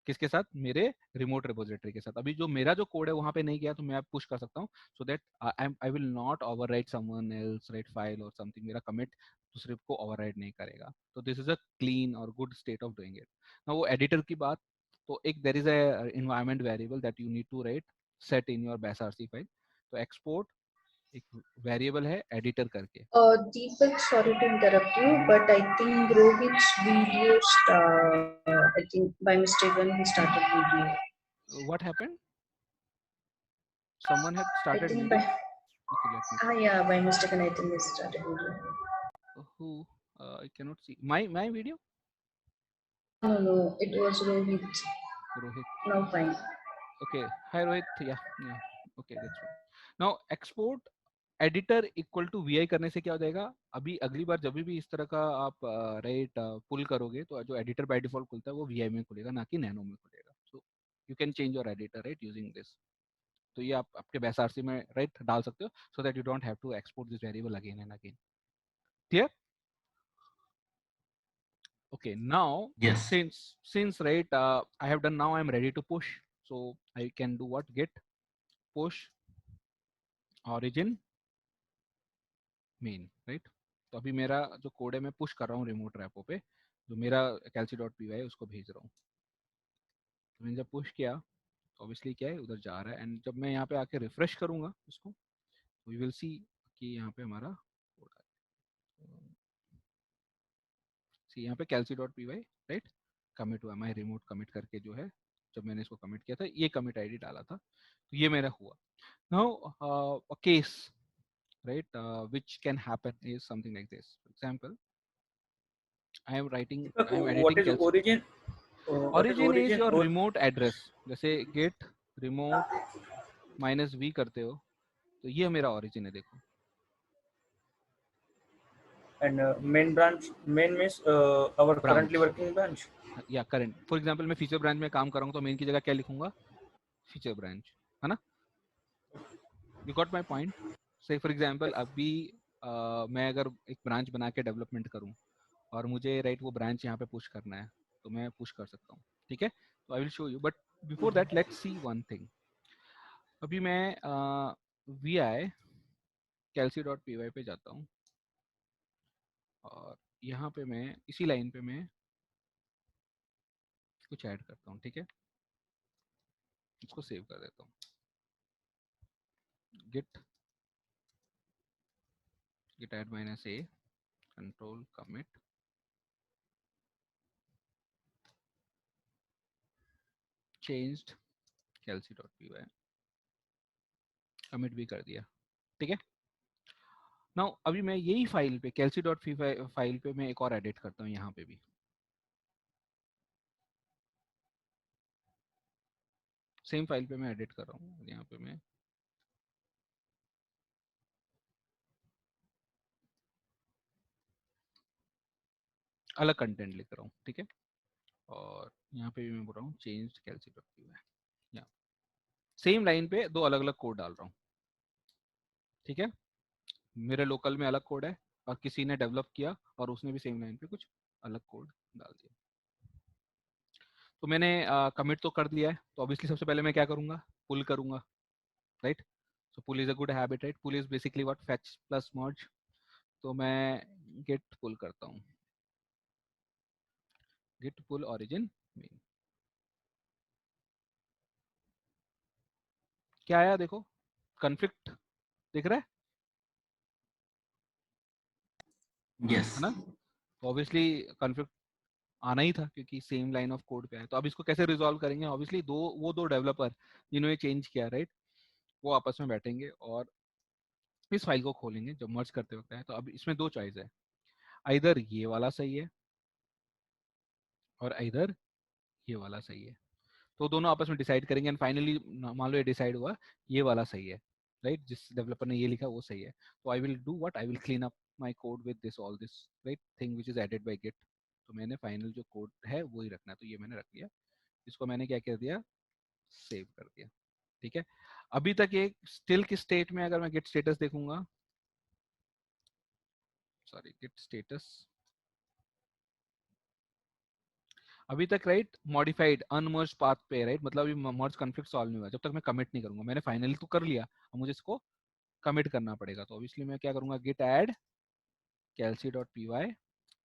किसके साथ, मेरे रिमोट रिपोजिटरी के साथ। अभी जो मेरा जो कोड है वहां पे नहीं गया तो मैं पुश कर सकता हूँ, so that I will not overwrite someone else right file और समथिंग, मेरा कमिट दूसरे को ओवरराइट नहीं करेगा। तो दिस इज अ क्लीन और good state of doing it. ना वो एडिटर की बात, तो एक there is a environment variable that you need to right set in your bash rc file. तो एक्सपोर्ट एक वेरिएबल है एडिटर करके। Deepak, sorry to interrupt you, but I think Rohit's video, I think by mistake when he started video. What happened? Someone had I started think video. by, Okay, let me see. yeah, by mistake I think he started video. Who? I cannot see my video. No, it was Rohit. Rohit. Now fine. Okay. Hi Rohit. Yeah. Yeah. Okay, that's fine. Now export editor equal to vi करने से क्या हो जाएगा, अभी अगली बार जब भी इस तरह का आप राइट पुल करोगे तो जो एडिटर बाय डिफॉल्ट खुलता है वो vi में खुलेगा, ना कि नैनो में खुलेगा। So you can change your editor, right, using this. तो ये आप आपके BSRC में right डाल सकते हो, so that you don't have to export this variable again and again. Clear? Okay, now Yes. since right I have done, now I'm ready to push. So I can do what? Git push origin main, right? तो अभी मेरा जो code है मैं push कर रहा हूँ remote rapport पे, जो मेरा calc.py है उसको भेज रहा हूँ. तो मैंने जब पुश किया तो ऑब्वियसली क्या है, उधर जा रहा है. एंड जब मैं यहाँ पे आके रिफ्रेश करूंगा उसको, वी विल सी कि यहाँ पे हमारा कोड आ गया. सी यहाँ पे calc.py राइट कमिट हुआ. मैं रिमोट कमिट करके जो है, जब मैंने इसको कमिट किया था, ये कमिट आईडी डाला था, तो ये मेरा हुआ. Now a case right which can happen is something like this. For example, I am what editing is calc. origin? What is Origin is origin? your remote address. जैसे git remote -v करते हो, तो ये मेरा origin है. देखो And main branch, main means our branch. currently working branch. या current. For example मैं फीचर ब्रांच में काम कर रहा हूँ, तो मेन की जगह क्या लिखूंगा? फीचर ब्रांच, है ना? You got my point. से फॉर एग्जांपल अभी मैं अगर एक ब्रांच बना के डेवलपमेंट करूँ और मुझे राइट वो ब्रांच यहाँ पे पुश करना है, तो मैं पुश कर सकता हूँ. ठीक है, तो I will show you. But before that let's see one thing. अभी मैं vi calc.py पे जाता हूँ और यहाँ पे मैं इसी लाइन पे मैं कुछ ऐड करता हूँ. ठीक है, इसको सेव कर देता हूँ. git add -a control commit changed calc.py commit भी कर दिया. ठीक है, नाउ अभी मैं यही फाइल पे calc.py फाइल पे मैं एक और एडिट करता हूँ. यहाँ पे भी सेम फाइल पे मैं एडिट कर रहा हूँ. यहाँ पे मैं अलग कंटेंट लिख रहा हूँ. ठीक है, और यहाँ पे भी मैं बोल रहा हूँ चेंज calc.py. यहाँ सेम लाइन पे दो अलग अलग कोड डाल रहा हूँ. ठीक है, मेरे लोकल में अलग कोड है और किसी ने डेवलप किया और उसने भी सेम लाइन पे कुछ अलग कोड डाल दिया. तो मैंने कमिट तो कर दिया है, तो ऑब्वियसली सबसे पहले मैं क्या करूँगा? पुल करूँगा, right? So pull is a good habit, right? Pull is basically what? Fetch plus merge. तो मैं गेट पुल करता हूँ, गेट पुल ओरिजिन मेन. क्या आया देखो? कॉन्फ्लिक्ट दिख रहा है, Yes. है ना? ऑब्वियसली कॉन्फ्लिक्ट आना ही था क्योंकि सेम लाइन ऑफ कोड पे है. तो अब इसको कैसे रिजॉल्व करेंगे? ऑब्वियसली दो डेवलपर जिन्होंने चेंज किया, राइट, वो आपस में बैठेंगे और इस फाइल को खोलेंगे जब मर्ज करते वक्त है. तो अब इसमें दो चॉइस है, आइदर ये वाला सही है और आइदर ये वाला सही है. तो दोनों आपस में डिसाइड करेंगे एंड फाइनली मान लो ये डिसाइड हुआ ये वाला सही है, राइट? जिस डेवलपर ने ये लिखा वो सही है. तो I will do what? I will clean up my code with this all this right thing which is added by git. तो मैंने फाइनल जो कोड है वो ही रखना है, तो ये मैंने रख लिया. इसको मैंने क्या कर दिया? सेव कर दिया. ठीक है, अभी तक ये स्टिल की स्टेट में अगर मैं गिट स्टेटस देखूंगा, सॉरी गिट स्टेटस, अभी तक राइट मॉडिफाइड अनमर्ज पाथ पे, राइट? मतलब अभी मर्ज कॉन्फ्लिक्ट सॉल्व नहीं हुआ जब तक मैं कमिट नहीं करूंगा. मैंने फाइनली तो कर लिया, अब मुझे इसको कमिट करना पड़ेगा. तो ऑब्वियसली मैं क्या करूंगा? Git add calc.py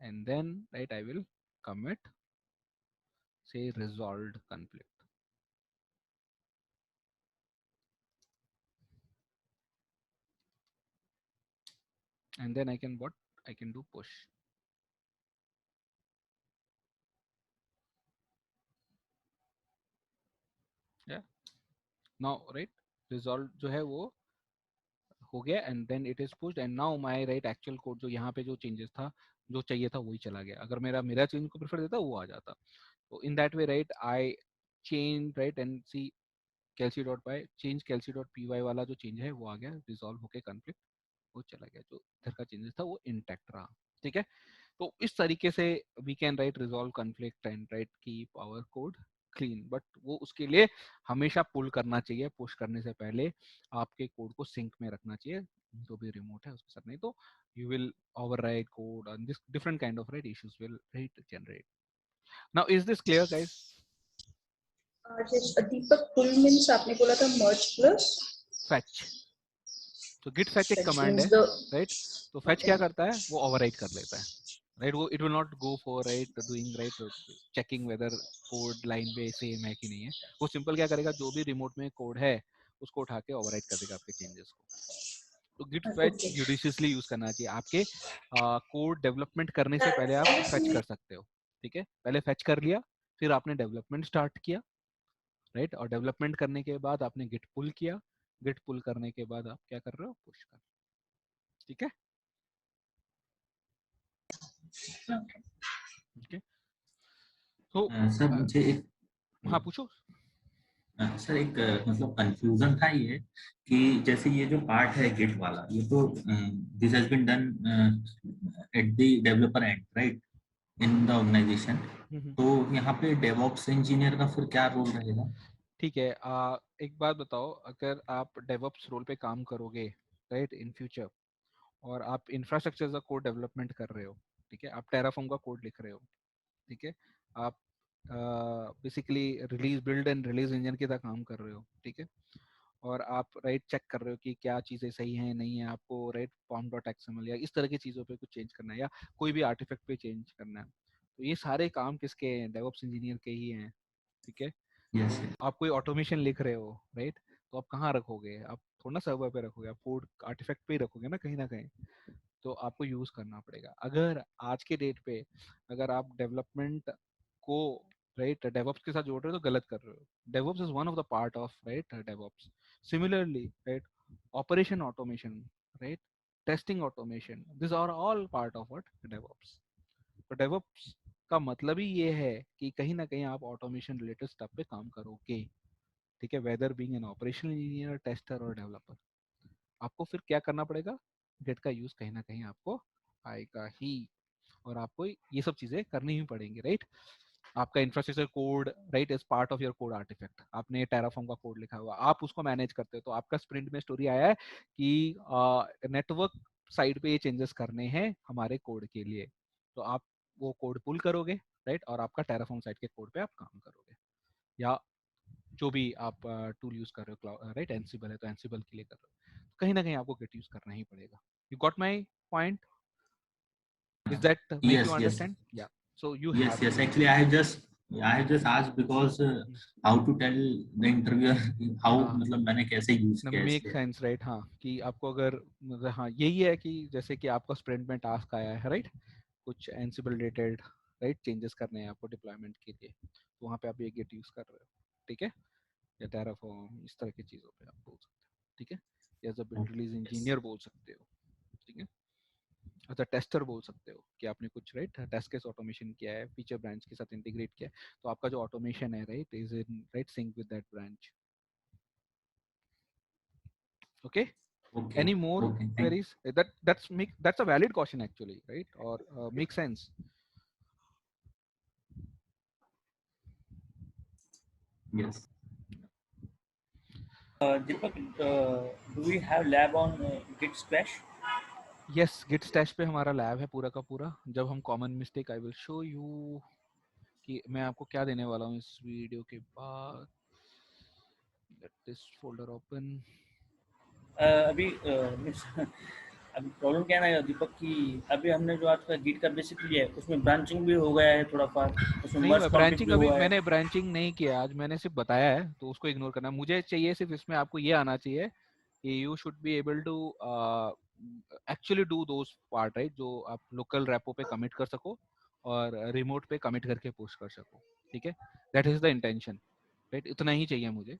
and then right I will commit say resolved conflict. And then I can what? I can do push. Yeah, now right resolved जो है वो हो गया and then it is pushed and now my right actual code जो यहाँ पे जो changes था, जो चाहिए था वही चला गया. अगर मेरा चेंज को प्रेफर देता वो आ जाता. तो in that way right I change right and see calc.py change calc.py वाला जो चेंज है वो आ गया, रिजॉल्व होके कॉन्फ्लिक्ट वो चला गया. जो इधर का चेंजेस था वो इंटैक्ट रहा. ठीक है, तो इस तरीके से we can right resolve conflict and right keep our code clean, but वो उसके लिए हमेशा पुल करना चाहिए, पुश करने से पहले आपके कोड को सिंक में रखना चाहिए जो भी रिमोट है उसके साथ, नहीं तो you will override code and this different kind of issues will generate. Now is this clear guys? दीपक, पुल मीन्स आपने बोला था मर्ज प्लस Fetch. तो git fetch एक कमांड है, राइट? तो fetch क्या करता है, वो ओवरराइट कर लेता है, राइट? वो it will not go for doing checking weather code line पे सेम है कि नहीं है। वो सिंपल क्या करेगा, जो भी रिमोट में कोड है उसको उठा के ओवरराइट कर देगा आपके चेंजेस को। तो गिट फेच जुडिशियसली यूज करना चाहिए। आपके कोड डेवलपमेंट करने से पहले आप फेच कर सकते हो, ठीक है? पहले फेच कर लिया, फिर आपने डेवलपमेंट स्टार्ट किया, राइट? और डेवलपमेंट करने के बाद आपने गिट पुल किया, गिट पुल करने के बाद आप क्या कर रहे हो, पुश कर, ठीक है? ओके, तो सर मुझे एक हाँ पूछो सर, एक मतलब कंफ्यूजन था ये कि जैसे ये जो पार्ट है गिट वाला, ये तो this has been done at the developer end, right, in the organization. तो यहाँ पे डेवऑप्स इंजीनियर का फिर क्या रोल रहेगा? ठीक है, एक बात बताओ, अगर आप डेवऑप्स रोल पे काम करोगे, राइट, इन फ्यूचर, और आप इंफ्रास्ट्रक्चर का कोड डेवलपमेंट कर रहे हो, ठीक है, आप टेराफॉर्म का कोड लिख रहे हो, ठीक है, आप basically release build and release engine के साथ काम कर रहे हो, ठीक है, और आप राइट चेक कर रहे हो कि क्या चीज़ें सही हैं नहीं है, आपको राइट pom.xml या इस तरह की चीज़ों पे कुछ चेंज करना है, या कोई भी आर्टिफैक्ट पे चेंज करना है, तो ये सारे काम किसके हैं, डेवऑप्स इंजीनियर के ही हैं, ठीक है। yes, आप कोई ऑटोमेशन लिख रहे हो, राइट, तो आप कहाँ रखोगे, आप थोड़ा ना सर्वर पे रखोगे, आप कोड आर्टिफैक्ट पे ही रखोगे ना कहीं, तो आपको यूज करना पड़ेगा। अगर आज के डेट पे अगर आप डेवलपमेंट को राइट डेवऑप्स के साथ जोड़ रहे हो तो गलत कर रहे हो। DevOps is one of the part of right DevOps. Similarly right operation automation, right testing automation, this are all part of what DevOps. तो डेवऑप्स का मतलब ही ये है कि कहीं ना कहीं आप ऑटोमेशन रिलेटेड स्टफ पे काम करोगे, ठीक है, whether being an operational engineer, tester और डेवलपर। आपको फिर क्या करना पड़ेगा, गिट का यूज कहीं ना कहीं आपको आएगा ही, और आपको ये सब चीजें करनी ही पड़ेंगी, राइट। आपका infrastructure code right is part of your code artifact. आपने टेराफॉर्म का कोड लिखा हुआ, आप उसको मैनेज करते हो, तो आपका स्प्रिंट में स्टोरी आया है कि नेटवर्क साइड पे ये चेंजेस करने हैं हमारे कोड के लिए, तो आप वो कोड पुल करोगे, राइट, और आपका टेराफॉर्म साइड के कोड पे आप काम करोगे, या जो भी आप टूल यूज कर रहे हो, राइट, एनसिबल है तो एनसिबल के लिए कर रहे हो, कहीं ना कहीं आपको गिट यूज करना ही पड़ेगा। You got my point? Is that make you yes, yes, understand? या so you yes, have yes. To. Actually, I have just asked because how to tell the interviewer how, मतलब मैंने कैसे use किया make इसलिए। Sense, right. हाँ, कि आपको अगर मतलब हाँ यही है कि जैसे कि आपका स्प्रिंट में टास्क आया है, राइट, कुछ एनसिबल रिलेटेड राइट चेंजेस करने हैं आपको डिप्लॉयमेंट के लिए, तो वहाँ पे आप ये गिट यूज कर रहे हो, ठीक है, या टेराफॉर्म इस तरह की चीज़ों पे आप बोल सकते हो, ठीक है, या as a build release engineer बोल सकते हो, ठीक है, एज अ टेस्टर बोल सकते हो कि आपने कुछ राइट टेस्ट केस ऑटोमेशन किया है, फीचर ब्रांच के साथ इंटीग्रेट किया है, तो आपका जो ऑटोमेशन है right is in right sync with that branch. Okay, Okay, any more okay, thank queries? That's a valid question actually, right, or makes sense. yes. Deepak, do we have lab on Git Splash? Yes, git stash पे हमारा lab है पूरा का पूरा। जब हम common mistake I will show you कि मैं आपको क्या देने वाला हूँ इस वीडियो के बाद। Let this folder open. अभी अभी प्रॉब्लम क्या है ना दीपक कि अभी हमने जो आज का गिट का बेसिक लिया है उसमें ब्रांचिंग भी हो गया है थोड़ा सा, उसमें नहीं, मर्ज कॉन्फ्लिक्ट ब्रांचिंग भी अभी हुआ है। मैंने ब्रांचिंग नहीं किया, आज मैंने सिर्फ बताया है, तो उसको इग्नोर करना। मुझे चाहिए सिर्फ इसमें आपको ये आना चाहिए कि you should be able to actually do those part, right, जो आप लोकल रेपो पे कमिट कर सको और रिमोट पे कमिट करके पुश कर सको, ठीक है, that is the intention, right, इतना ही चाहिए मुझे।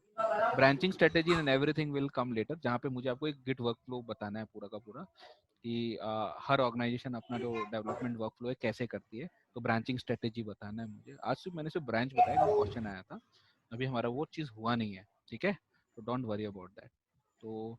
Branching strategy and everything will come later, जहाँ पे मुझे आपको एक गिट वर्कफ्लो बताना है पूरा का पूरा कि हर ऑर्गेनाइजेशन अपना जो डेवलपमेंट वर्कफ्लो है कैसे करती है, तो ब्रांचिंग स्ट्रेटेजी बताना है मुझे। आज सिर्फ मैंने सिर्फ ब्रांच बताया क्योंकि क्वेश्चन आया था, अभी हमारा वो चीज़ हुआ नहीं है, ठीक है, तो डोंट वरी अबाउट दैट। तो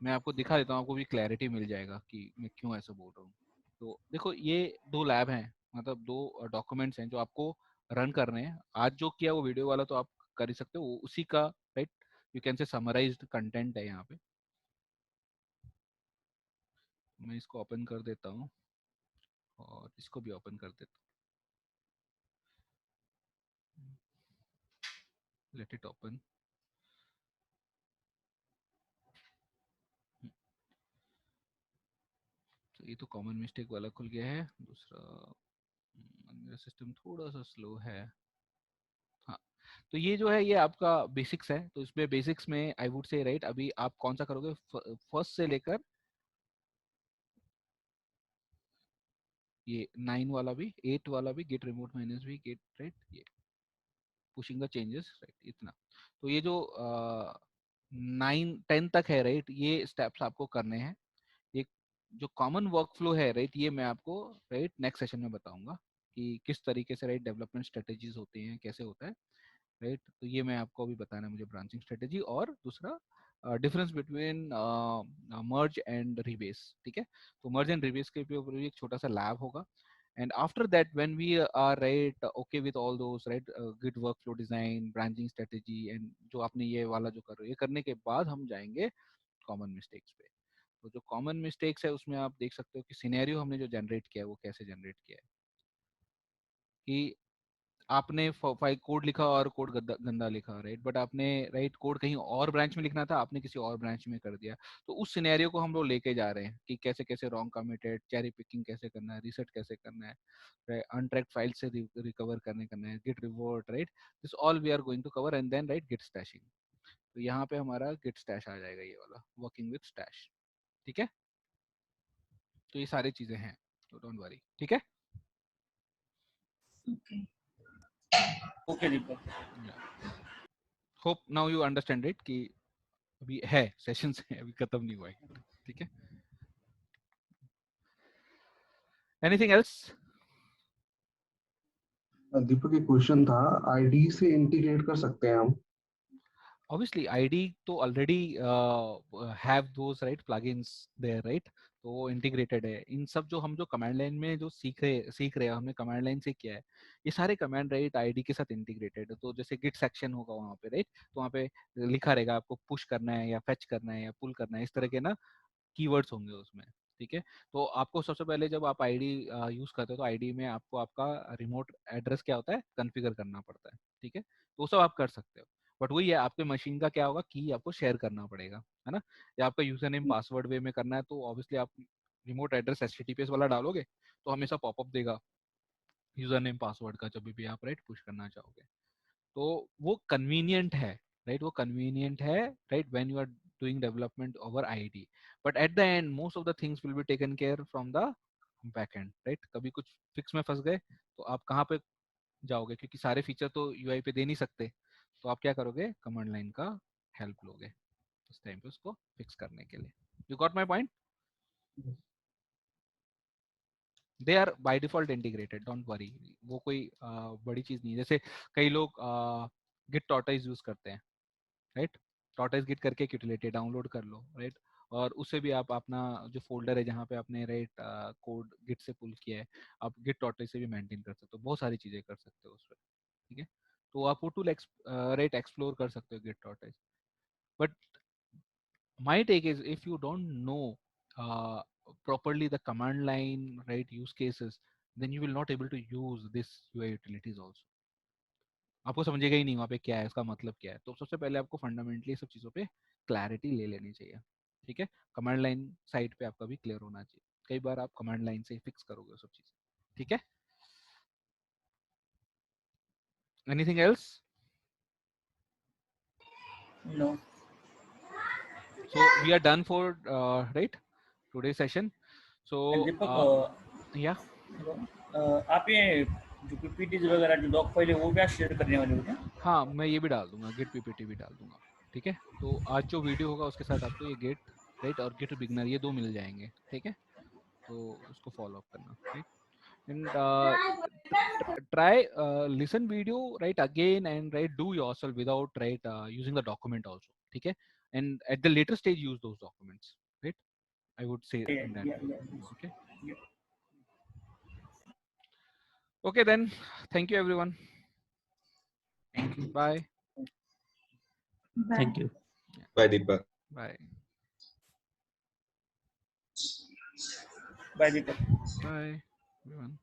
मैं आपको दिखा देता हूँ, आपको भी क्लैरिटी मिल जाएगा कि मैं क्यों ऐसा बोल रहा हूँ। तो देखो ये दो लैब हैं, मतलब दो डॉक्यूमेंट्स हैं जो आपको रन करने हैं। आज जो किया वो वीडियो वाला तो आप कर ही सकते हो, वो उसी का right you can say summarised content है यहाँ पे। मैं इसको ओपन कर देता हूँ और इसको भी ओपन कर देता हूँ, लेट इट ओपन। तो ये तो कॉमन मिस्टेक वाला खुल गया है। दूसरा मेरा सिस्टम थोड़ा सा स्लो है। हाँ, तो ये जो है ये आपका बेसिक्स है। तो इसमें बेसिक्स में आई वुड से राइट अभी आप कौन सा करोगे, फर्स्ट से लेकर ये 9 वाला भी, 8 वाला भी, गेट रिमोट माइनस भी, गेट राइट, ये पुशिंग द चेंजेस राइट, इतना। तो ये जो 9 10 तक है राइट, ये स्टेप्स आपको करने हैं। एक जो कॉमन वर्क फ्लो है राइट, ये मैं आपको राइट नेक्स्ट सेशन में बताऊंगा कि किस तरीके से राइट डेवलपमेंट स्ट्रेटेजीज होती हैं, कैसे होता है राइट। तो ये मैं आपको अभी बताना है मुझे ब्रांचिंग स्ट्रेटेजी, और दूसरा difference between merge and rebase. ठीक है, तो मर्ज एंड रिबेस के ऊपर भी एक छोटा सा लैब होगा। And after that, when we are right okay with all those right good workflow design, branching strategy, and जो आपने ये वाला जो कर रहे हो, ये करने के बाद हम जाएंगे कॉमन मिस्टेक्स पे। तो जो कॉमन मिस्टेक्स है उसमें आप देख सकते हो कि सिनेरियो हमने जो जनरेट किया है वो कैसे जनरेट किया है, कि आपने फाइल कोड लिखा और कोड गंदा लिखा राइट, बट आपने राइट कोड कहीं और ब्रांच में लिखना था, आपने किसी और ब्रांच में कर दिया। तो उस सिनेरियो को हम लोग लेके जा रहे हैं कि कैसे कैसे रॉन्ग कमिटेड, चेरी पिकिंग कैसे करना है, रीसेट कैसे करना है, अनट्रैक्ड फाइल से रिकवर करना है, Git revert right, this all we are going to cover. And then right Git stashing. तो यहाँ पे हमारा गिट स्टैश आ जाएगा, ये वाला वर्किंग विद स्टैश। ठीक है, तो ये सारी चीजें हैं, तो डोंट वरी। ठीक है, Okay. Okay Deepak. Hope now you understand it कि अभी है सेशंस है, अभी खत्म नहीं हुआ है। ठीक है, एनीथिंग एल्स? दीपक एक क्वेश्चन था, आईडी से इंटीग्रेट कर सकते हैं हम? Obviously id तो already have those right plugins there right, तो वो integrated है। इन सब जो हम जो कमांड लाइन में जो सीख रहे हैं, हमने कमांड लाइन से किया है, ये सारे कमांड राइट आईडी के साथ इंटीग्रेटेड है। तो जैसे गिट सेक्शन होगा वहाँ पे राइट, तो वहाँ पे लिखा रहेगा आपको पुश करना है या फेच करना है या पुल करना है, इस तरह के ना कीवर्ड्स होंगे उसमें। ठीक है, तो आपको सबसे पहले जब आप आईडी यूज करते हो तो आईडी में आपको आपका रिमोट एड्रेस क्या होता है कॉन्फ़िगर करना पड़ता है। ठीक है, तो वो सब आप कर सकते हो, बट वही है आपके मशीन का क्या होगा, की आपको शेयर करना पड़ेगा, है ना। या आपका यूजर नेम पासवर्ड वे में करना है तो ऑब्वियसली आप रिमोट एड्रेस HTTPS वाला डालोगे तो हमेशा पॉपअप देगा यूजर नेम पासवर्ड का जब भी आप राइट पुश करना चाहोगे। तो वो कन्वीनियंट है राइट, वो कन्वीनियंट है right when you are doing development over id, but at the end most of the things will be taken care from the back end right। कभी कुछ फिक्स में फंस गए तो आप कहाँ पे जाओगे, क्योंकि सारे फीचर तो यूआई पे दे नहीं सकते, तो आप क्या करोगे, कमांड लाइन का हेल्प लोगे उस टाइम पे उसको फिक्स करने के लिए। You got my point? They are by default integrated, don't worry, वो कोई बड़ी चीज नहीं है। जैसे कई लोग गिट टॉर्टोइज यूज करते हैं राइट, टॉर्टोइज गिट करके एक यूटिलिटी डाउनलोड कर लो राइट, और उससे भी आप अपना जो फोल्डर है जहाँ पे आपने राइट कोड गिट से पुल किया है, आप गिट टॉर्टोइज से भी मेंटेन कर सकते हो, बहुत सारी चीजें कर सकते हो उसमें। ठीक है, तो आप वो टूल राइट एक्सप्लोर कर सकते हो git tortoise. But my take is if you don't know properly the command line right use cases, then you will not able to use this UI utilities also। आपको समझेगा ही नहीं वहाँ पे क्या है, इसका मतलब क्या है। तो सबसे पहले आपको फंडामेंटली सब चीज़ों पे क्लैरिटी ले लेनी चाहिए। ठीक है, कमांड लाइन साइड पे आपका भी क्लियर होना चाहिए। कई बार आप कमांड लाइन से फिक्स करोगे सब चीज़। ठीक है, anything else? No. So we are done for right today's session. So Deepak yeah, आप ये जो पीपीटीज वगैरह जो डॉक फाइल है वो क्या शेयर करने वाले हो क्या? हाँ मैं ये भी डाल दूंगा, गिट पीपीटी भी डाल दूंगा। ठीक है, तो आज जो वीडियो होगा उसके साथ आपको ये गिट राइट और गिट बिगनर ये दो मिल जाएंगे। ठीक है, तो उसको फॉलो अप करना right, and try listen video right again and right do yourself without right using the document also. ठीक है, and at the later stage use those documents right, I would say in that way. Okay, okay then, thank you everyone। Thank you. Bye. Thank you. Bye, Deepak. Bye. Bye Deepak. Bye, everyone.